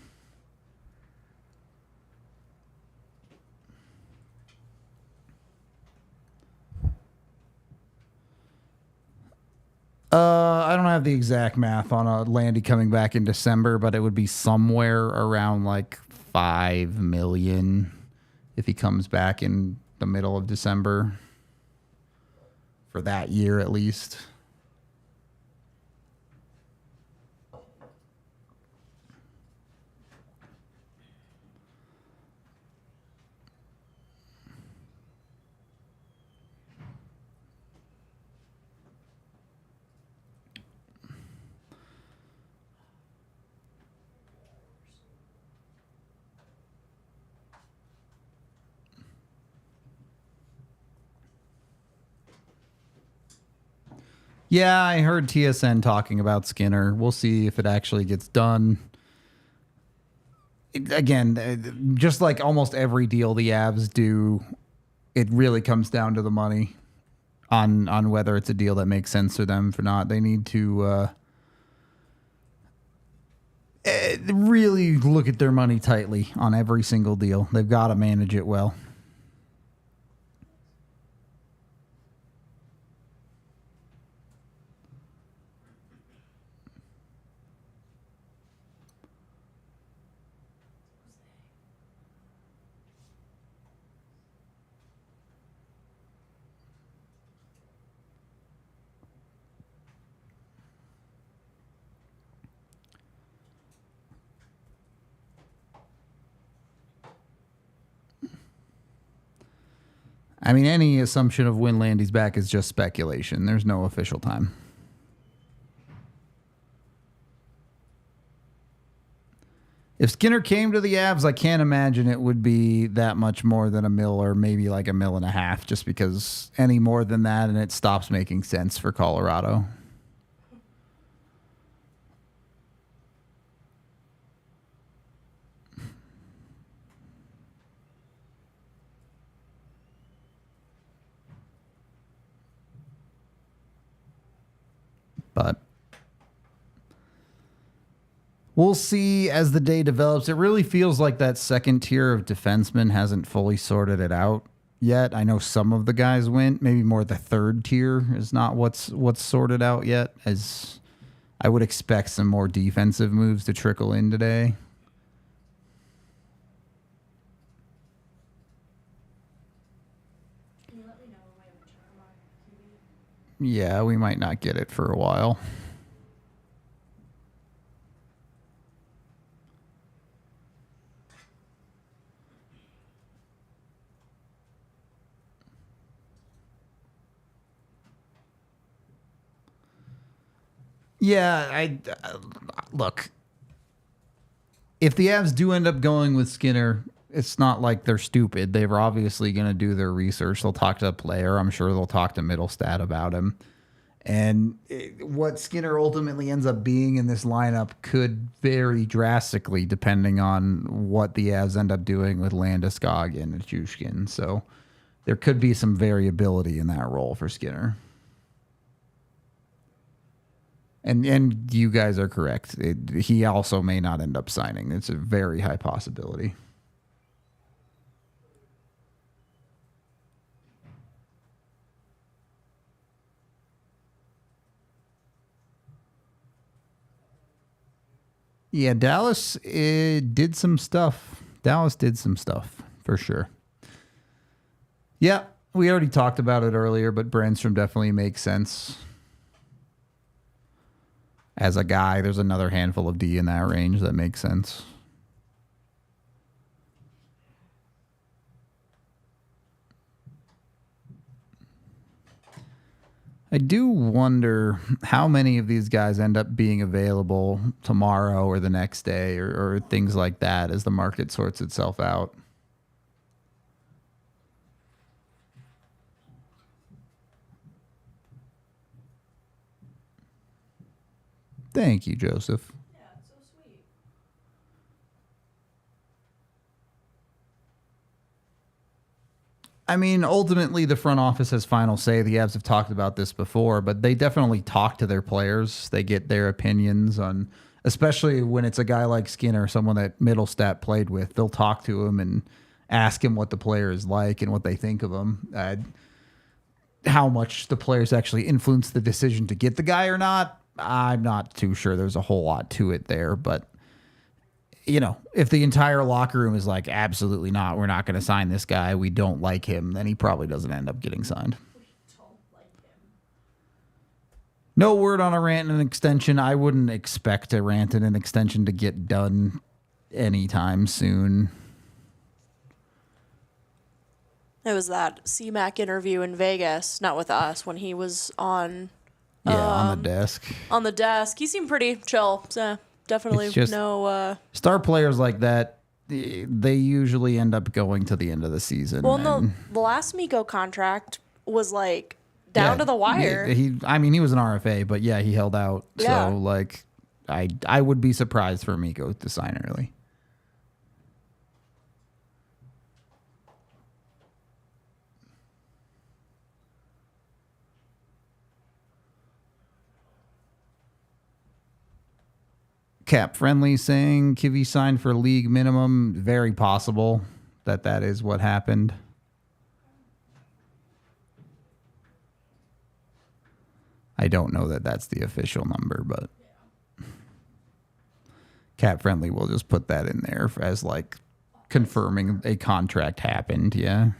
I don't have the exact math on a Landy coming back in December, but it would be somewhere around like 5 million if he comes back in the middle of December for that year at least. Yeah, I heard TSN talking about Skinner. We'll see if it actually gets done. Again, just like almost every deal the Avs do, it really comes down to the money on whether it's a deal that makes sense for them or not. They need to really look at their money tightly on every single deal. They've got to manage it well. I mean, any assumption of when Landy's back is just speculation. There's no official time. If Skinner came to the Avs, I can't imagine it would be that much more than $1 million or maybe like $1.5 million, just because any more than that and it stops making sense for Colorado. But we'll see as the day develops. It really feels like that second tier of defensemen hasn't fully sorted it out yet. I know some of the guys went. Maybe more the third tier is not what's sorted out yet, as I would expect some more defensive moves to trickle in today. Can you let me know when we have a term on TV? Yeah, we might not get it for a while. Yeah, look. If the Avs do end up going with Skinner, it's not like they're stupid. They're obviously going to do their research. They'll talk to a player. I'm sure they'll talk to Middlestat about him. And what Skinner ultimately ends up being in this lineup could vary drastically depending on what the Avs end up doing with Landeskog and Nichushkin. So there could be some variability in that role for Skinner. And you guys are correct. He also may not end up signing. It's a very high possibility. Yeah, Dallas did some stuff. Dallas did some stuff, for sure. Yeah, we already talked about it earlier, but Brandstrom definitely makes sense. As a guy, there's another handful of D in that range that makes sense. I do wonder how many of these guys end up being available tomorrow or the next day or things like that as the market sorts itself out. Thank you, Joseph. Yeah, it's so sweet. I mean, ultimately, the front office has final say. The Avs have talked about this before, but they definitely talk to their players. They get their opinions on, especially when it's a guy like Skinner, someone that Middlestat played with. They'll talk to him and ask him what the player is like and what they think of him. How much the players actually influence the decision to get the guy or not, I'm not too sure. There's a whole lot to it there, but you know, if the entire locker room is like, absolutely not, we're not going to sign this guy, we don't like him, then he probably doesn't end up getting signed. No word on a rant and an extension. I wouldn't expect a rant and an extension to get done anytime soon. It was that CMAC interview in Vegas, not with us, when he was on On the desk. on the desk. He seemed pretty chill. So definitely It's just- no. Star players like that, they usually end up going to the end of the season. Well, no, and- the last Miko contract was like down Yeah, to the wire. He was an RFA, but yeah, he held out. Yeah. So like, I would be surprised for Miko to sign early. Cap Friendly saying Kivy signed for league minimum. Very possible that is what happened. I don't know that that's the official number, but Cap Friendly will just put that in there as like confirming a contract happened. Yeah.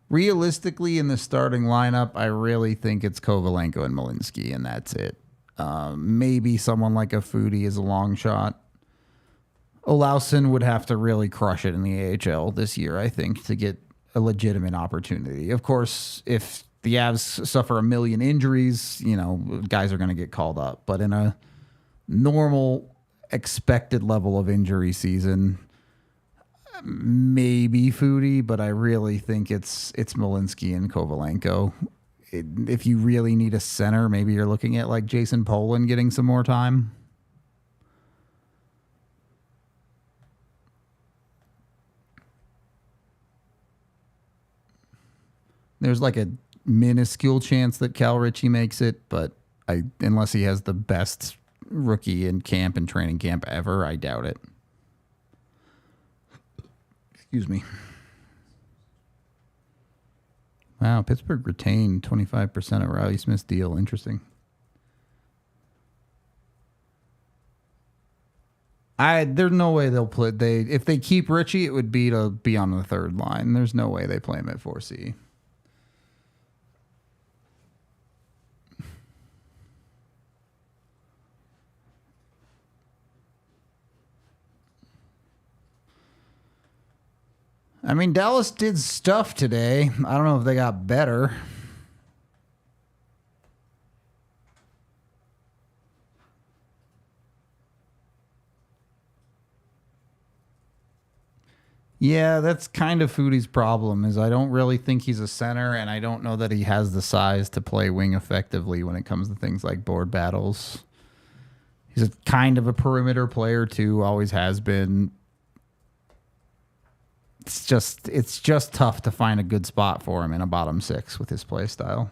Realistically, in the starting lineup, I really think it's Kovalenko and Malinsky, and that's it. Maybe someone like a Foodie is a long shot. Olausson would have to really crush it in the AHL this year, I think, to get a legitimate opportunity. Of course, if the Avs suffer a million injuries, you know, guys are going to get called up. But in a normal expected level of injury season, maybe Foodie, but I really think it's Malinsky and Kovalenko. If you really need a center, maybe you're looking at like Jason Poland getting some more time. There's like a minuscule chance that Cal Ritchie makes it, but unless he has the best rookie in camp and training camp ever, I doubt it. Excuse me. Wow, Pittsburgh retained 25% of Riley Smith's deal. Interesting. There's no way they'll play. If they keep Ritchie, it would be to be on the third line. There's no way they play him at 4C. I mean, Dallas did stuff today. I don't know if they got better. Yeah, that's kind of Foodie's problem is I don't really think he's a center, and I don't know that he has the size to play wing effectively when it comes to things like board battles. He's a kind of a perimeter player too, always has been. It's just tough to find a good spot for him in a bottom six with his play style.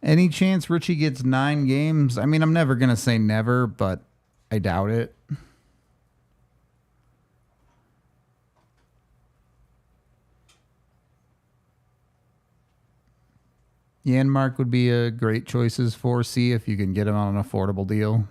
Any chance Richie gets 9 games? I mean, I'm never going to say never, but I doubt it. Janmark would be a great choices for C if you can get him on an affordable deal.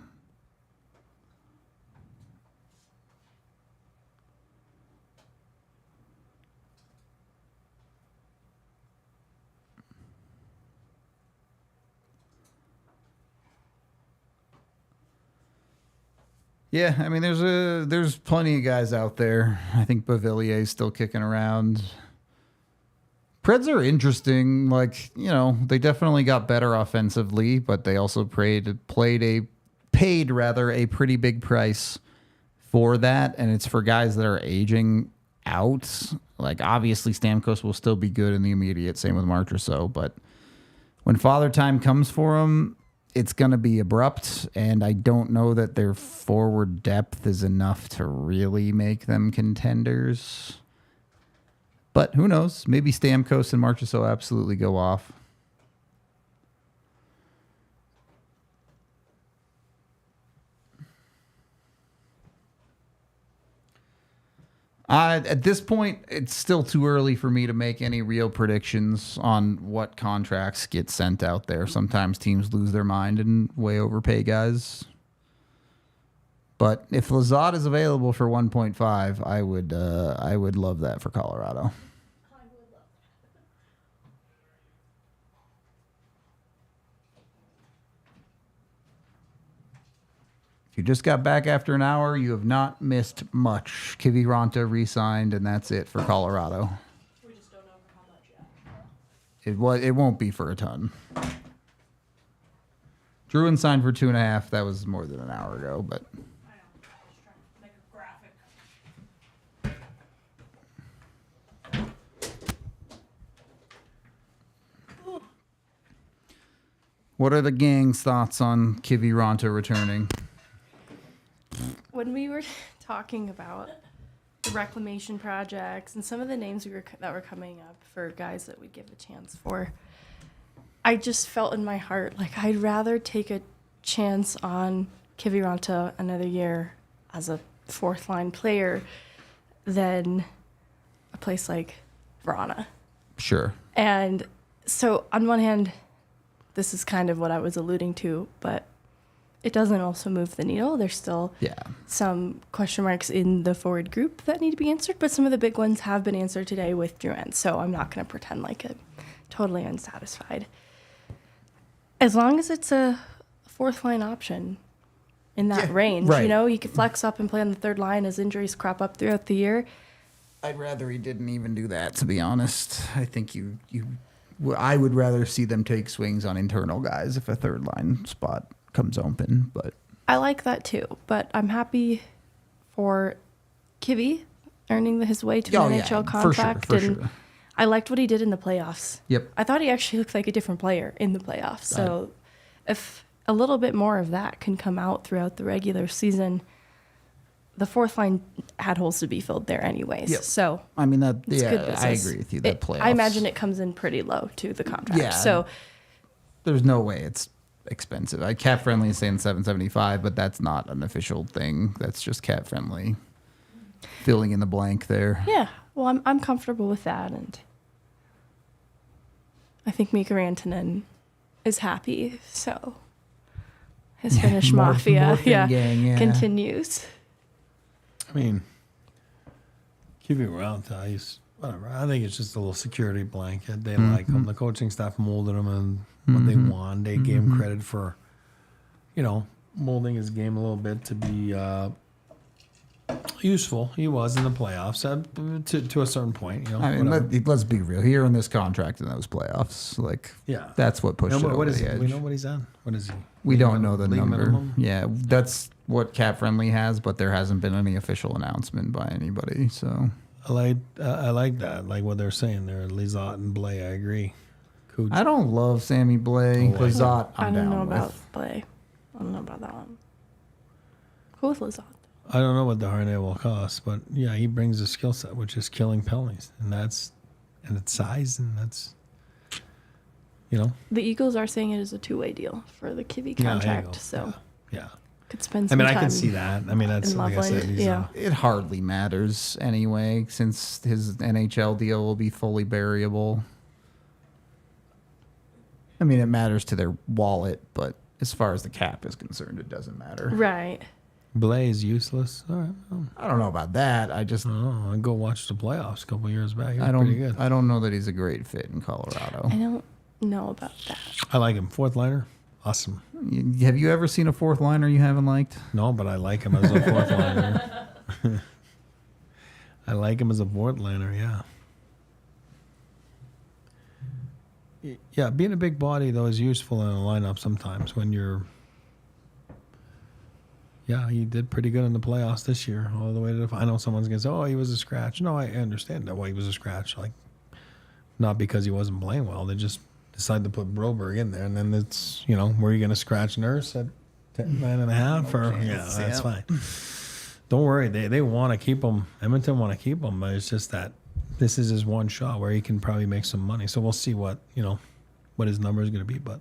Yeah, I mean, there's plenty of guys out there. I think Bavillier's still kicking around. Preds are interesting. Like, you know, they definitely got better offensively, but they also paid a pretty big price for that, and it's for guys that are aging out. Like, obviously, Stamkos will still be good in the immediate. Same with Marchessault, but when Father Time comes for him, it's going to be abrupt, and I don't know that their forward depth is enough to really make them contenders. But who knows? Maybe Stamkos and Marchessault absolutely go off. At this point, it's still too early for me to make any real predictions on what contracts get sent out there. Sometimes teams lose their mind and way overpay guys. But if Lizotte is available for 1.5, I would love that for Colorado. If you just got back after an hour, you have not missed much. Kiviranta re-signed, and that's it for Colorado. We just don't know for how much yet. It won't be for a ton. Drouin signed for 2.5. That was more than an hour ago, but I know. I was trying to make a graphic. what are the gang's thoughts on Kiviranta returning? When we were talking about the reclamation projects and some of the names that were coming up for guys that we'd give a chance for, I just felt in my heart like I'd rather take a chance on Kiviranta another year as a fourth line player than a place like Verona. Sure. And so on one hand, this is kind of what I was alluding to, but it doesn't also move the needle. There's still some question marks in the forward group that need to be answered, but some of the big ones have been answered today with Drouin, so I'm not going to pretend like I'm totally unsatisfied. As long as it's a fourth line option in that range, right. you know, you could flex up and play on the third line as injuries crop up throughout the year. I'd rather he didn't even do that, to be honest. I think I would rather see them take swings on internal guys if a third line spot comes open, but I like that too, but I'm happy for Kivy earning his way to an NHL contract. For sure. I liked what he did in the playoffs. Yep. I thought he actually looked like a different player in the playoffs. So if a little bit more of that can come out throughout the regular season, the fourth line had holes to be filled there anyways. Yep. So I mean, that it's good I business. agree with you. That playoffs, I imagine it comes in pretty low to the contract. Yeah. So there's no way it's expensive. Cat Friendly is saying $775, but that's not an official thing. That's just Cat Friendly filling in the blank there. yeah, well, I'm comfortable with that, and I think Mika Rantanen is happy. So his Finnish mafia, gang, continues. I mean, Kiviranta, he's whatever. I think it's just a little security blanket. They like him. The coaching staff molded him and what they want. They gave him credit for, molding his game a little bit to be useful. He was in the playoffs to a certain point. I mean, let's be real. Here in this contract in those playoffs, that's what pushed it over the edge. We know what he's on. What is he? We don't know the league number. minimum? Yeah, that's what Cat Friendly has, but there hasn't been any official announcement by anybody. So I like that. Like what they're saying there, Lizotte and Blay. I agree. Cooch. I don't love Sammy Blay. Lizotte, I I'm don't know down about with. play. I don't know about that one. Cool with Lizotte. I don't know what the Harnett will cost, but yeah, he brings a skill set which is killing penalties, and it's size, and that's You know? The Eagles are saying it is a 2-way deal for the Kivy Yeah, there you contract, go. so Yeah. could spend I some mean, time. I can see that. I mean, that's in like I Loveland, said. He's, yeah. It hardly matters anyway, since his NHL deal will be fully variable. I mean, it matters to their wallet, but as far as the cap is concerned, it doesn't matter. Right. Blaze useless. All right. Well, I don't know about that. I just I don't know. I go watch the playoffs a couple years back. He was pretty good. I don't know that he's a great fit in Colorado. I don't know about that. I like him. Fourth liner. Awesome. Have you ever seen a fourth liner you haven't liked? No, but I like him as a fourth liner. I like him as a fourth liner, yeah. Yeah, being a big body, though, is useful in a lineup sometimes when you're... Yeah, he did pretty good in the playoffs this year, all the way to the... I know someone's going to say, oh, he was a scratch. No, I understand that why he was a scratch. Like, not because he wasn't playing well. They just decided to put Broberg in there, and then it's, you know, were you going to scratch Nurse at 9.5? Or yeah, that's fine. Don't worry, they want to keep him. Edmonton want to keep him, but it's just that this is his one shot where he can probably make some money. So we'll see what, you know, what his number is going to be. But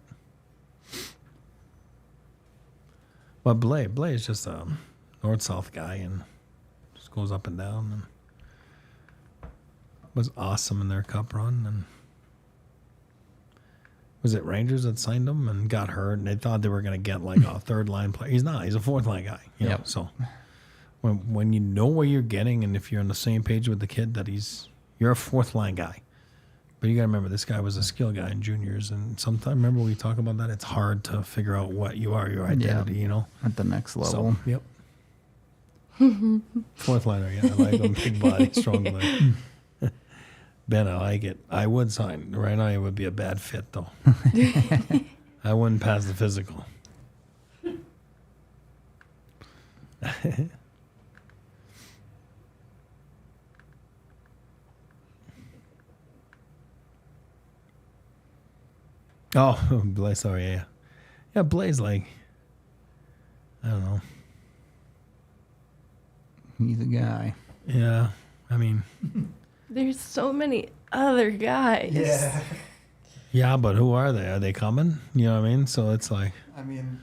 Blay is just a north-south guy and just goes up and down and was awesome in their cup run. And was it Rangers that signed him and got hurt, and they thought they were going to get like a third line player. He's not. He's a fourth line guy. You know? So when you know what you're getting, and if you're on the same page with the kid that you're a fourth line guy. But you got to remember, this guy was a skill guy in juniors, and sometimes, remember we talk about that, it's hard to figure out what you are, your identity, you know? At the next level. So, yep. Fourth liner, yeah, I like him. Big body, strong leg. Ben, I like it. I would sign. Right now, it would be a bad fit, though. I wouldn't pass the physical. Oh, Blaze, sorry, yeah. Yeah, Blaze, like, I don't know. He's a guy. Yeah, I mean. There's so many other guys. Yeah, but who are they? Are they coming? You know what I mean? So it's like. I mean,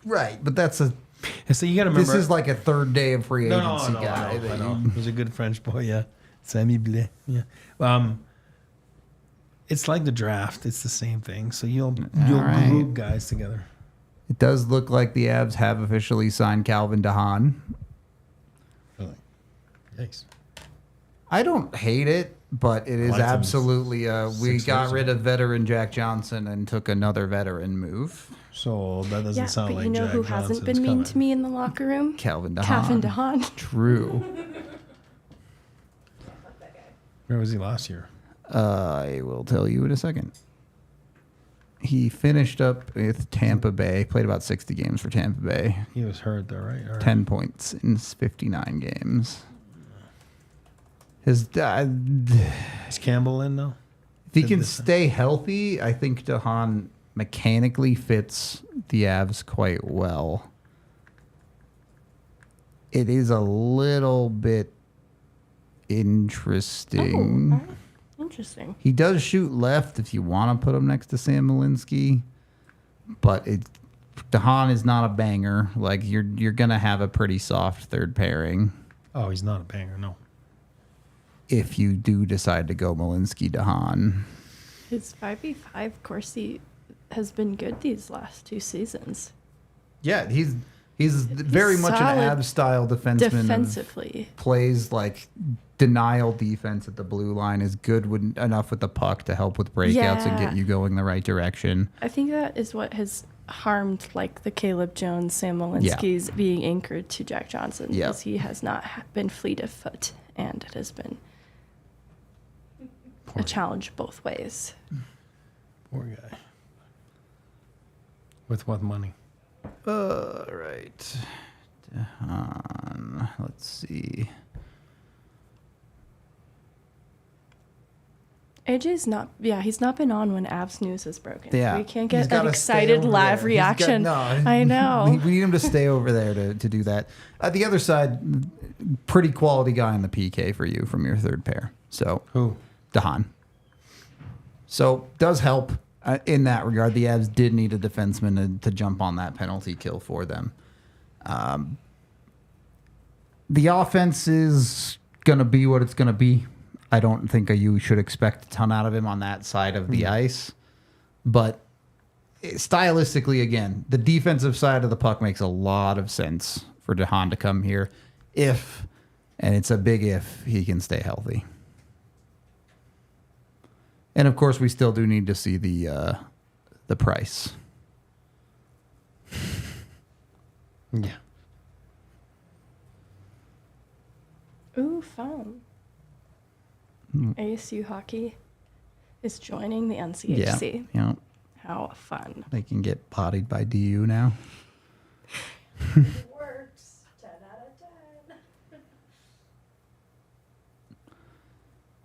right, but that's a. So you got to remember. This is like a third day of free agency guy. I know. He's a good French boy, yeah. Sammy Blais, yeah. It's like the draft. It's the same thing. So you'll group guys together. It does look like the Avs have officially signed Calvin DeHaan. Really? Yikes. I don't hate it, but it is absolutely we got rid of veteran Jack Johnson and took another veteran move. So that doesn't sound like Jack Johnson. You know who hasn't been mean to me in the locker room? Calvin DeHaan. Calvin DeHaan. True. Where was he last year? I will tell you in a second. He finished up with Tampa Bay, played about 60 games for Tampa Bay. He was hurt though, right? Or 10 points in 59 games. Is Campbell in though? If he can stay healthy, I think DeHaan mechanically fits the Avs quite well. It is a little bit interesting. Oh, interesting. He does shoot left if you want to put him next to Sam Malinsky, but DeHaan is not a banger. Like you're gonna have a pretty soft third pairing. Oh, he's not a banger, no. If you do decide to go Malinsky DeHaan. His 5v5 Corsi has been good these last 2 seasons. Yeah, he's very much an solid Avs style defenseman. Defensively. Plays like denial defense at the blue line, is good enough with the puck to help with breakouts and get you going the right direction. I think that is what has harmed like the Caleb Jones, Sam Malinsky's being anchored to Jack Johnson, because he has not been fleet of foot, and it has been a challenge both ways. Poor guy. With what money? Right. Let's see. AJ's not, he's not been on when Avs news is broken. Yeah. We can't get an excited live reaction. I know. We need him to stay over there to do that. The other side, pretty quality guy in the PK for you from your third pair. So Who? DeHaan. So does help in that regard. The Avs did need a defenseman to jump on that penalty kill for them. The offense is going to be what it's going to be. I don't think you should expect a ton out of him on that side of the ice. But stylistically, again, the defensive side of the puck makes a lot of sense for Haan to come here if, and it's a big if, he can stay healthy. And of course, we still do need to see the price. Yeah. Ooh, fun. ASU hockey is joining the NCHC. Yeah. How fun. They can get bodied by DU now. Works. 10 out of 10.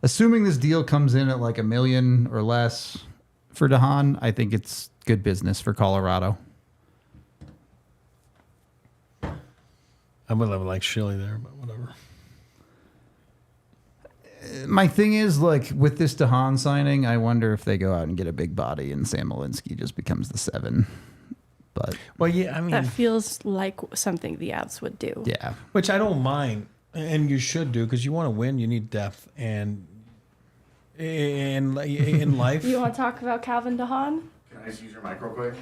Assuming this deal comes in at like $1 million or less for Haan, I think it's good business for Colorado. I would have liked Shilly there, but whatever. My thing is, like, with this Haan signing, I wonder if they go out and get a big body and Sam Malinsky just becomes the 7. But Well, yeah, I mean, That feels like something the Avs would do. yeah, which I don't mind, and you should do, because you want to win, you need depth, and in life, You want to talk about Calvin DeHaan? Can I just use your mic real quick?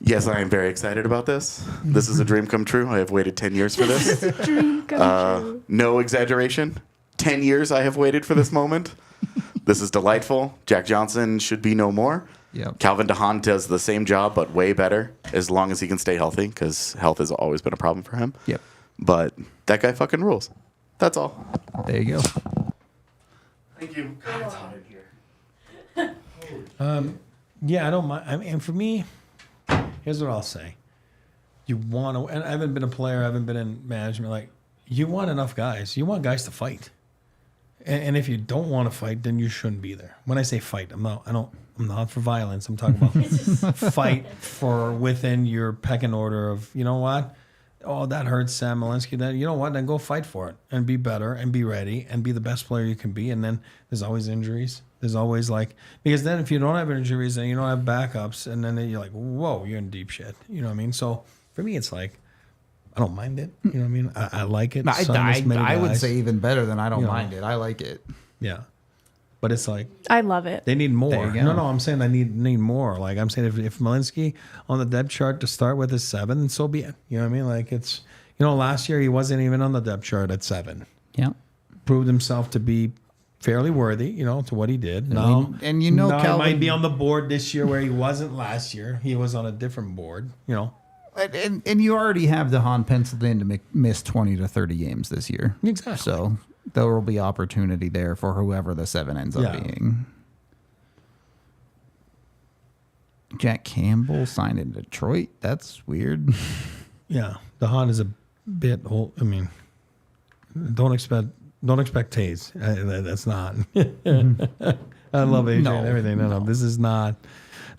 Yes, I am very excited about this. This is a dream come true. I have waited 10 years for this. Dream come true. No exaggeration. 10 years I have waited for this moment. This is delightful. Jack Johnson should be no more. Yep. Calvin DeHaan does the same job, but way better, as long as he can stay healthy, because health has always been a problem for him. Yep. But that guy fucking rules. That's all. There you go. Thank you. God, it's hot in here. yeah, I don't mind. I mean, for me, here's what I'll say: you want to, and I haven't been a player, I haven't been in management. Like, you want enough guys. You want guys to fight. And if you don't want to fight, then you shouldn't be there. When I say fight, I'm not for violence. I'm talking about fight for within your pecking order of, you know what? Oh, that hurts Sam Malinsky. Then you know what? Then go fight for it and be better and be ready and be the best player you can be. And then there's always injuries. There's always because then if you don't have injuries and you don't have backups, and then you're like, whoa, you're in deep shit. You know what I mean? So for me, it's like, I don't mind it. You know what I mean? I like it. I would say even better than I don't You know. mind it. I like it. Yeah. But it's like, I love it. they need more. There you go. No, I'm saying I need more. Like, I'm saying if Malinsky on the depth chart to start with is 7, so be it. You know what I mean? Like, it's, last year he wasn't even on the depth chart at 7. Yeah. Proved himself to be fairly worthy, to what he did. Now, and he Calvin might be on the board this year where he wasn't last year. He was on a different board, And you already have Haan penciled in to miss 20 to 30 games this year. Exactly. So there will be opportunity there for whoever the 7 ends up Yeah. being. Jack Campbell signed in Detroit. That's weird. Yeah. The Haan is a bit old. I mean, don't expect Taze. That's not. I love AJ No, and everything. No, this is not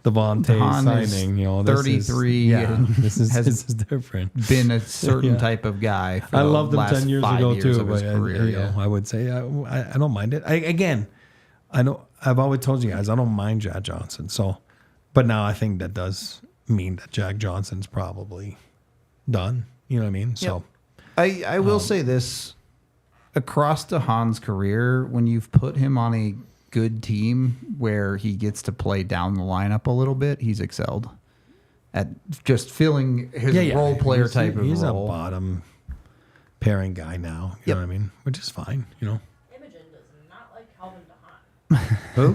the Von Taze Haan is signing. This 33 and this is different. Been a certain Yeah. type of guy. For I the loved him last 10 years 5 ago years too, of his but career, I would say I don't mind it. I've always told you guys I don't mind Jack Johnson. So, but now I think that does mean that Jack Johnson's probably done. You know what I mean? So, I will say this. Across Haan's career, when you've put him on a good team where he gets to play down the lineup a little bit, he's excelled at just filling his role player type of he's role. a bottom pairing guy now. You know what I mean? Which is fine. Imogen does not like Calvin DeHaan. Who?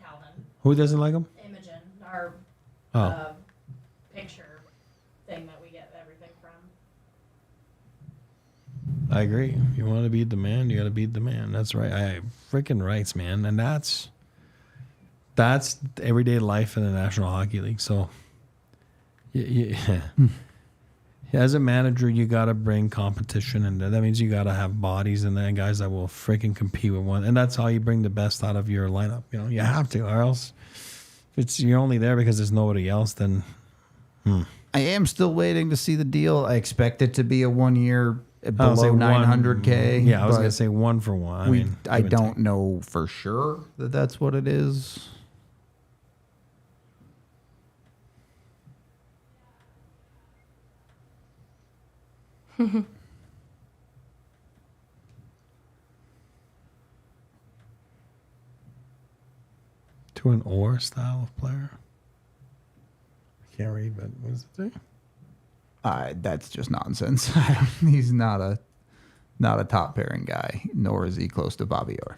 Calvin. Who doesn't like him? Imogen, our picture thing that we get everything from. I agree. If you want to beat the man, you got to beat the man. That's right. I freaking rights, man. And that's everyday life in the National Hockey League. So, as a manager, you got to bring competition, and that means you got to have bodies and then guys that will freaking compete with one. And that's how you bring the best out of your lineup. You have to, or else if you're only there because there's nobody else, then. I am still waiting to see the deal. I expect it to be a 1-year I'll say below 900K. Yeah, I was but gonna say 1 for 1. I give and don't take. know for sure that that's what it is. To an or style of player. I can't read, but what does it say? That's just nonsense. He's not a top pairing guy, nor is he close to Bobby Orr.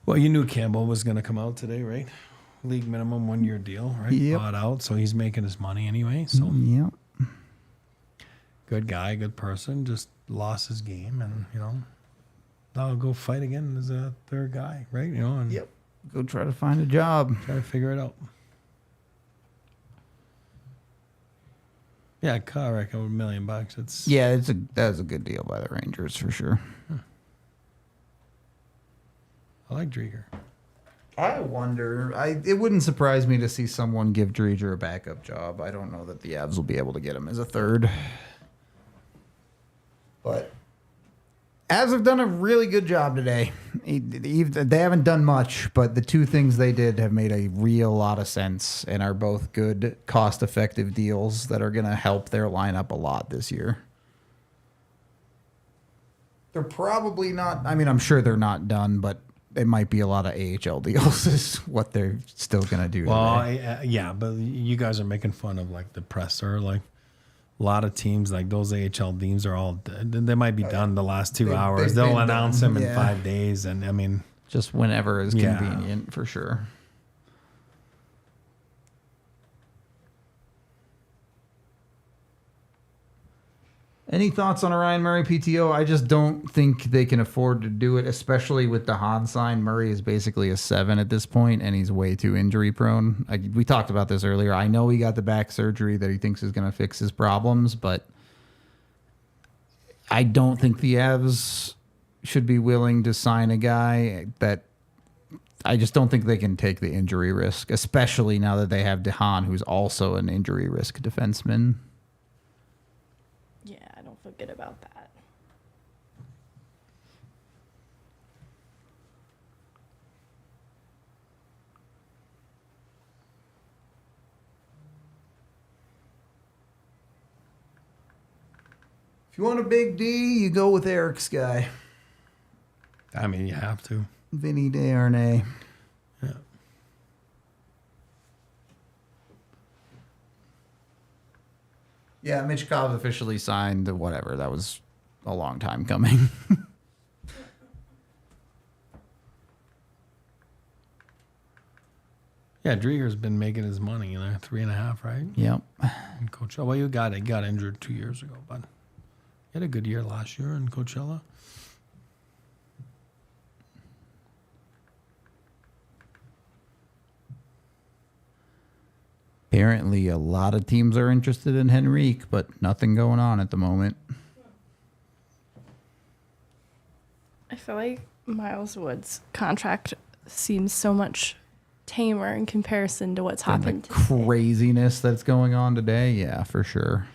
Well, you knew Campbell was going to come out today, right? League minimum 1-year deal, right? Yep. Bought out, so he's making his money anyway. So Yep. good guy, good person. Just lost his game, and I'll go fight again as a third guy, right? And Yep. Go try to find a job. try to figure it out. Yeah, correct. $1 million. It's That was a good deal by the Rangers for sure. I like Drieger. I wonder. It wouldn't surprise me to see someone give Drieger a backup job. I don't know that the Avs will be able to get him as a third. But Avs have done a really good job today. They haven't done much, but the two things they did have made a real lot of sense and are both good, cost-effective deals that are going to help their lineup a lot this year. They're probably not. I mean, I'm sure they're not done, but it might be a lot of AHL deals is what they're still going to do. Well, today. yeah, but you guys are making fun of like the presser. Like a lot of teams, like those AHL teams are all, they might be done the last 2 hours. they've They'll been announce done, them in yeah. 5 days. And I mean, Just whenever is Yeah. convenient, for sure. Any thoughts on a Ryan Murray PTO? I just don't think they can afford to do it, especially with the Haan sign. Murray is basically a 7 at this point, and he's way too injury prone. We talked about this earlier. I know he got the back surgery that he thinks is going to fix his problems, but I don't think the Avs should be willing to sign a guy that I just don't think they can take the injury risk, especially now that they have Haan, who's also an injury risk defenseman. Yeah, I don't feel good about that. If you want a big D, you go with Eric's guy, I mean, you have to. Vinny Desharnais. Yeah. Yeah, Mitch Cobb officially signed. Whatever, that was a long time coming. Yeah, Drieger's been making his money, 3.5, right? Yep. In Coachella. Well, he got injured 2 years ago, but he had a good year last year in Coachella. Apparently, a lot of teams are interested in Henrique, but nothing going on at the moment. I feel like Miles Wood's contract seems so much tamer in comparison to what's And happened the today. craziness that's going on today, yeah, for sure.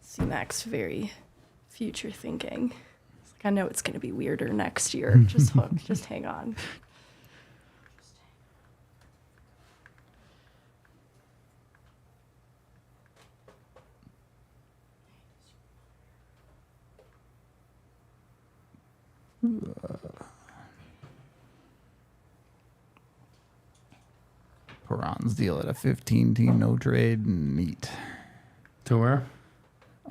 C-Mac's very future thinking. It's like, I know it's going to be weirder next year. Just just hang on. Perron's deal at a 15-team no trade, neat. To where?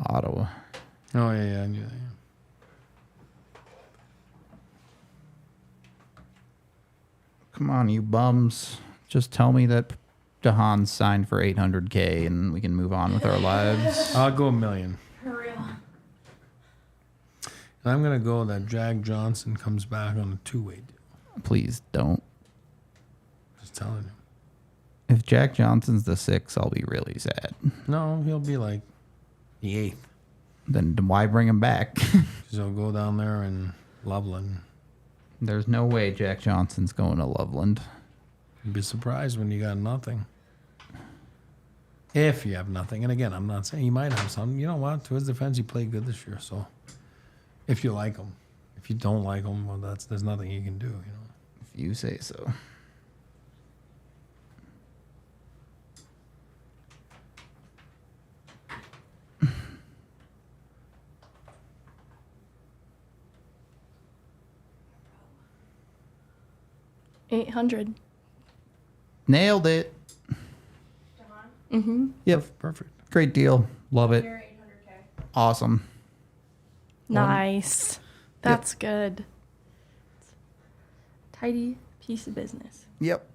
Ottawa. Oh, yeah, I knew that. Yeah. Come on, you bums. Just tell me that Haan signed for $800K and we can move on with our lives. I'll go $1 million. For real. And I'm going to go that Jack Johnson comes back on a 2-way deal. Please don't. Just telling you. If Jack Johnson's the 6, I'll be really sad. No, he'll be like the 8th. Then why bring him back? Because he'll go down there in Loveland. There's no way Jack Johnson's going to Loveland. You'd be surprised when you got nothing. If you have nothing, and again, I'm not saying you might have some. You know what? To his defense, he played good this year. So if you like him, if you don't like him, well, there's nothing you can do. You know. If you say so. $800. Nailed it. Mm-hmm. Yep. Perfect. Great deal. Love it. Awesome. Nice. That's good. Tidy piece of business. Yep.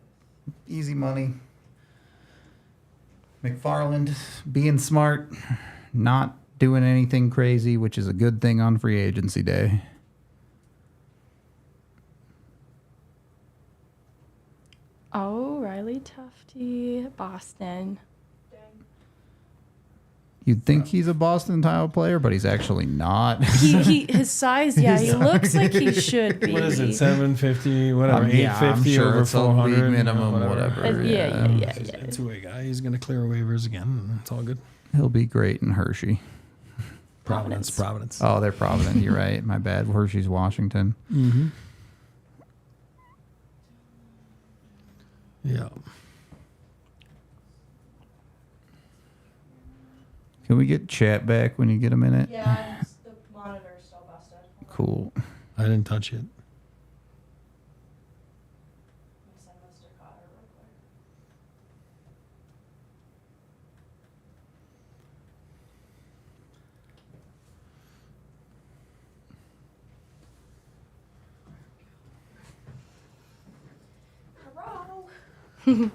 Easy money. McFarland being smart, not doing anything crazy, which is a good thing on free agency day. Oh, Riley Tufte, Boston. You'd think he's a Boston tile player, but he's actually not. His size, yeah, he looks like he should be. What is it? 750, whatever. Yeah, I'm 850 sure over it's a 400, league minimum, whatever. Yeah. He's a two-way guy. He's gonna clear waivers again. It's all good. He'll be great in Hershey. Providence. Oh, they're Providence. You're right. My bad. Hershey's Washington. Mm-hmm. Yeah. Can we get chat back when you get a minute? Yeah, the monitor's still busted. Cool. I didn't touch it. Send this to Cotter real quick. Hello.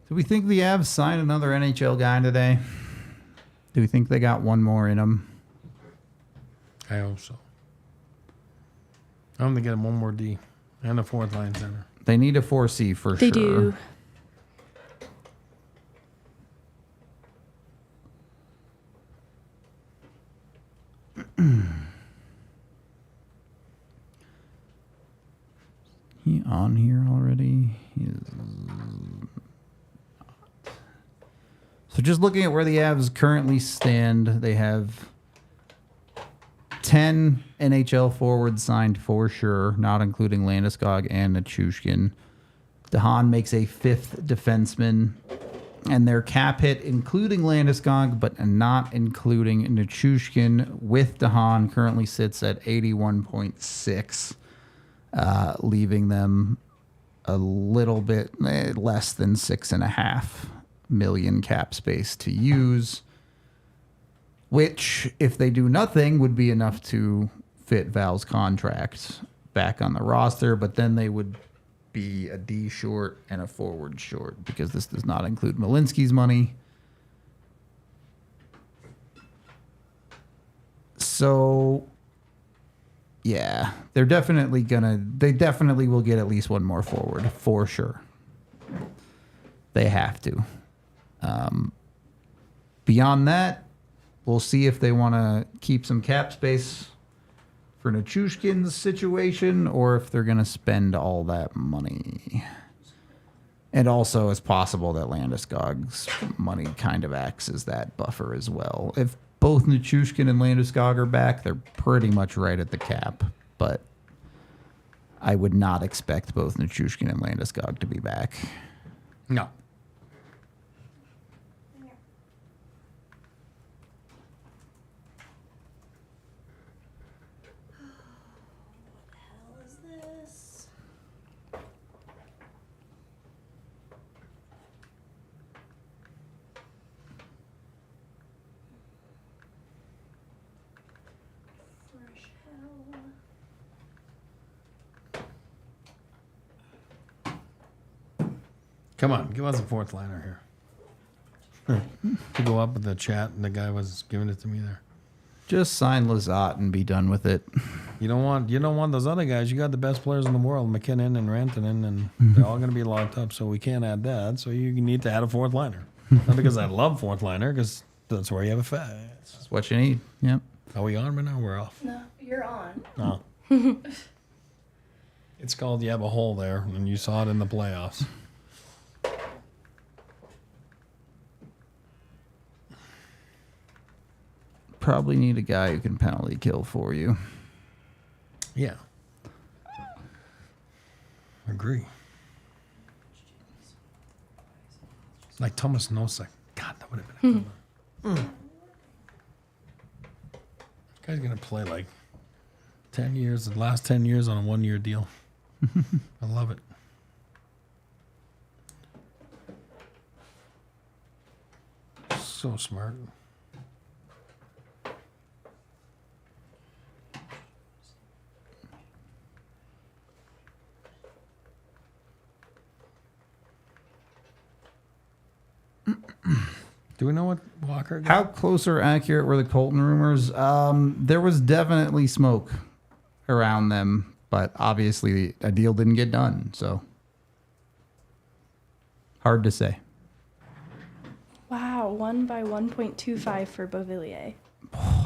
Do we think the Avs sign another NHL guy today? Do we think they got one more in them? I hope so. I'm gonna get him one more D and a fourth line center. They need a 4C for They sure. do. He on here already? He is. So just looking at where the Avs currently stand, they have 10 NHL forwards signed for sure, not including Landeskog and Nichushkin. Haan makes a fifth defenseman, and their cap hit, including Landeskog, but not including Nichushkin, with Haan currently sits at 81.6, leaving them a little bit less than $6.5 million cap space to use, which, if they do nothing, would be enough to fit Val's contract back on the roster, but then they would be a D short and a forward short because this does not include Malinsky's money. So, yeah, they definitely will get at least one more forward for sure. They have to. Beyond that, we'll see if they want to keep some cap space for Nichushkin's situation or if they're going to spend all that money. And also, it's possible that Landeskog's money kind of acts as that buffer as well. If both Nichushkin and Landeskog are back, they're pretty much right at the cap. But I would not expect both Nichushkin and Landeskog to be back. No. What the hell is this? Fresh hell. Come on, give us a fourth liner here. To go up with the chat, and the guy was giving it to me there. Just sign Lizotte and be done with it. You don't want those other guys. You got the best players in the world, McKinnon and Rantanen, and they're all going to be locked up. So we can't add that. So you need to add a fourth liner. Not because I love fourth liner, because that's where you have a fast. That's what you need. Yep. Are we on right now? We're off. No, you're on. Oh. It's called you have a hole there, and you saw it in the playoffs. Probably need a guy who can penalty kill for you. Yeah. Agree. Like Thomas Nosek. God, that would have been a good one. This guy's going to play like 10 years, the last 10 years on a 1-year deal. I love it. So smart. Do we know what Walker got? How close or accurate were the Colton rumors? There was definitely smoke around them, but obviously a deal didn't get done, so hard to say. Wow, 1 by 1.25 for Beauvillier.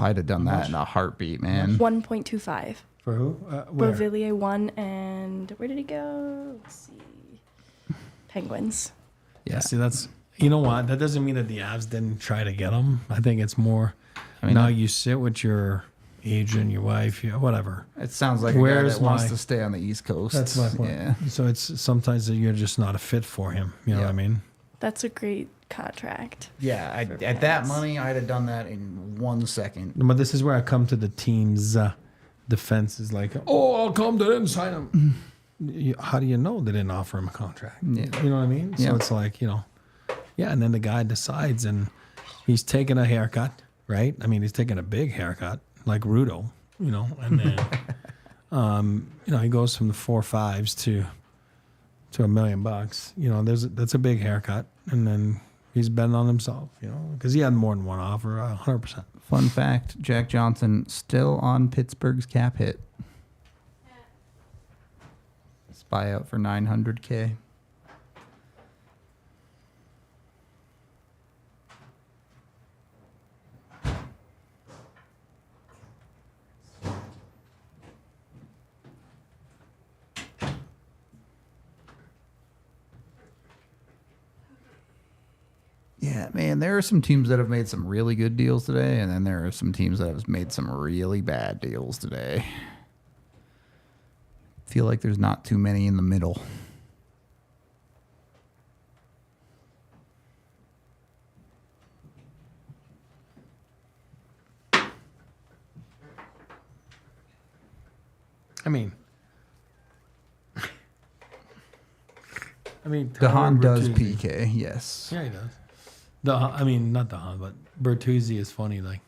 I'd have done that in a heartbeat, man. 1.25. For who? Where? Beauvillier 1 and where did he go? Let's see. Penguins. Yeah, see, that's, you know what? That doesn't mean that the Avs didn't try to get him. I think it's more, now you sit with your agent, your wife, whatever. It sounds like a guy Where's that wants my- to stay on the East Coast. That's my point. Yeah. So it's sometimes that you're just not a fit for him. You know what I mean? That's a great contract. Yeah, at that fans. money, I'd have done that in 1 second. But this is where I come to the team's defense is like, oh, I'll come, they didn't sign him. How do you know they didn't offer him a contract? Yeah. You know what I mean? So Yeah. it's like, yeah, and then the guy decides and he's taking a haircut, right? I mean, he's taking a big haircut, like Rudo, and then, he goes from the 4.5s to $1 million. That's a big haircut. And then he's betting on himself, because he had more than one offer, 100%. Fun fact, Jack Johnson still on Pittsburgh's cap hit. His buyout for $900K. Yeah, man, there are some teams that have made some really good deals today, and then there are some teams that have made some really bad deals today. Feel like there's not too many in the middle. I mean, Haan does Bertuzzi. PK, yes. Yeah, he does. Not the Haan, but Bertuzzi is funny. Like,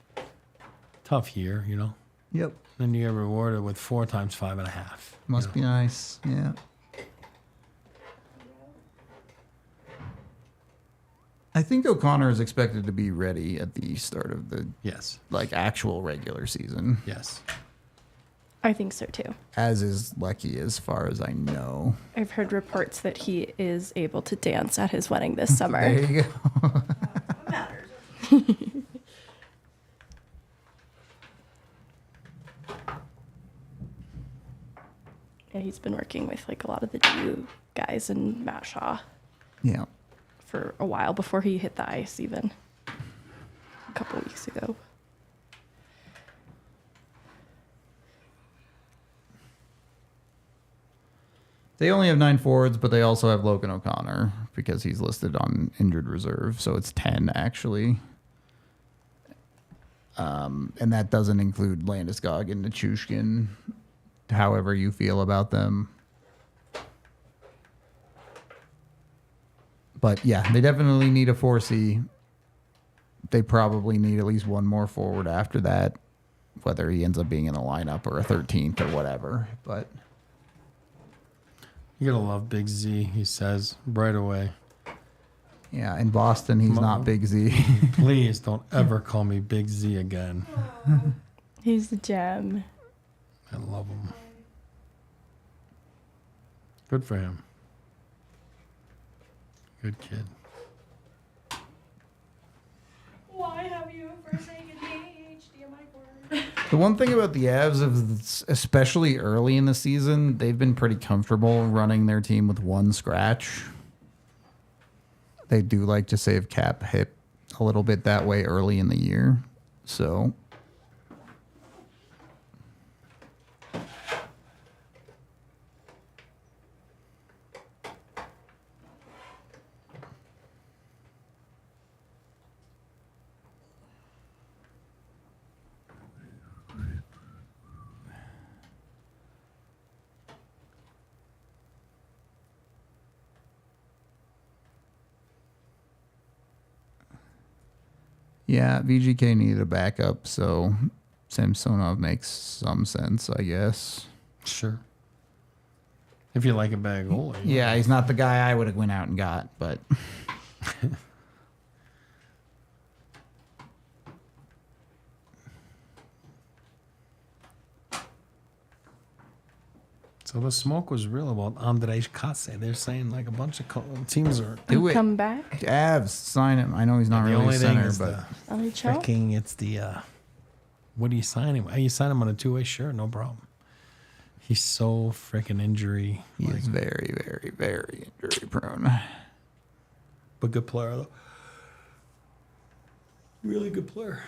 tough year, Yep. Then you get rewarded with 4 times 5.5. Must be nice. Yeah. I think O'Connor is expected to be ready at the start of the Yes. actual regular season, Yes. I think so too. as is Lecky, as far as I know. I've heard reports that he is able to dance at his wedding this summer. There you go. Yeah, he's been working with a lot of the DU guys and Matt Shaw Yeah. for a while before he hit the ice even a couple weeks ago. They only have 9 forwards, but they also have Logan O'Connor because he's listed on injured reserve. So it's 10, actually. And that doesn't include Landeskog and Nichushkin, however you feel about them. But yeah, they definitely need a 4C. They probably need at least one more forward after that, whether he ends up being in the lineup or a 13th or whatever. But You gotta love Big Z, he says right away. yeah, in Boston, he's not Big Z. Please don't ever call me Big Z again. He's the gem. I love him. Good for him. Good kid. Why have you forsaken me, HDMI cord? The one thing about the Avs, especially early in the season, they've been pretty comfortable running their team with one scratch. They do like to save cap hit a little bit that way early in the year. So yeah, VGK needed a backup, so Samsonov makes some sense, I guess. Sure. If you like a bad goalie. Yeah, he's not the guy I would have went out and got, but So the smoke was real about Andrej Kase. They're saying like a bunch of teams are. do it. Come back. Avs, sign him. I know he's not The really only a thing center, is but the NHL? freaking. It's the. What do you sign him? You sign him on a two-way, sure, no problem. He's so freaking injury. he is very, very, very injury prone. But good player though. Really good player.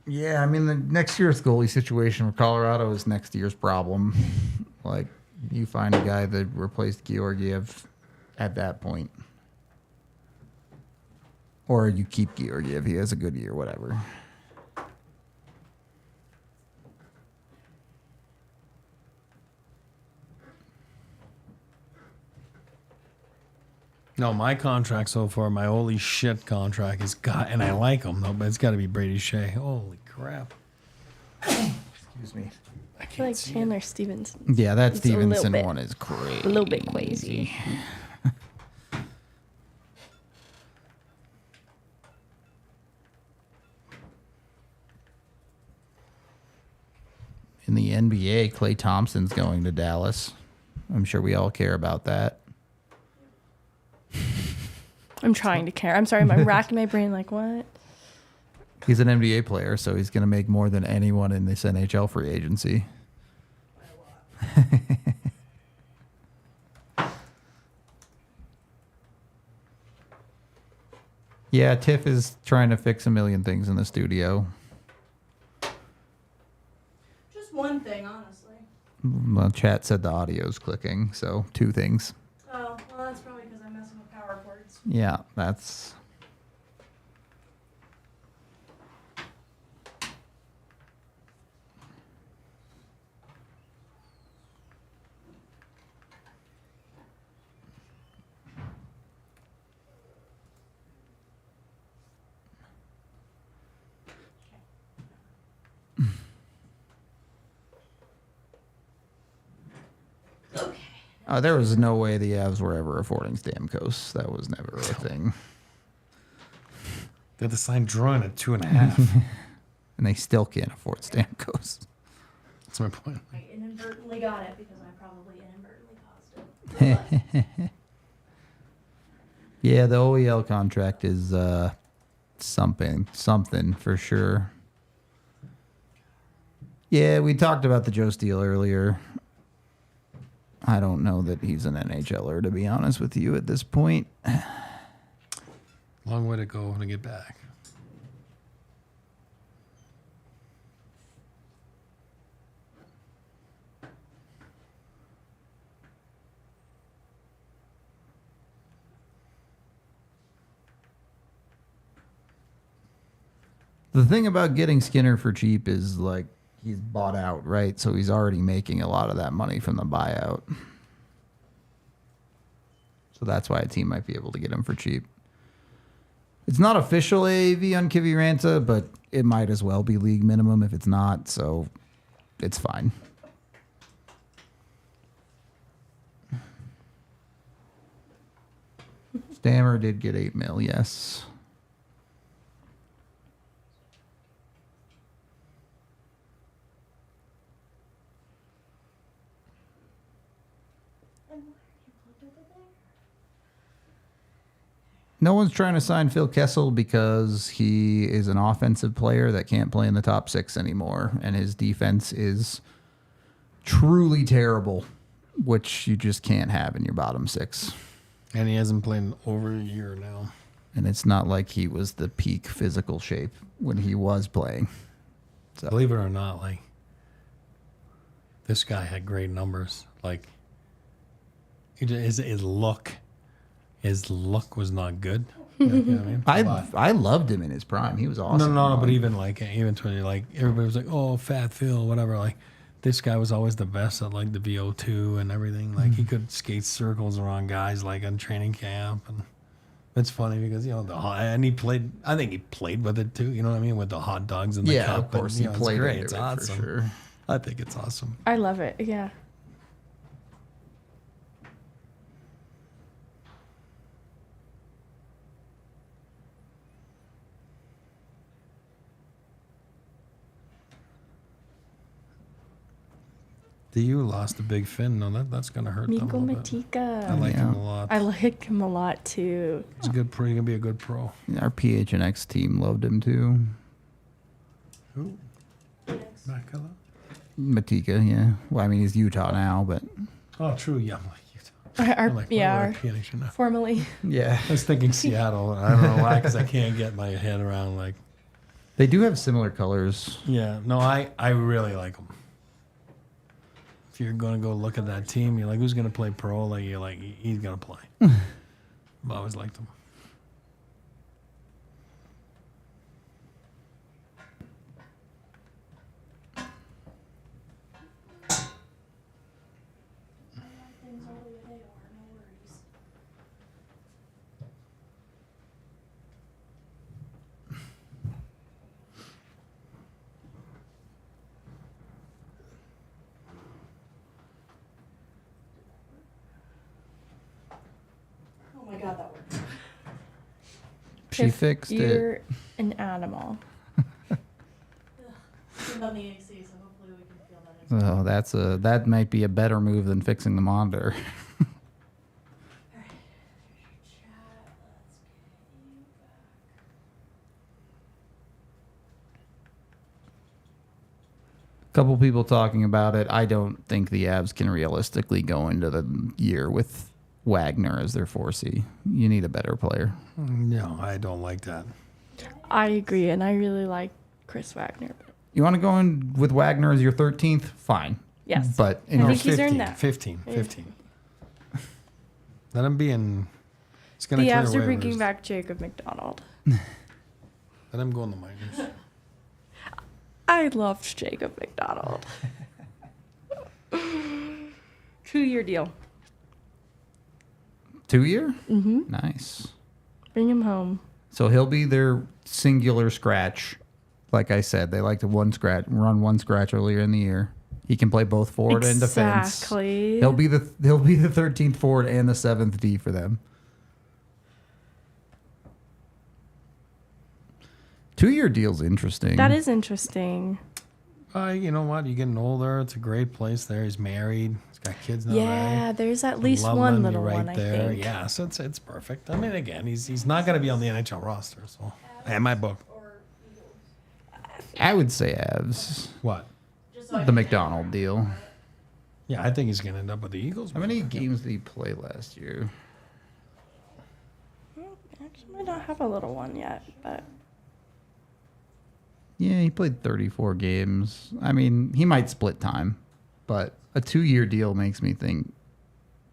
Yeah, I mean, the next year's goalie situation for Colorado is next year's problem. Like, you find a guy that replaced Georgiev at that point. Or you keep Georgiev. He has a good year, whatever. No, my contract so far, my holy shit contract is got, and I like him though, but it's got to be Brady Shea. Holy crap! Excuse me. I feel like Chandler Stevenson. Yeah, that It's a little Stevenson bit- one is crazy. A little bit crazy. In the NBA, Klay Thompson's going to Dallas. I'm sure we all care about that. I'm trying to care. I'm sorry, I'm racking my brain like, what? He's an NBA player, so he's going to make more than anyone in this NHL free agency. Yeah, Tiff is trying to fix a million things in the studio. Just one thing, honestly. Well, chat said the audio's clicking, so two things. Oh, well, that's probably because I'm messing with power cords. Yeah, that's... there was no way the Avs were ever affording Stamkos. That was never a thing. They had to sign Drouin at 2.5. And they still can't afford Stamkos. That's my point. I inadvertently got it because I probably inadvertently caused it. Yeah, the OEL contract is something for sure. Yeah, we talked about the Joe Steele earlier. I don't know that he's an NHLer, to be honest with you, at this point. Long way to go to get back. The thing about getting Skinner for cheap is, like, he's bought out, right? So he's already making a lot of that money from the buyout. So that's why a team might be able to get him for cheap. It's not official AAV on Kiviranta, but it might as well be league minimum if it's not, so it's fine. Stammer did get $8 million, yes. No one's trying to sign Phil Kessel because he is an offensive player that can't play in the top 6 anymore, and his defense is truly terrible, which you just can't have in your bottom 6. And he hasn't played in over a year now. And it's not like he was the peak physical shape when he was playing. So Believe it or not, like, this guy had great numbers. Like, his look was not good. You know what I mean? I loved him in his prime. He was awesome. No, but even to like everybody was like, oh, Fat Phil, whatever. Like, this guy was always the best at like the VO2 and everything. Like, he could skate circles around guys like on training camp, and it's funny because and he played. I think he played with it too. You know what I mean, with the hot dogs and the Yeah, cup. of course, and, he played It's great. into It's it for awesome. sure. I think it's awesome. I love it. Yeah. The U lost a big fin. No, that's gonna hurt them a Miko little bit. Matika. I like him Yeah. a lot. I like him a lot too. He's a good pro. He's gonna be a good pro. Yeah, our PHNX team loved him too. Who? Makala? Matika, yeah. Well, I mean, he's Utah now, but Oh, true. Yeah, I'm like Utah. Our, I'm like, yeah, what about PNH now? formerly. yeah, I was thinking Seattle. I don't know why, because I can't get my head around like. they do have similar colors. Yeah, no, I really like him. If you're gonna go look at that team, you're like, who's gonna play pro? Like, you're like, he's gonna play. I've always liked him. Oh my god, that worked. She If fixed it. You're an animal. Turned on the AC, so hopefully we can feel that. Oh, that might be a better move than fixing the monitor. Couple people talking about it. I don't think the Avs can realistically go into the year with Wagner as their 4C. You need a better player. No, I don't like that. I agree, and I really like Chris Wagner. You want to go in with Wagner as your 13th? Fine. Yes. But I think he's earned that. 15. Yeah. Let him be in. It's gonna The clear Avs are waivers. bringing back Jacob McDonald. Let him go in the minors. I loved Jacob McDonald. 2-year deal. 2-year? Mm-hmm. Nice. Bring him home. So he'll be their singular scratch. Like I said, they like to run one scratch earlier in the year. He can play both forward and defense. Exactly. He'll be the 13th forward and the 7th D for them. 2-year deal's interesting. That is interesting. You know what? You're getting older. It's a great place there. He's married. He's got kids now. Yeah, right? there's at least Loveland, one you're little right one, I there. think. Yeah, so it's perfect. I mean, again, he's not going to be on the NHL roster. So, in my book, I would say Avs. what? The McDonald deal. Yeah, I think he's going to end up with the Eagles. How many games did he play last year? Actually, might not have a little one yet, but Yeah, he played 34 games. I mean, he might split time, but a 2-year deal makes me think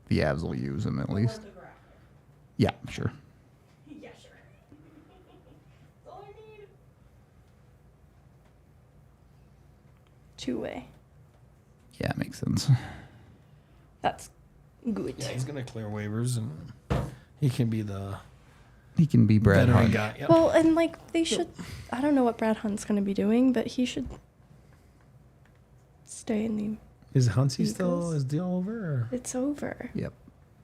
the Avs will use him at least. Yeah, sure. Yeah, sure. That's all I need. two-way. Yeah, makes sense. That's good. Yeah, he's going to clear waivers, and he can be the He can be Brad veteran Hunt. guy. Yep. Well, and like they should. I don't know what Brad Hunt's going to be doing, but he should stay in the. Is Huntsy still Eagles. his deal over? Or? It's over. Yep.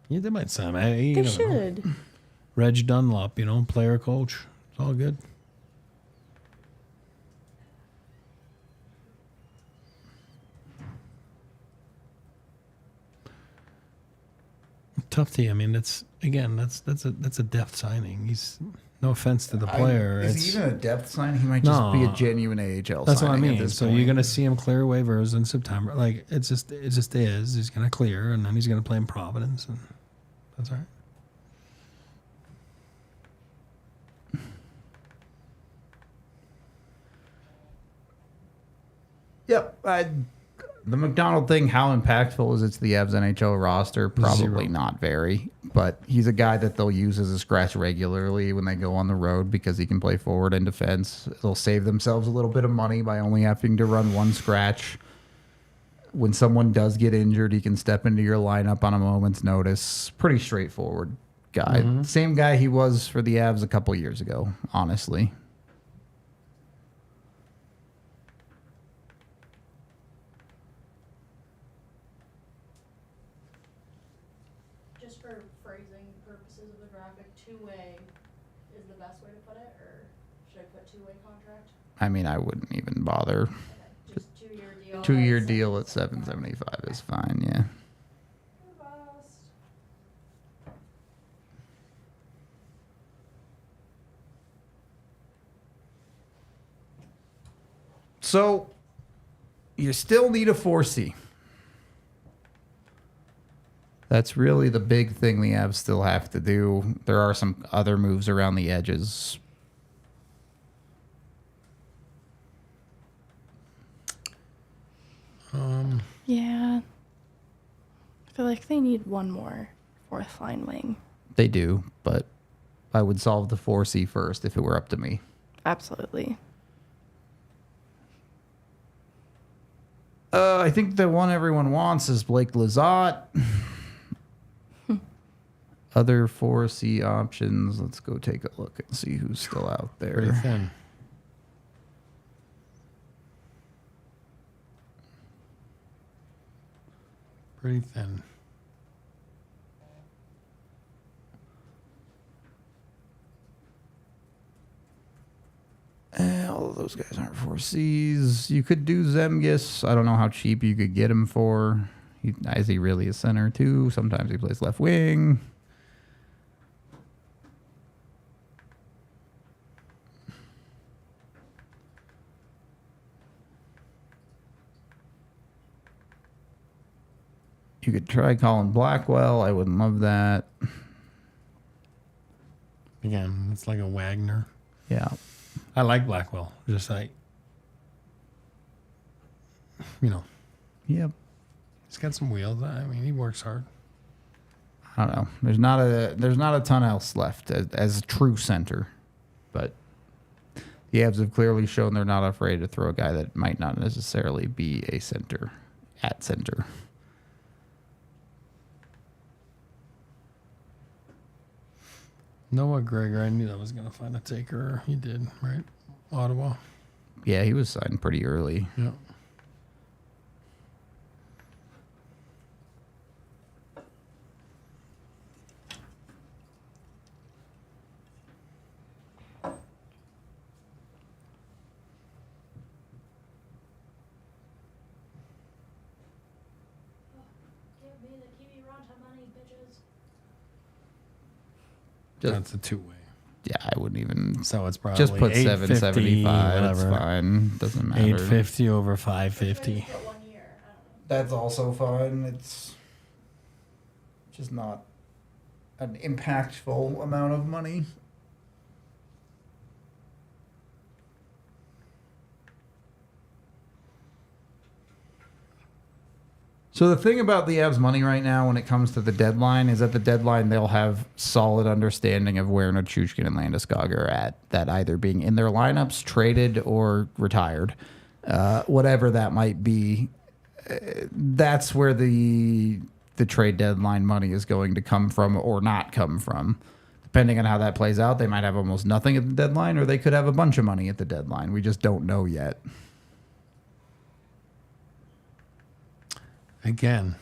Yeah, they might sign him. You They never know. should. Reg Dunlop, player coach. It's all good. Tough team. I mean, it's again, that's a depth signing. He's no offense to the player. Is he even a depth sign? He might just be a No. genuine AHL That's what I signing at mean. this So point. you're going to see him clear waivers in September. Like it just is. He's going to clear, and then he's going to play in Providence, and that's all right. Yep. The McDonald thing, how impactful is it to the Avs NHL roster? Probably Zero. not very. But he's a guy that they'll use as a scratch regularly when they go on the road because he can play forward and defense. They'll save themselves a little bit of money by only having to run one scratch. When someone does get injured, he can step into your lineup on a moment's notice. Pretty straightforward guy. Same guy he was for the Avs a couple years ago, honestly. Just for phrasing purposes of the graphic, two-way is the best way to put it, or should I put two-way contract? I mean, I wouldn't even bother. Okay, just 2-year deal. 2-year deal at 775 is fine, yeah. So, you still need a 4C. That's really the big thing the Avs still have to do. There are some other moves around the edges. Yeah. I feel like they need one more fourth line wing. They do, but I would solve the 4C first if it were up to me. Absolutely. I think the one everyone wants is Blake Lizotte. Other 4C options. Let's go take a look and see who's still out Pretty there. thin. Pretty thin. All of those guys aren't 4Cs. You could do Zemgus. I don't know how cheap you could get him for. Is he really a center too? Sometimes he plays left wing. You could try Colin Blackwell. I wouldn't love that. Again, it's like a Wagner. Yeah. I like Blackwell. Just like, you know, Yep. he's got some wheels. I mean, he works hard. I don't know. There's not a ton else left as a true center, but the Avs have clearly shown they're not afraid to throw a guy that might not necessarily be a center at center. Noah Gregor, I knew I was going to find a taker. He did, right? Ottawa. Yeah, he was signed pretty early. Yeah. Give me the Kiwi Ronta money, bitches. That's a two-way. Yeah, I wouldn't even. So it's probably Just put 850, 775. It's whatever. fine. Doesn't matter. 850 over 550. Put 1 year. I don't know. That's also fine. It's just not an impactful amount of money. So the thing about the Avs money right now when it comes to the deadline is at the deadline they'll have solid understanding of where Nichushkin and Landeskog are at, that either being in their lineups, traded, or retired. Whatever that might be, that's where the trade deadline money is going to come from or not come from. Depending on how that plays out, they might have almost nothing at the deadline or they could have a bunch of money at the deadline. We just don't know yet. Again,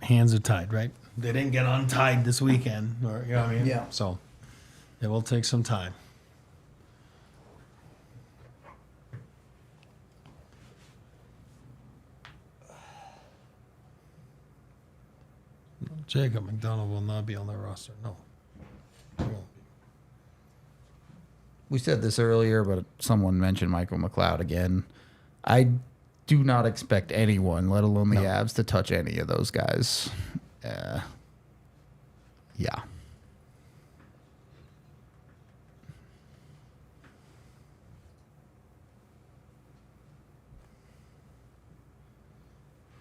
hands are tied, right? They didn't get untied this weekend, or you know what I mean? Yeah. So it will take some time. Jacob McDonald will not be on their roster. No. He won't be. We said this earlier, but someone mentioned Michael McLeod again. I do not expect anyone, let alone the Avs, to touch any of those guys. Yeah.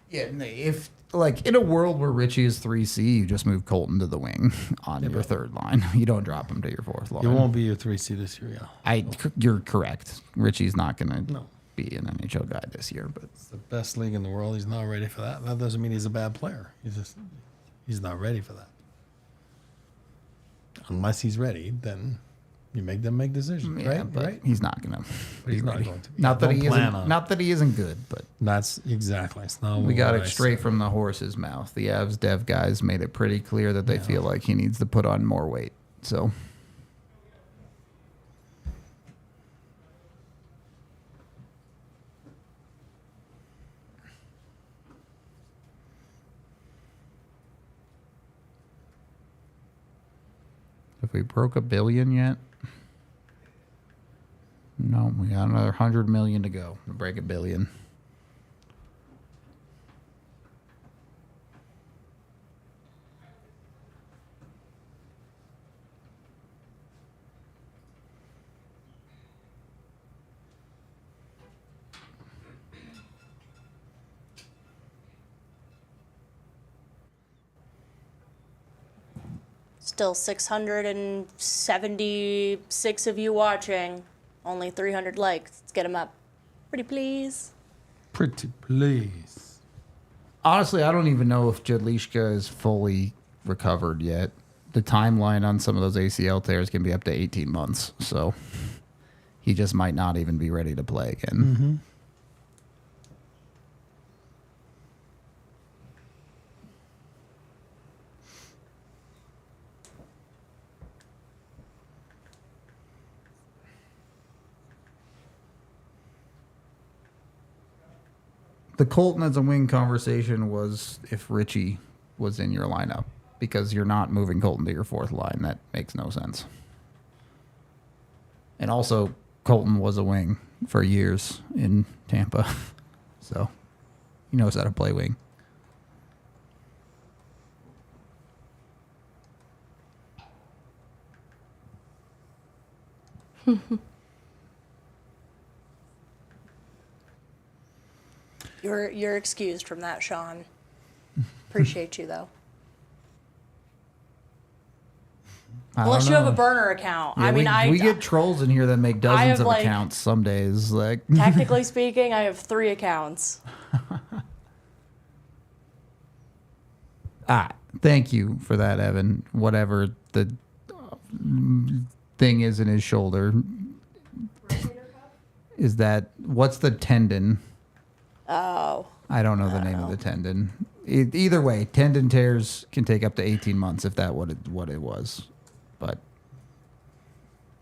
Yeah, if like in a world where Richie is 3C, you just move Colton to the wing on your third line. You don't drop him to your fourth line. It won't be your 3C this year, yeah. You're correct. Richie's not going to No. be an NHL guy this year, but It's the best league in the world. He's not ready for that. That doesn't mean he's a bad player. He's not ready for that. Unless he's ready, then you make them make decisions, yeah, right? but Right? he's not going to. But he's not going to be. Not that Don't he plan isn't. on it. Not that he isn't good, but That's exactly. It's not we got what it I straight said. from the horse's mouth. The Avs dev guys made it pretty clear that they feel like he needs to put on more weight. So. Have we broke $1 billion yet? No, we got another 100 million to go to break $1 billion. Still 676 of you watching. Only 300 likes. Let's get them up. Pretty please. Pretty please. Honestly, I don't even know if Jadlishka is fully recovered yet. The timeline on some of those ACL tears can be up to 18 months. So he just might not even be ready to play again. The Colton as a wing conversation was if Richie was in your lineup, because you're not moving Colton to your fourth line. That makes no sense. And also, Colton was a wing for years in Tampa, so he knows how to play wing. You're excused from that, Sean. Appreciate you though. I Unless don't you have a know. burner account. Yeah, I mean, we get trolls in here that make dozens have, of like- accounts some days. Like technically speaking, I have 3 accounts. Thank you for that, Evan. Whatever the thing is in his shoulder. Is that what's the tendon? Oh. I don't know the name of the tendon. Either way, tendon tears can take up to 18 months if that what it was. But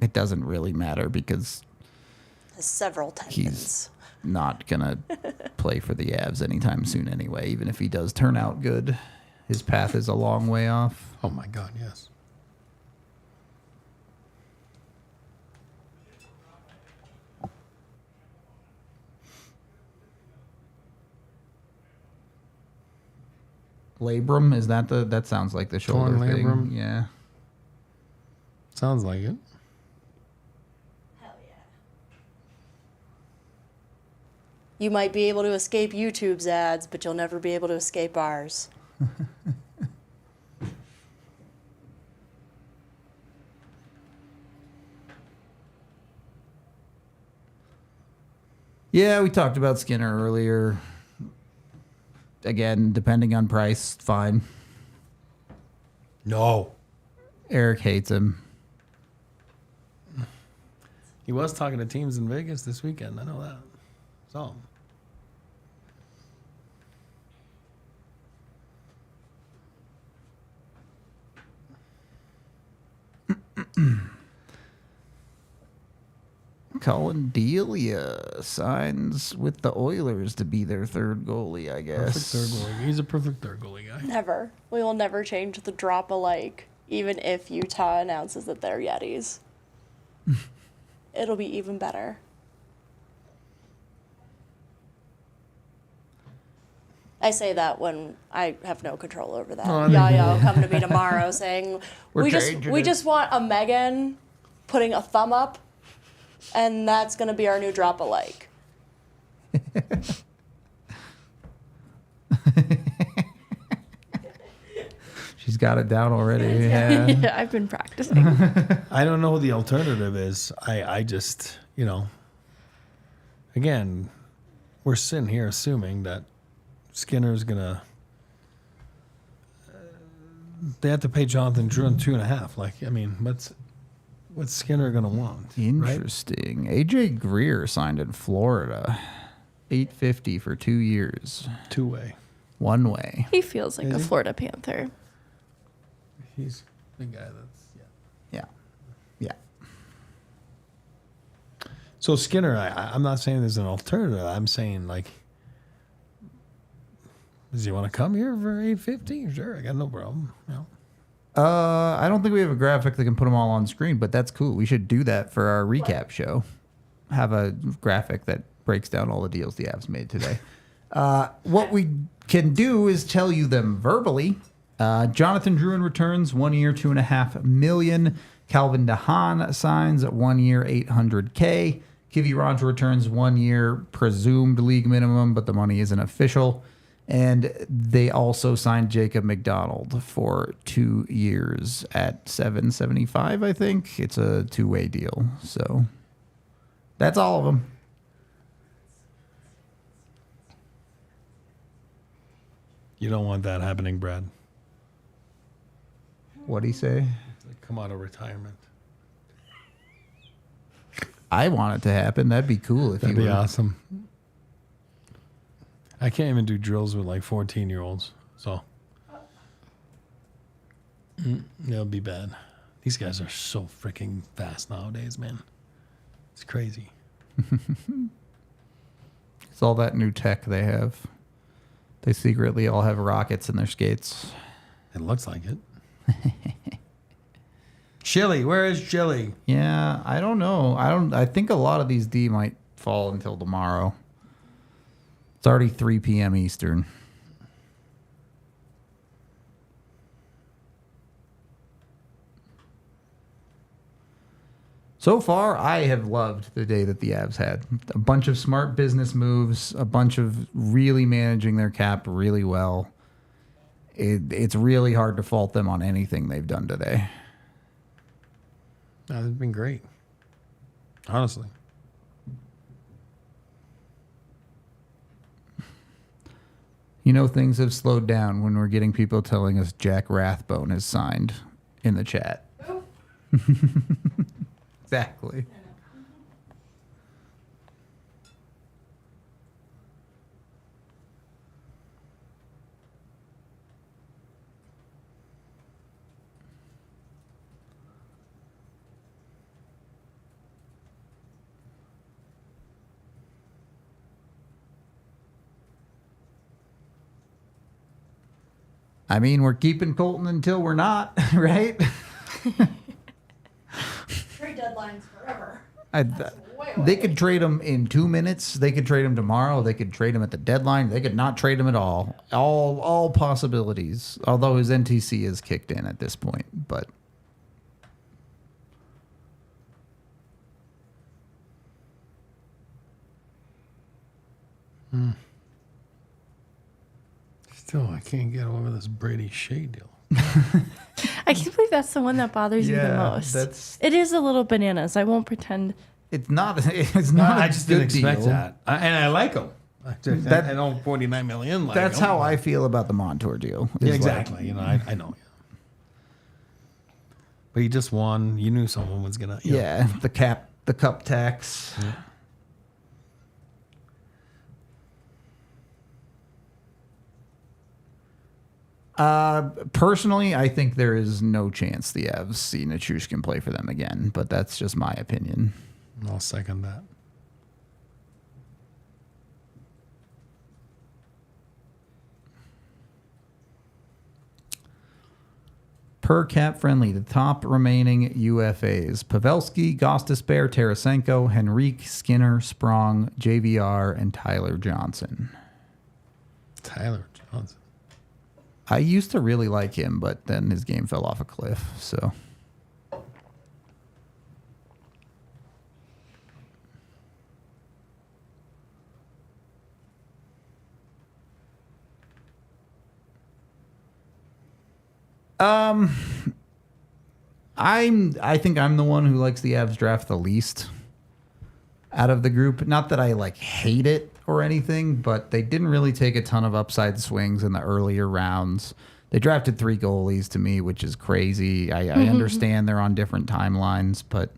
it doesn't really matter because Has several tendons. not going to play for the Avs anytime soon anyway, even if he does turn out good. His path is a long way off. Oh my God, yes. Labrum, is that that sounds like the shoulder Torn thing. labrum? Yeah. Sounds like it. Hell yeah. You might be able to escape YouTube's ads, but you'll never be able to escape ours. Yeah, we talked about Skinner earlier. Again, depending on price, fine. No. Eric hates him. He was talking to teams in Vegas this weekend. I know that. Saw him. Colin Delia signs with the Oilers to be their third goalie, I guess. Perfect third goalie. He's a perfect third goalie guy. Never. We will never change the drop alike, even if Utah announces that they're Yetis. It'll be even better. I say that when I have no control over that. Yaya will come to me tomorrow saying, we just want a Megan putting a thumb up, and that's going to be our new drop alike. She's got it down already. Yeah. Yeah, I've been practicing. I don't know who the alternative is. I just, again, we're sitting here assuming that Skinner's gonna. They have to pay Jonathan Drouin 2.5. Like, I mean, what's Skinner gonna want? Interesting. AJ Greer signed in Florida, $850 for 2 years, 2-way. one way. He feels like Is a he? Florida Panther. He's the guy that's Yeah, yeah. So Skinner, I'm not saying there's an alternative. I'm saying like, does he want to come here for $850? Sure, I got no problem. I don't think we have a graphic that can put them all on screen, but that's cool. We should do that for our recap show. Have a graphic that breaks down all the deals the Avs made today. What we can do is tell you them verbally. Jonathan Drouin returns 1 year, $2.5 million. Calvin DeHaan signs 1 year, $800K. Kivi Ranja returns 1 year, presumed league minimum, but the money isn't official. And they also signed Jacob McDonald for 2 years at $775, I think. It's a two-way deal. So that's all of them. You don't want that happening, Brad. What'd he say? Come out of retirement. I want it to happen. That'd be cool if That'd you be would. awesome. I can't even do drills with like 14-year-olds. So it'll be bad. These guys are so freaking fast nowadays, man. It's crazy. It's all that new tech they have. They secretly all have rockets in their skates. It looks like it. Chili, where is Chili? Yeah, I don't know. I think a lot of these D might fall until tomorrow. It's already 3 p.m. Eastern. So far, I have loved the day that the Avs had. A bunch of smart business moves, a bunch of really managing their cap really well. It's really hard to fault them on anything they've done today. No, they've been great. Honestly. You know, things have slowed down when we're getting people telling us Jack Rathbone is signed in the chat. Exactly. I mean, we're keeping Colton until we're not, right? Trade deadlines forever. They could trade him in 2 minutes. They could trade him tomorrow. They could trade him at the deadline. They could not trade him at all. All possibilities. Although his NTC is kicked in at this point, but Still, I can't get over this Brady Shea deal. I can't believe that's the one that bothers you the Yeah, most. It is a little bananas. I won't pretend. it's not. It's not. I a just good didn't expect deal. that. And I like him. I don't 49 million. Like That's him. how I feel about the Montour deal. Yeah, Is exactly. I know. But you just won. You knew someone was gonna. Yeah, the cup tax. Yeah. Personally, I think there is no chance the Avs see Nichushkin play for them again, but that's just my opinion. I'll second that. Per cap friendly, the top remaining UFAs: Pavelski, Gostisbehere, Tarasenko, Henrique, Skinner, Sprong, JVR, and Tyler Johnson. Tyler Johnson. I used to really like him, but then his game fell off a cliff. So, I think I'm the one who likes the Avs draft the least out of the group. Not that I like hate it or anything, but they didn't really take a ton of upside swings in the earlier rounds. They drafted 3 goalies to me, which is crazy. I understand they're on different timelines, but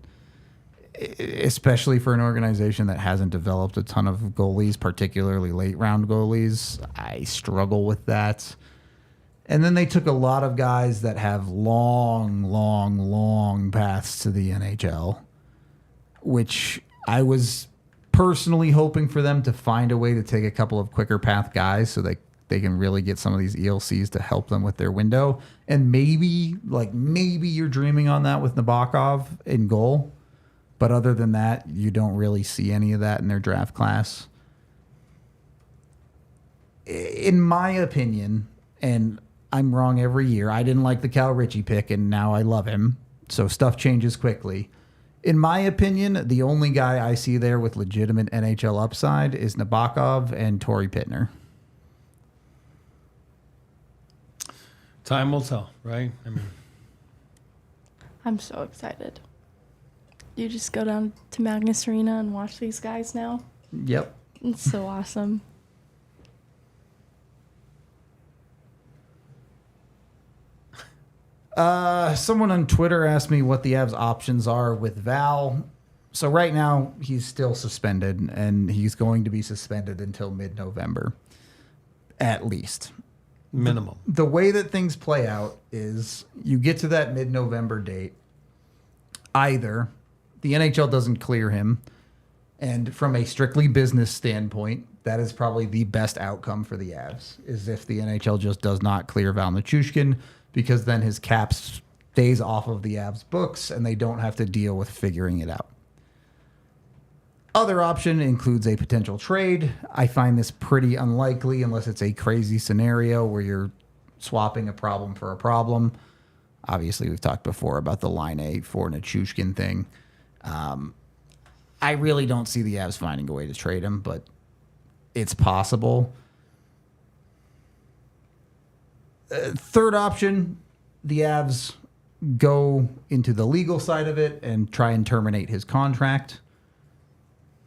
especially for an organization that hasn't developed a ton of goalies, particularly late round goalies, I struggle with that. And then they took a lot of guys that have long paths to the NHL, which I was personally hoping for them to find a way to take a couple of quicker path guys so they can really get some of these ELCs to help them with their window. And maybe you're dreaming on that with Nabokov in goal. But other than that, you don't really see any of that in their draft class. In my opinion, and I'm wrong every year, I didn't like the Cal Ritchie pick, and now I love him. So stuff changes quickly. In my opinion, the only guy I see there with legitimate NHL upside is Nabokov and Torrey Pittner. Time will tell, right? I mean, I'm so excited. You just go down to Magnus Arena and watch these guys now. Yep. It's so awesome. Someone on Twitter asked me what the Avs' options are with Val. So right now he's still suspended, and he's going to be suspended until mid-November, at least. minimum. The way that things play out is you get to that mid-November date. Either the NHL doesn't clear him, and from a strictly business standpoint, that is probably the best outcome for the Avs, is if the NHL just does not clear Val Nichushkin, because then his cap stays off of the Avs books and they don't have to deal with figuring it out. Other option includes a potential trade. I find this pretty unlikely unless it's a crazy scenario where you're swapping a problem for a problem. Obviously, we've talked before about the Line A for Nichushkin thing. I really don't see the Avs finding a way to trade him, but it's possible. Third option, the Avs go into the legal side of it and try and terminate his contract.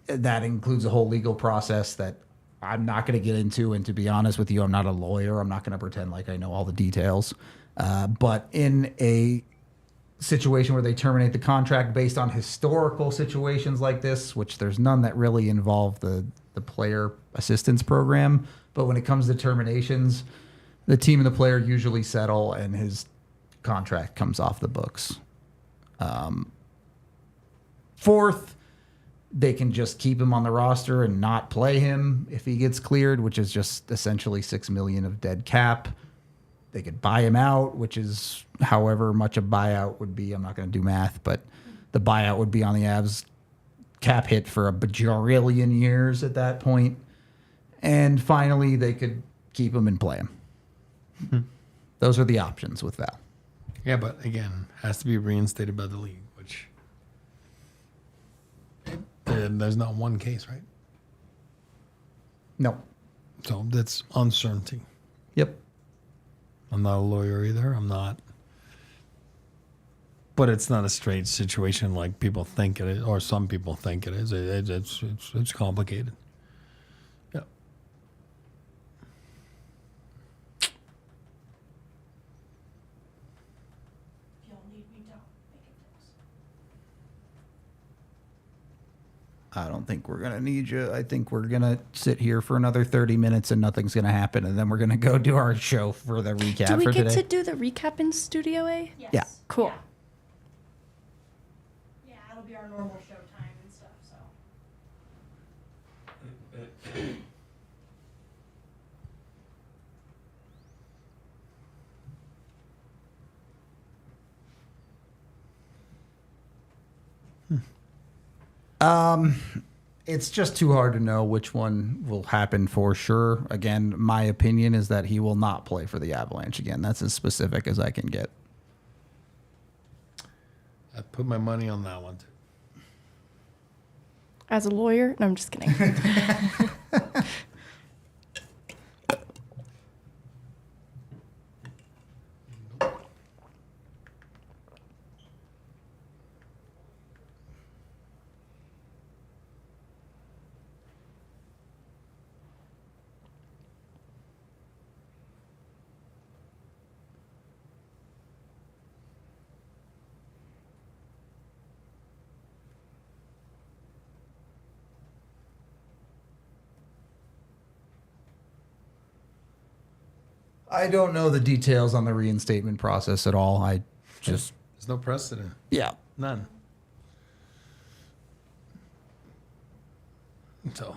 That includes a whole legal process that I'm not going to get into. And to be honest with you, I'm not a lawyer. I'm not going to pretend like I know all the details. But in a situation where they terminate the contract based on historical situations like this, which there's none that really involve the player assistance program, but when it comes to terminations, the team and the player usually settle and his contract comes off the books. Fourth, they can just keep him on the roster and not play him if he gets cleared, which is just essentially $6 million of dead cap. They could buy him out, which is however much a buyout would be. I'm not going to do math, but the buyout would be on the Avs cap hit for a bajillion years at that point. And finally, they could keep him and play him. Those are the options with Val. Yeah, but again, has to be reinstated by the league, which there's not one case, right? No. So that's uncertainty. Yep. I'm not a lawyer either. I'm not. But it's not a straight situation like people think it is, or some people think it is. It's complicated. Yeah. I don't think we're going to need you. I think we're going to sit here for another 30 minutes and nothing's going to happen. And then we're going to go do our show for the recap Do we for get today. to do the recap in Studio A? Yes. Yeah. Cool. Yeah, it'll be our normal show time and stuff. It's just too hard to know which one will happen for sure. Again, my opinion is that he will not play for the Avalanche again. That's as specific as I can get. I put my money on that one too. As a lawyer, no, I'm just kidding. I don't know the details on the reinstatement process at all. I just, There's no precedent. yeah. None. So,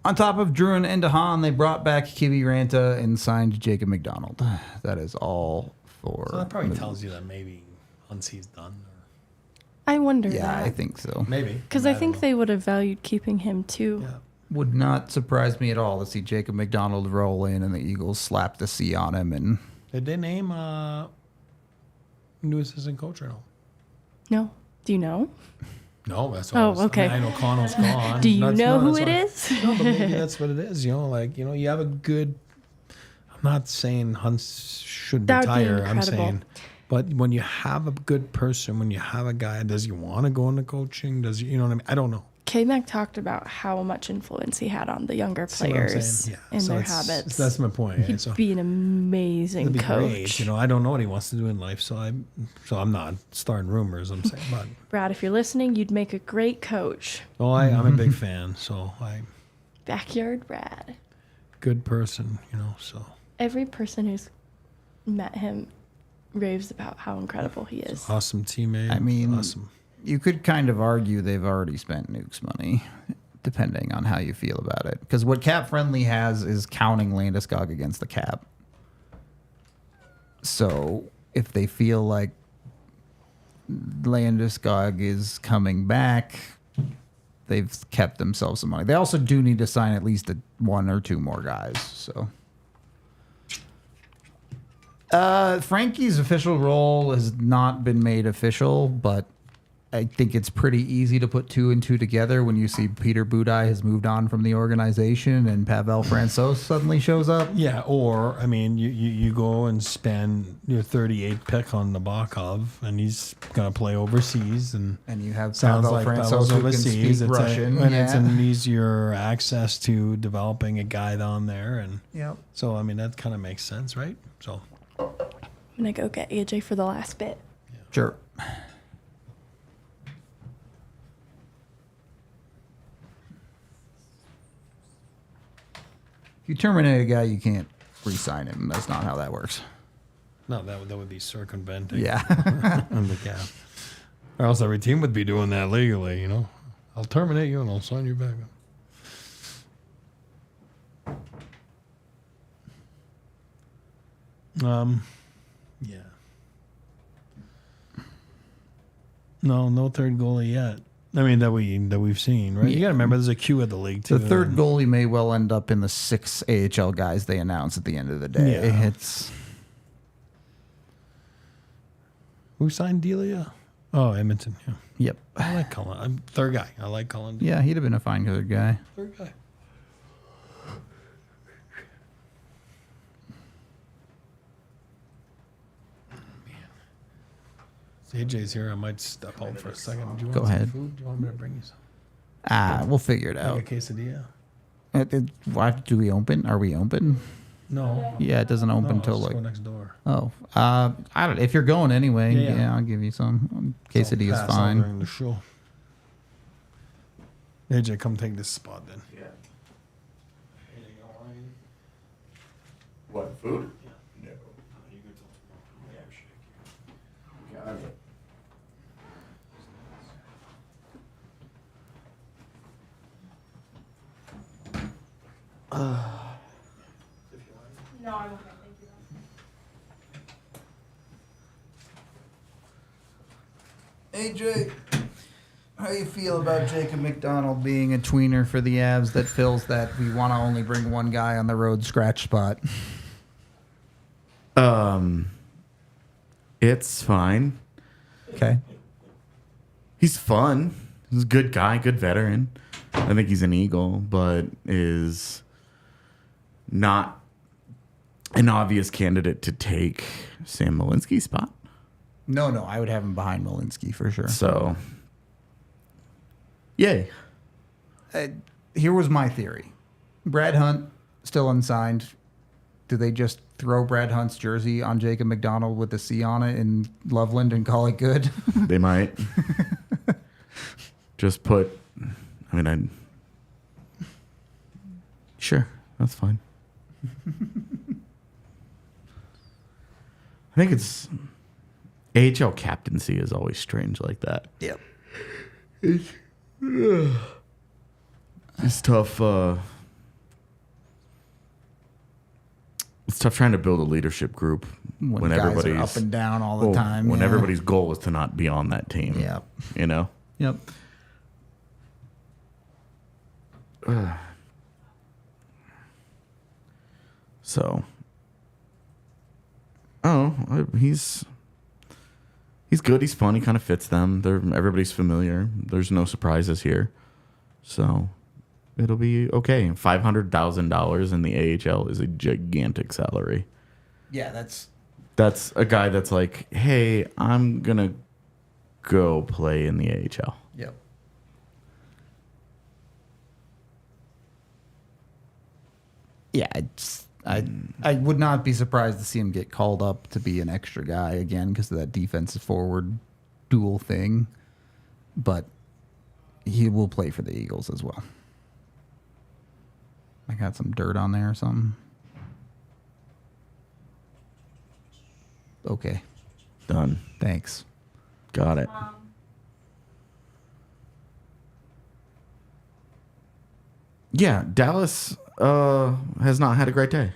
On top of Drouin and Haan, they brought back Kiwi Ranta and signed Jacob McDonald. That is all for. so that probably tells you that maybe once he's done. Or I wonder Yeah, that. I think so. maybe. Because I don't think know. they would have valued keeping him too. Yeah. Would not surprise me at all to see Jacob McDonald roll in and the Eagles slap the C on him. And Did they name new assistant coach or no? No. Do you know? No, that's Oh, all. okay. I know Connell's gone. Do you That's- know no, who that's it all. is? No, but maybe that's what it is. You know, like, you have a good. I'm not saying Hunts should That would be retire. I'm incredible. saying, but when you have a good person, when you have a guy, does he want to go into coaching? Does he, you know what I mean? I don't know. K-Mac talked about how much influence he had on the younger See what I'm players saying? and So their it's- habits. That's my point. He'd So be an amazing it'd be coach. great. I don't know what he wants to do in life, so I'm not starting rumors. I'm saying, but Brad, if you're listening, you'd make a great coach. I'm a big fan. So Backyard Brad. good person. So Every person who's met him raves about how incredible he is. awesome teammate. I mean, awesome. you could kind of argue they've already spent Nuke's money, depending on how you feel about it. Because what Cap Friendly has is counting Landeskog against the cap. So if they feel like Landeskog is coming back, they've kept themselves some money. They also do need to sign at least one or two more guys. So Frankie's official role has not been made official, but I think it's pretty easy to put two and two together when you see Peter Budaj has moved on from the organization and Pavel Francouz suddenly shows up. Yeah, or I mean, you go and spend your 38 pick on Nabokov, and he's gonna play overseas, and And you have sounds Pavel like Francouz Pavel's who can overseas. speak It's Russian. and it's an easier access to developing a guy down there, and Yep. so I mean that kind of makes sense, right? So I'm going to go get AJ for the last bit. Sure. If you terminate a guy, you can't re-sign him. That's not how that works. no, that would be circumventing Yeah. on the cap, or else every team would be doing that legally. I'll terminate you and I'll sign you back up. Yeah. No third goalie yet. I mean that we've seen, right? You got to remember there's a queue at the league too. The third goalie may well end up in the 6 AHL guys they announce at the end of the day. Yeah. It's Who signed Delia? Oh, Edmonton. Yeah, yep. I like Cullen. I'm third guy. I like Cullen. Yeah, he'd have been a fine third guy. Third guy. AJ's here. I might step out for a second. Do you want Go some ahead. food? Do you want me to bring you some? We'll figure it out. Like a quesadilla? Do we open? Are we open? No. Yeah, it doesn't open No, until let's like. go next door. Oh, I don't. If you're going anyway, Yeah, yeah, yeah. I'll give you some. Quesadilla is Pass out fine. during the show. AJ, come take this spot then. Yeah. What, food? No. Got it. No, I'm okay. Thank you. Hey, Jay. How you feel about Jacob McDonald being a tweener for the Avs that fills that we want to only bring one guy on the road scratch spot? It's fine. Okay. He's fun. He's a good guy, good veteran. I think he's an Eagle, but is not an obvious candidate to take Sam Malinsky's spot. No, I would have him behind Malinsky for sure. So, yay. Here was my theory. Brad Hunt, still unsigned. Do they just throw Brad Hunt's jersey on Jacob McDonald with a C on it in Loveland and call it good? They might. Just put, sure, that's fine. I think it's AHL captaincy is always strange like that. Yep. It's tough. It's tough trying to build a leadership group when guys everybody's are up and down all the time. When yeah. everybody's goal is to not be on that team. Yep. You know? Yep. So, he's good. He's fun. He kind of fits them. Everybody's familiar. There's no surprises here, so it'll be okay. $500,000 in the AHL is a gigantic salary. Yeah, That's a guy that's like, hey, I'm gonna go play in the AHL. Yep. Yeah, I would not be surprised to see him get called up to be an extra guy again because of that defensive forward dual thing. But he will play for the Eagles as well. I got some dirt on there or something. Okay. Done. Thanks. Got it. Yeah, Dallas has not had a great day.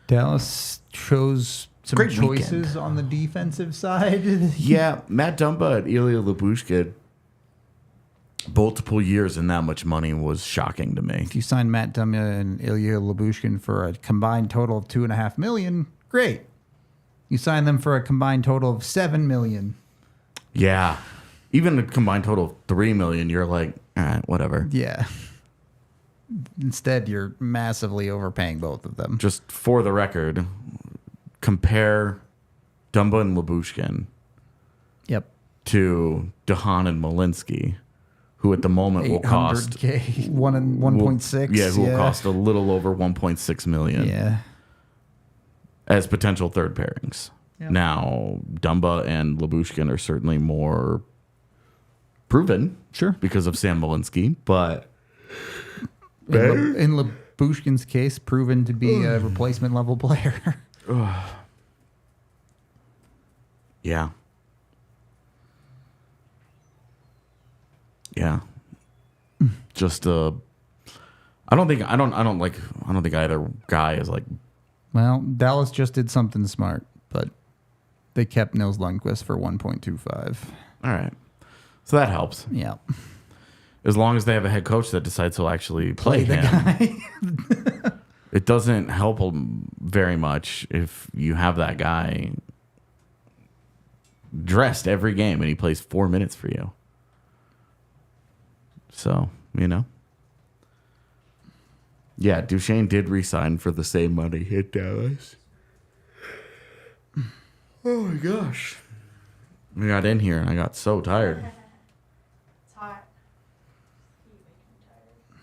Dallas chose some Great choices weekend. on the defensive side. Yeah, Matt Dumba and Ilya Lyubushkin, multiple years and that much money was shocking to me. If you sign Matt Dumya and Ilya Lyubushkin for a combined total of $2.5 million, great. You sign them for a combined total of $7 million. Yeah, even a combined total of $3 million, you're like, all right, whatever. Yeah. Instead, you're massively overpaying both of them. Just for the record, compare Dumba and Lyubushkin Yep. to Haan and Malinsky, who at the moment will cost $800K, 1.6. Yeah, who will cost a little over $1.6 million. Yeah. As potential third pairings. Yep. Now, Dumba and Lyubushkin are certainly more proven. Sure. Because of Sam Malinsky, but In Lyubushkin's case, proven to be a replacement level player. yeah. Yeah. Just I don't think either guy is like. Well, Dallas just did something smart, but they kept Nils Lundqvist for 1.25. All right. So that helps. Yeah. As long as they have a head coach that decides he'll actually play the him. guy. It doesn't help very much if you have that guy dressed every game and he plays 4 minutes for you. So, Yeah, Duchesne did resign for the same money at Dallas. Oh my gosh. We got in here and I got so tired. It's hot.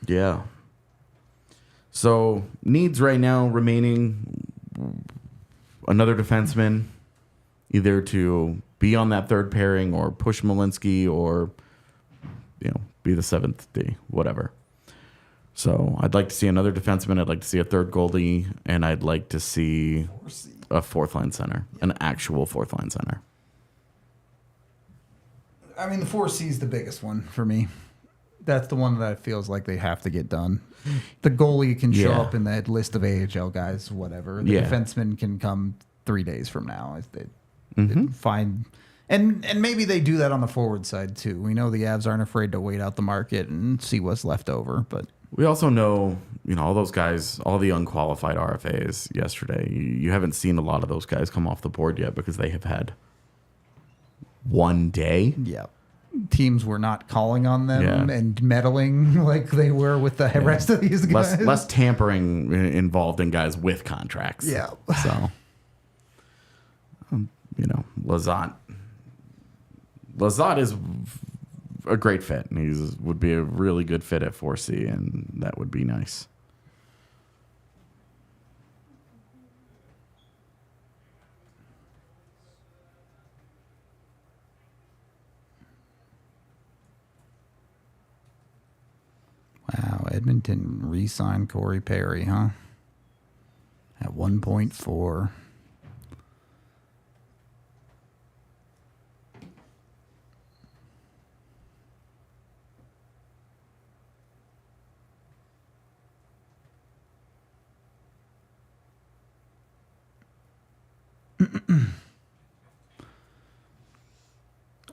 Yeah. So, needs right now remaining another defenseman, either to be on that third pairing or push Malinsky or, be the seventh D, whatever. So, I'd like to see another defenseman. I'd like to see a third goalie, and I'd like to see a fourth line center, an actual fourth line center. I mean, the 4C is the biggest one for me. That's the one that feels like they have to get done. The goalie can show up in that list of AHL guys, whatever. The defenseman can come 3 days from now. If they find And maybe they do that on the forward side too. We know the Avs aren't afraid to wait out the market and see what's left over. But we also know, all those guys, all the unqualified RFAs yesterday, you haven't seen a lot of those guys come off the board yet because they have had one day. yeah, teams were not calling on them Yeah. and meddling like they were with the rest of these guys. Less tampering involved in guys with contracts. Yeah. So, Lazat is a great fit. And would be a really good fit at 4C, and that would be nice. Wow, Edmonton re-signed Corey Perry, huh? At 1.4.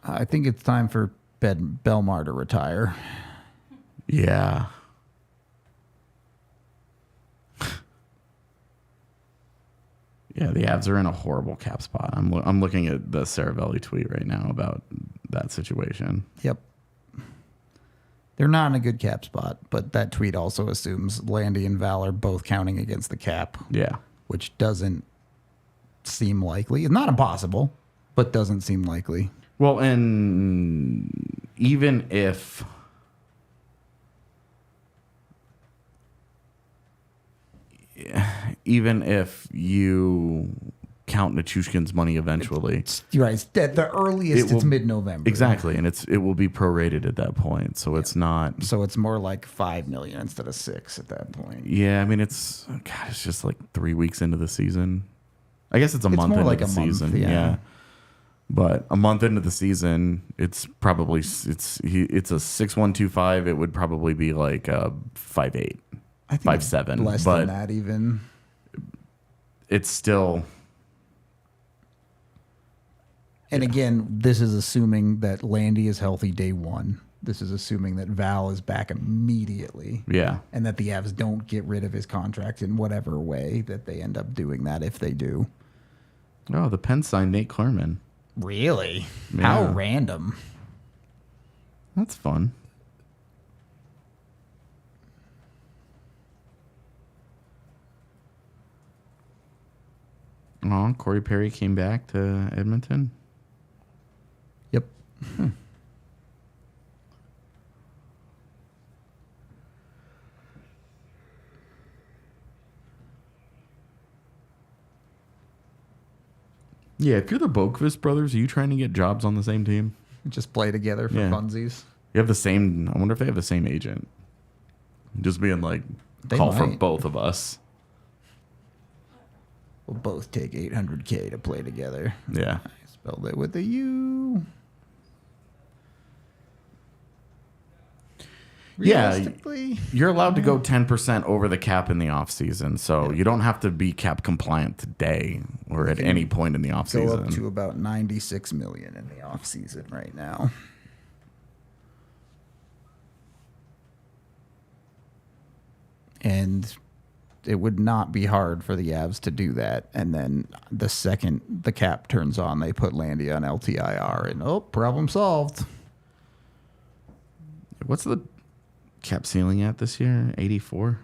I think it's time for Belmar to retire. Yeah. Yeah, the Avs are in a horrible cap spot. I'm looking at the Saravelli tweet right now about that situation. Yep. They're not in a good cap spot, but that tweet also assumes Landy and Val are both counting against the cap, Yeah. which doesn't seem likely. It's not impossible, but doesn't seem likely. Well, and even if you count Nichushkin's money eventually, You're right. At the earliest, it's mid-November. exactly, and it will be prorated at that point. So it's not. So it's more like 5 million instead of 6 at that point. Yeah, I mean it's just like 3 weeks into the season. I guess it's a month more into like the a month, season. yeah. But a month into the season, it's probably it's a 6.125. It would probably be like a 5.8, I think 5.7. less but than that even. it's still. And again, this is assuming that Landy is healthy day one. This is assuming that Val is back immediately. Yeah. And that the Avs don't get rid of his contract in whatever way that they end up doing that if they do. Oh, the Pens signed Nate Klerman. Really? Yeah. How random. That's fun. Oh, Corey Perry came back to Edmonton. Yep. Yeah, if you're the Boqvist brothers, are you trying to get jobs on the same team? Just play together for Yeah. funsies. You have the same. I wonder if they have the same agent. Just being like, They call for might. both of us. We'll both take $800K to play together. Yeah. I spelled it with a U. Yeah, Realistically, you're allowed to go 10% over the cap in the offseason, so you don't have to be cap compliant today or at any point in the go up to offseason. about 96 million in the offseason right now. And it would not be hard for the Avs to do that. And then the second the cap turns on, they put Landy on LTIR, and problem solved. What's the cap ceiling at this year? 84?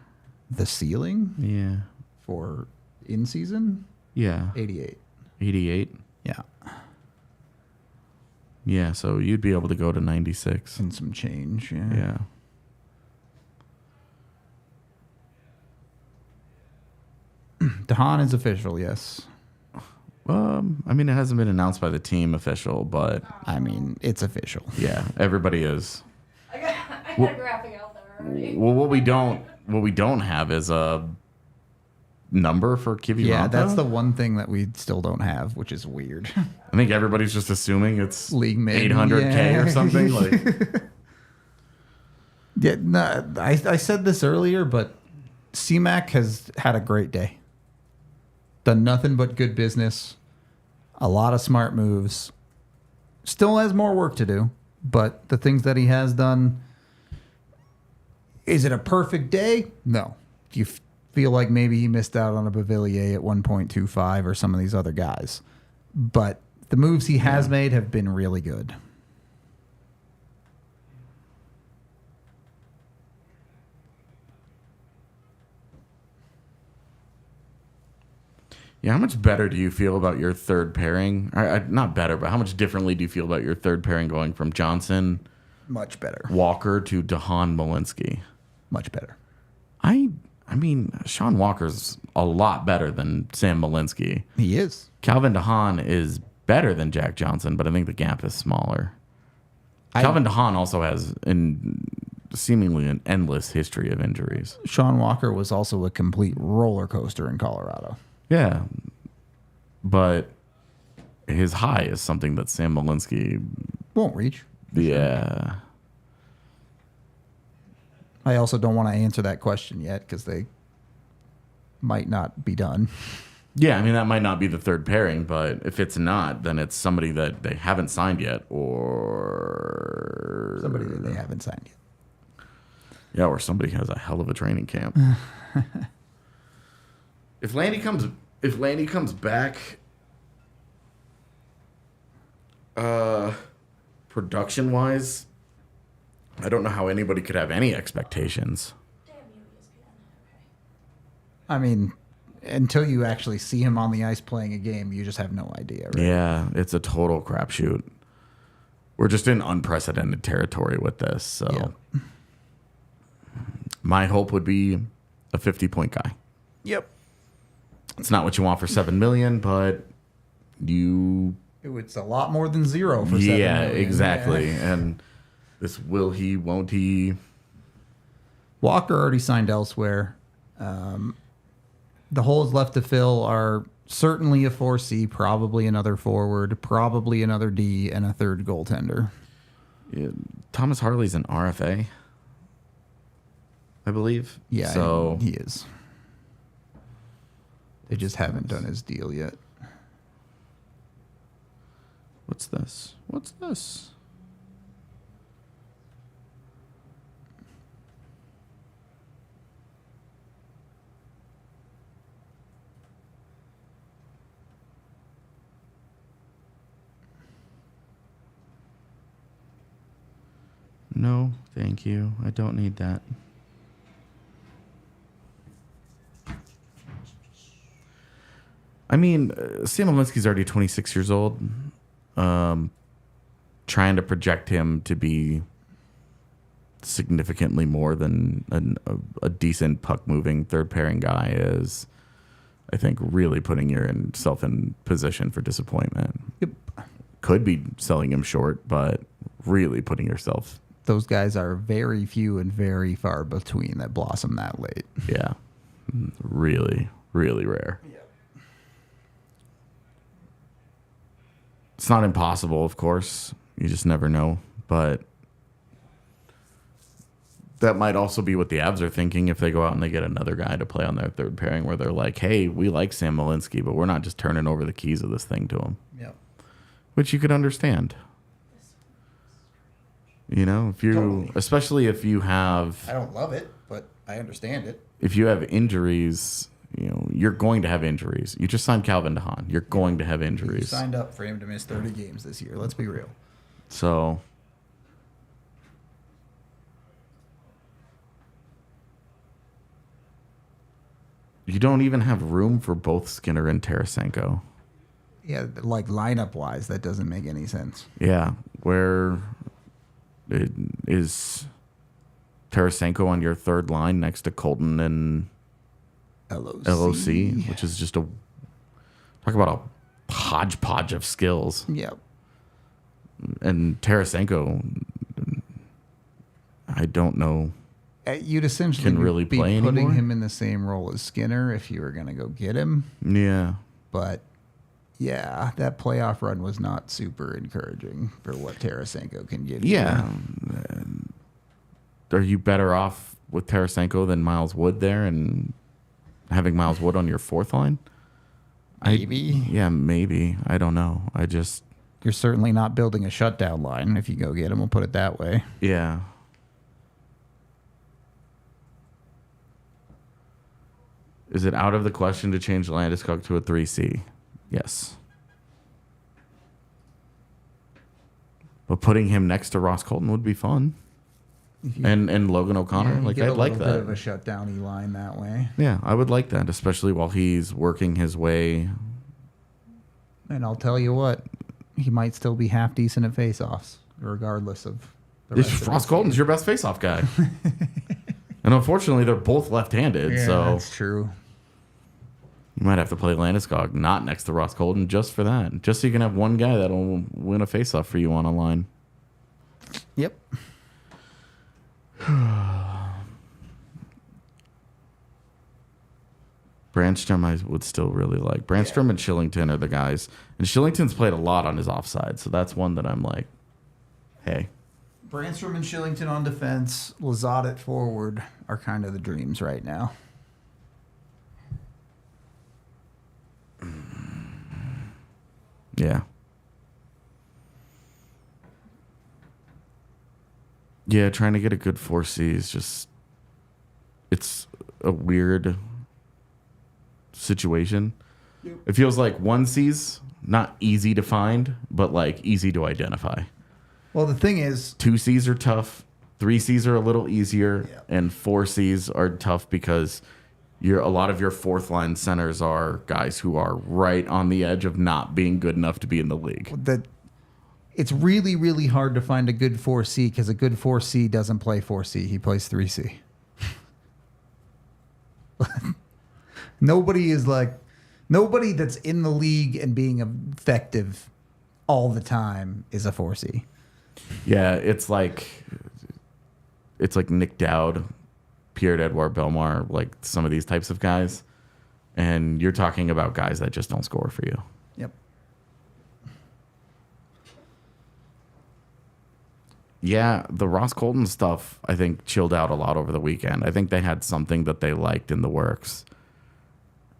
The ceiling Yeah. for in season, Yeah. 88. 88? Yeah, Yeah, so you'd be able to go to 96. and some change. Yeah. Haan is official, yes. I mean, it hasn't been announced by the team official, but I mean, it's official. yeah, everybody is. I got a graphic out there already. Well, what we don't have is a number for Kiviranta. Yeah, that's the one thing that we still don't have, which is weird. I think everybody's just assuming it's League min, 800K yeah. or something. Like, Yeah, no, I said this earlier, but CMAC has had a great day. Done nothing but good business. A lot of smart moves. Still has more work to do, but the things that he has done, is it a perfect day? No. Do you feel like maybe he missed out on a Bavillier at 1.25 or some of these other guys? But the moves he has made have been really good. Yeah, how much better do you feel about your third pairing? Not better, but how much differently do you feel about your third pairing going from Johnson, Much better. Walker to Haan Malinsky? Much better. I mean, Sean Walker's a lot better than Sam Malinsky. He is. Calvin DeHaan is better than Jack Johnson, but I think the gap is smaller. Calvin DeHaan also has seemingly an endless history of injuries. Sean Walker was also a complete roller coaster in Colorado. Yeah, but his high is something that Sam Malinsky, Won't reach. yeah. I also don't want to answer that question yet because they might not be done. Yeah, I mean, that might not be the third pairing, but if it's not, then it's somebody that they haven't signed yet or... Somebody that they haven't signed yet. Yeah, or somebody has a hell of a training camp. If Landy comes back, production wise, I don't know how anybody could have any expectations. I mean, until you actually see him on the ice playing a game, you just have no idea, right? Yeah, it's a total crapshoot. We're just in unprecedented territory with this. So my hope would be a 50-point guy. Yep. It's not what you want for $7 million, but It's a lot more than zero for $7 million. Yeah, exactly. Yeah. And this will he, won't he? Walker already signed elsewhere. The holes left to fill are certainly a 4C, probably another forward, probably another D, and a third goaltender. Yeah, Thomas Harley's an RFA, I believe. Yeah, so he is. They just haven't done his deal yet. What's this? What's this? No, thank you. I don't need that. I mean, Sam Malinsky's already 26 years old. Trying to project him to be significantly more than a decent puck-moving third-pairing guy is, I think, really putting yourself in position for disappointment. Yep. Could be selling him short, but really putting yourself... Those guys are very few and very far between that blossom that late. Yeah. Really, really rare. It's not impossible, of course. You just never know. But that might also be what the Avs are thinking if they go out and they get another guy to play on their third pairing where they're like, hey, we like Sam Malinsky, but we're not just turning over the keys of this thing to him. Yep. Which you could understand. You know, if you, totally. Especially if you have... I don't love it, but I understand it. If you have injuries... You know, you're going to have injuries. You just signed Calvin DeHaan. You're going to have injuries. You signed up for him to miss 30 games this year. Let's be real. So, you don't even have room for both Skinner and Tarasenko. Yeah, like lineup-wise, that doesn't make any sense. Yeah, where is Tarasenko on your third line next to Colton and... LOC, which is just talk about a hodgepodge of skills. Yep. And Tarasenko, I don't know. You'd essentially can really be play putting anymore? him in the same role as Skinner if you were going to go get him. Yeah. But yeah, that playoff run was not super encouraging for what Tarasenko can give you. Yeah. Are you better off with Tarasenko than Miles Wood there and having Miles Wood on your fourth line? Maybe. Yeah, maybe. I don't know. I just... you're certainly not building a shutdown line if you go get him. We'll put it that way. Yeah. Is it out of the question to change Landeskog to a 3C? Yes. But putting him next to Ross Colton would be fun. And Logan O'Connor, like, I'd like Get a little bit that. of a shutdown line that way. Yeah, I would like that, especially while he's working his way. And I'll tell you what, he might still be half decent at face-offs, regardless of the rest of Ross the Colton's season. your best face-off guy. And unfortunately, they're both left-handed, Yeah, so that's true. you might have to play Landeskog not next to Ross Colton just for that. Just so you can have one guy that'll win a face-off for you on a line. Yep. Brandstrom I would still really like. Brandstrom and Shillington are the guys. And Shillington's played a lot on his offside, so that's one that I'm like, hey. Brandstrom and Shillington on defense, Lazat at forward are kind of the dreams right now. Yeah. Yeah, trying to get a good 4C is just, it's a weird situation. It feels like 1C's not easy to find, but like easy to identify. Well, the thing is, 2C's are tough, 3C's are a little easier, Yeah. and 4C's are tough because a lot of your fourth line centers are guys who are right on the edge of not being good enough to be in the league. that it's really, really hard to find a good 4C because a good 4C doesn't play 4C. He plays 3C. Nobody that's in the league and being effective all the time is a 4C. Yeah, it's like Nick Dowd, Pierre-Edouard Bellemare, like some of these types of guys. And you're talking about guys that just don't score for you. Yep. Yeah, the Ross Colton stuff, I think, chilled out a lot over the weekend. I think they had something that they liked in the works.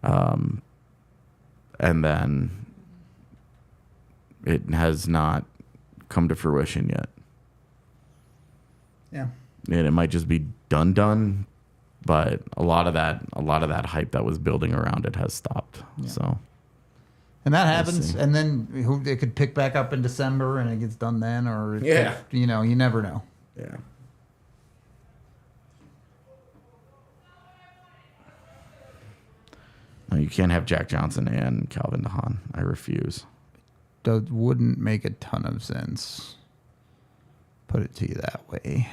And then it has not come to fruition yet. Yeah. And it might just be done, but a lot of that hype that was building around it has stopped. Yeah. So And that We'll happens, see. and then it could pick back up in December, and it gets done then, or it Yeah. could, you never know. yeah. No, you can't have Jack Johnson and Calvin Haan. I refuse. That wouldn't make a ton of sense. Put it to you that way.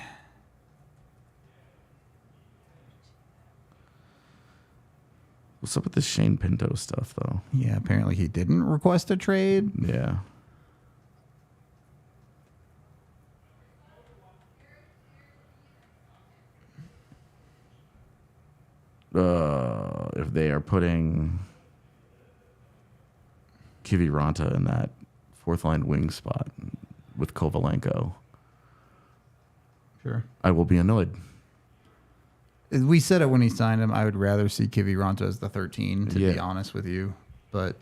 What's up with this Shane Pinto stuff, though? Yeah, apparently he didn't request a trade. Yeah. If they are putting Kiviranta in that fourth line wing spot with Kovalenko, Sure. I will be annoyed. We said it when he signed him. I would rather see Kiviranta as the 13, to be Yeah. honest with you. But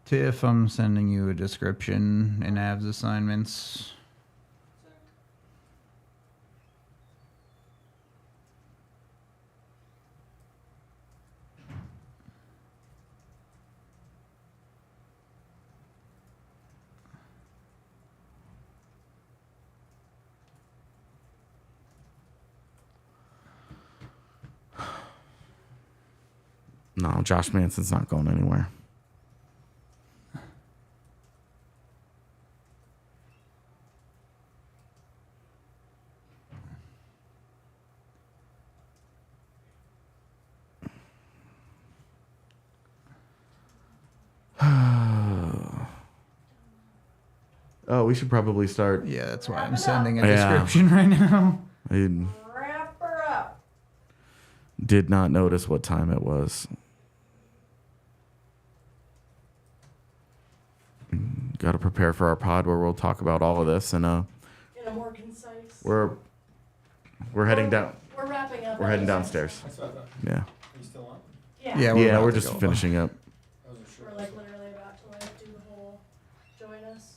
Tiff, I'm sending you a description in Avs assignments. No, Josh Manson's not going anywhere. Oh, we should probably start. Yeah, that's why I'm sending a Yeah. description right now. I Wrap her up. did not notice what time it was. Got to prepare for our pod where we'll talk about all of this, and In a more concise. we're heading down. We're wrapping up. We're heading downstairs. Yeah. you still on? Yeah. Yeah. Yeah, Yeah, about we're to just go. finishing up. We're like literally about to like do the whole join us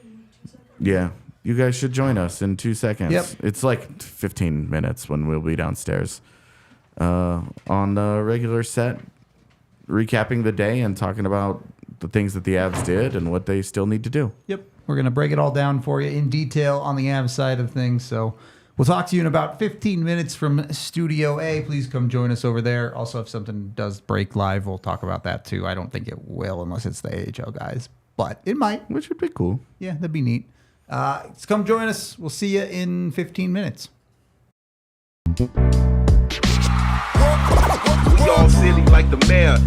in 2 seconds. Yeah, you guys should join us in 2 seconds. Yep. It's like 15 minutes when we'll be downstairs on the regular set, recapping the day and talking about the things that the Avs did and what they still need to do. Yep. We're going to break it all down for you in detail on the Avs side of things. So we'll talk to you in about 15 minutes from Studio A. Please come join us over there. Also, if something does break live, we'll talk about that too. I don't think it will unless it's the AHL guys, but it might. Which would be cool. Yeah, that'd be neat. So come join us. We'll see you in 15 minutes. We all silly like the mayor.